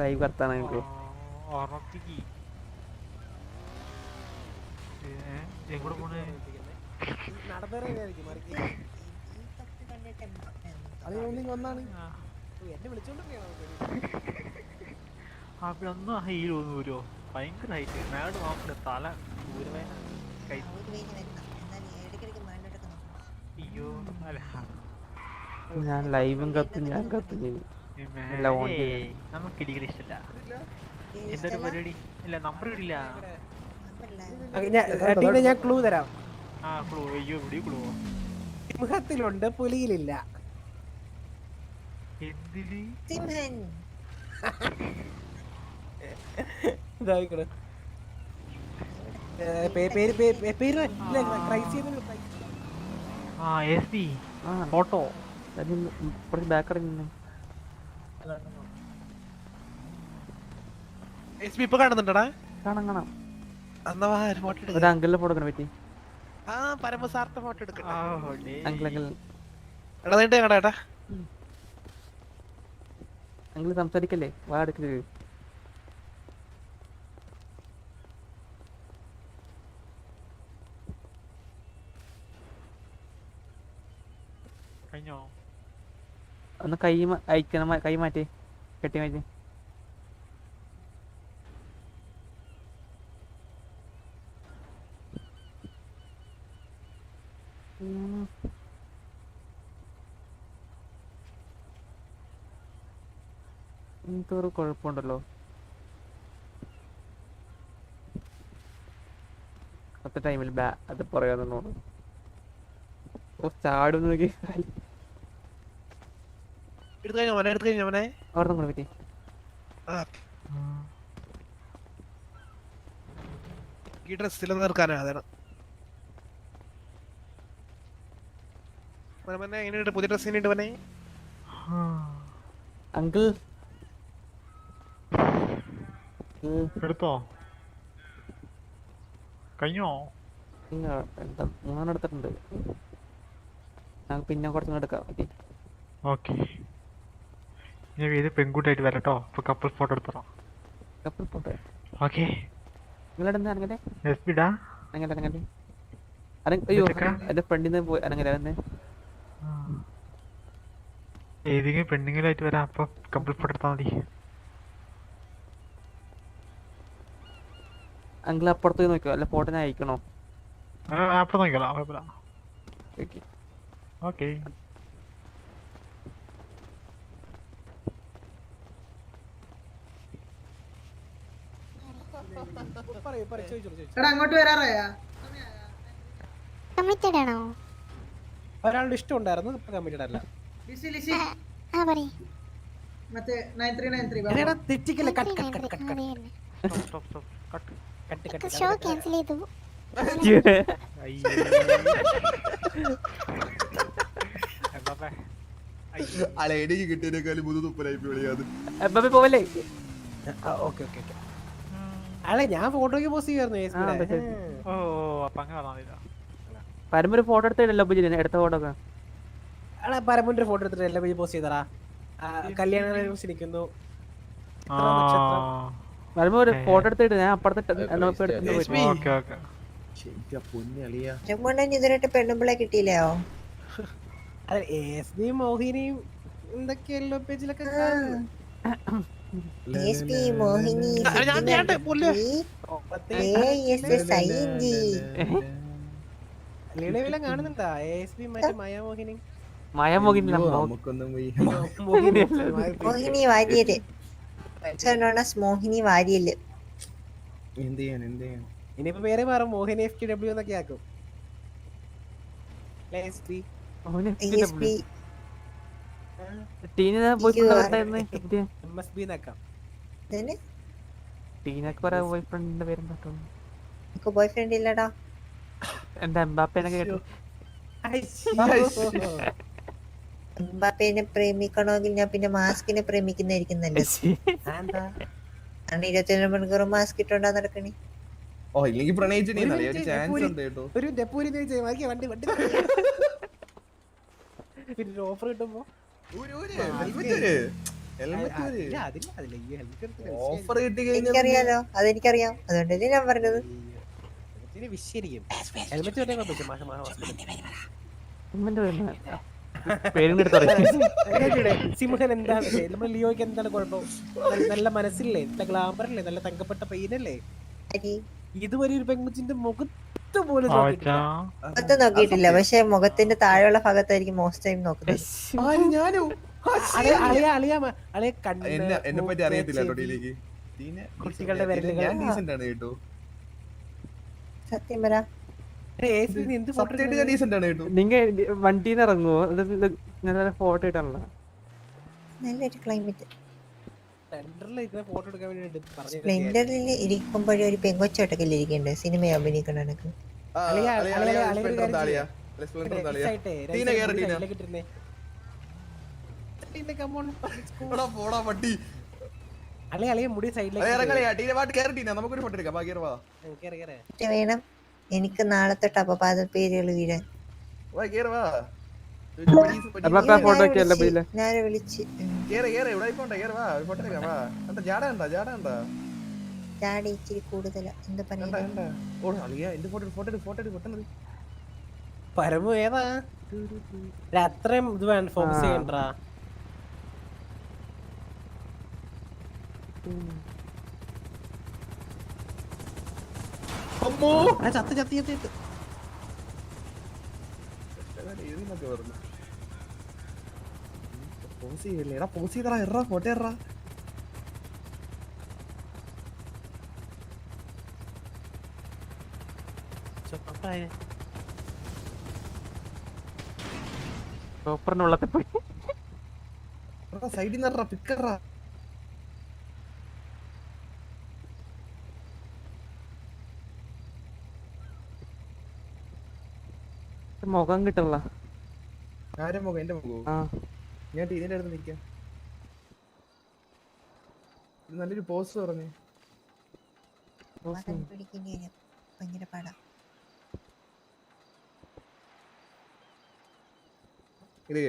ലൈവ് കത്താണ് എനിക്ക്. എങ്ങോട്ട് പോണേ? അവിടെ ഒന്നും ഹൈറ്റ് തോന്നൂരോ, ഭയങ്കര ഹൈറ്റ്. മേലോട്ട് നോക്കണ്ട, തല ദൂരവേന കൈ. അയ്യോ അല്ല ഞാൻ ലൈവും കത്തും ഞാൻ കത്തും നമുക്ക് ഇടികൾ ഇഷ്ടല്ല. എന്തൊരു പരിപാടി ഇല്ല, നമ്പർ ഇടില്ല. ഞാൻ ക്ലൂ തരാം. ആ ക്ലൂ. അയ്യോ ഇവിടെ ക്ലൂ. സിംഹത്തിലുണ്ട്, പുലിയിലില്ല. എന്തില്? സിംഹൻ. ഫോട്ടോ ബാക്കറി നിന്ന് ഇപ്പൊ കാണുന്നുണ്ടടാ? കാണാം കാണാം. ഫോട്ടോ ഒരു അങ്കിളിന്റെ ഫോട്ടോ എടുക്കാൻ പറ്റി. ആ പരമസാർത്ഥ ഫോട്ടോ എടുക്കട്ടെ. അങ്കിൾ അങ്കിൾ എടാ നീണ്ടേ കടാ. അങ്കിൾ സംസാരിക്കല്ലേ, വാ എടുക്കരുത്. കഴിഞ്ഞോ? ഒന്ന് കൈ അയക്കണം, കൈ മാറ്റി കെട്ടി മാറ്റി. എന്തൊരു കുഴപ്പമുണ്ടല്ലോ. അത്ര ടൈമിൽ അത് പറയാന്ന് ഓ ചാടുന്ന് നോക്കി. അവിടെ പറ്റി ഈ ഡ്രസ്സിൽ നിർക്കാനാ. അതാണ് എങ്ങനെയുണ്ട് പുതിയ ഡ്രസ്? എങ്ങനെയുണ്ട് പനെ? അങ്കിൾ എടുത്തോ? കഴിഞ്ഞോ? എന്താ മൂന്നെണ്ണം എടുത്തിട്ടുണ്ട്. പിന്നെ കുറച്ചും എടുക്കാം. ഓക്കെ, ഞാൻ ഇത് പെൺകുട്ടിയായിട്ട് വരട്ടോ. ഇപ്പൊ കപ്പിൾ ഫോട്ടോ എടുത്തോ. Couple photo okay. നിങ്ങളെന്താ അങ്ങനെ അങ്ങനെ അങ്ങനെ അയ്യോ എന്റെ ഫ്രണ്ടിന്ന് പോയി അങ്ങനെ വന്നേ. ഏതെങ്കിലും പെണ്ണുങ്ങളായിട്ട് വരാം. അപ്പൊ കപ്പിൾ ഫോട്ടോ എടുത്താൽ മതി. അങ്കിൾ അപ്പുറത്ത് നോക്കിയോ, അല്ല ഫോട്ടോ ഞാൻ അയക്കണോ? അപ്പുറത്ത് നോക്കിയോളാം, കുഴപ്പമില്ല. ഓക്കെ. അങ്ങോട്ട് വരാറായാ? ഒരാളുടെ ഇഷ്ടം ഉണ്ടായിരുന്നു, ഇപ്പൊ കമ്മിറ്റഡ് അല്ല. മറ്റേ 9393 തെറ്റിക്കല്ലേ? ഷോ ക്യാൻസൽ ചെയ്തു. എനിക്ക് കിട്ടിയതിനേക്കാളും 3 വിളിയാത്. പോവല്ലേ? അല്ലെ ഞാൻ ഫോട്ടോക്ക് പോസ്റ്റ് ചെയ്യായിരുന്നു. പരമ്പര ഫോട്ടോ എടുത്തില്ലല്ലോ എടുത്ത ഫോട്ടോ ഒക്കെ. പരമ്പര ഫോട്ടോ എടുത്തിട്ട് എല്ലാ പേജ് പോസ്റ്റ് ചെയ്തടാ. കല്യാണം നിൽക്കുന്നു. ഒരു ഫോട്ടോ എടുത്തിട്ട് ഞാൻ അപ്പുറത്തെ ഇതിനായിട്ട് പെണ്ണുമ്പിളെ കിട്ടിയില്ലയോ? മോഹിനിയും എന്തൊക്കെയല്ലോ പേജിലൊക്കെ. മോഹിനി കാണുന്നുണ്ടാ? മായാമോഹിനി മോഹിനി വാര്യര്, മോഹിനി വാര്യല്. ഇനിയിപ്പോ പേര് മാറും, മോഹിനി FTW എന്നൊക്കെ ആക്കും. ടീനക്ക് പറയാ ബോയ് ഫ്രണ്ടിന്റെ പേരും പറ്റുള്ളൂ. എനിക്ക് ബോയ് ഫ്രണ്ട് ഇല്ലടാ. എന്താ എംബാപ്പേനെ കേട്ടു. എംബാപ്പേനെ പ്രേമിക്കണമെങ്കിൽ ഞാൻ പിന്നെ മാസ്കിനെ പ്രേമിക്കുന്നതായിരിക്കും നല്ലത്. എന്താ 24 മണിക്കൂർ മാസ്ക് ഇട്ടോണ്ടാ നടക്കണേ. ഓ ഇല്ലെങ്കിൽ പ്രണയിച്ചിട്ട് ഒരു ചാൻസ് ഉണ്ട് കേട്ടോ. ഒരു ഡെപ്പൂരി വണ്ടി വണ്ടി പിന്നെ ഓഫർ കിട്ടുമ്പോ ഓഫർ കിട്ടി കഴിഞ്ഞാൽ എനിക്കറിയാലോ, അതെനിക്കറിയാം, അതുകൊണ്ടല്ലേ ഞാൻ പറഞ്ഞത്. വിഷയിരിക്കും ഹെൽമെറ്റ് സിംഹൻ എന്താണ് നമ്മൾ ലിയോയ്ക്ക് എന്താണ് കുഴപ്പം? നല്ല മനസ്സില്ലേ, നല്ല ഗ്ലാമറല്ലേ, നല്ല തങ്കപ്പെട്ട പെയിനല്ലേ? ഇതുവരെ ഒരു പെൺകുച്ചിന്റെ മുഖത്ത് പോലും മുഖത്ത് നോക്കിയിട്ടില്ല, പക്ഷെ മുഖത്തിന്റെ താഴെയുള്ള ഭാഗത്തായിരിക്കും മോസ്റ്റ് ടൈം നോക്കുന്നത്. എന്നെ പറ്റി അറിയത്തില്ല ടീലേക്ക്. കുട്ടികളുടെ ഞാൻ ഡീസന്റ് ആണ് കേട്ടോ. സത്യം പറ, സത്യമായിട്ട് ഡീസന്റ് ആണ് കേട്ടോ. നിങ്ങ വണ്ടിന്ന് ഇറങ്ങുവോ? നല്ല ഫോട്ടോ ഇട്ടാണല്ലോ. നല്ലൊരു ക്ലൈമറ്റ്. ഫോട്ടോ എടുക്കാൻ വേണ്ടി സ്പ്ലെൻഡറിൽ ഇരിക്കുമ്പോഴും ഒരു പെങ്കൊച്ചോട്ടൊക്കെ ഇരിക്കണ്ടേ സിനിമ അഭിനയിക്കണ എനക്ക്. വേണം എനിക്ക് നാളെ തൊട്ട് അപവാദ പേരുകൾ വീഴാൻ. ഞാൻ വിളിച്ച് ജാടി ഇച്ചിരി കൂടുതലാ. എന്താ പരമു ഏതാ അത്രയും ഇത് വേണ്ട ഫോക്കസ് ചെയ്യണ്ടാ. ചത്ത് ചത്തി ചത്തി സൂപ്പറിനുള്ളത്തിൽ പോയി സൈഡിൽ നിന്ന് പിക്കറാ. മുഖം കിട്ടല്ല. ആരെ മുഖം? എന്റെ മുഖം? ഞാൻ ടീനിന്റെ അടുത്ത് നിൽക്കാം. നല്ലൊരു പോസ്റ്റ് പറഞ്ഞു. ഭയങ്കര പാടാ. ഇത്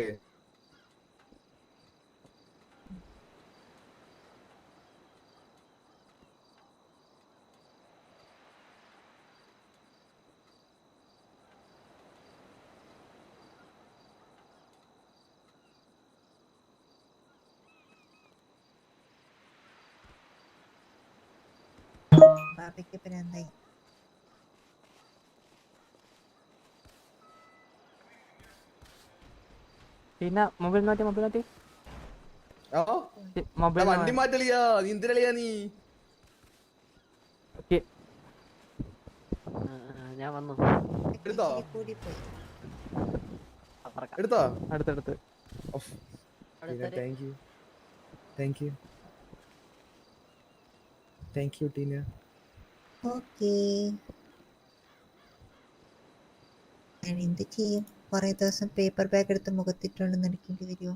ബാബയ്ക്ക് പ്രാന്തായി. പിന്നെ മൊബൈൽ മാറ്റി വണ്ടി മാറ്റലിയാ. നീ എന്തിനാ നീ? ഞാൻ വന്നു. എടുത്തോ? എടുത്തോ? അടുത്തടുത്ത്. Thank you Tina. ഓക്കേ, ഞാൻ എന്ത് ചെയ്യും? കുറെ ദിവസം പേപ്പർ ബാഗ് എടുത്ത് മുഖത്തിട്ടോണ്ട് നടക്കേണ്ടി വരുമോ?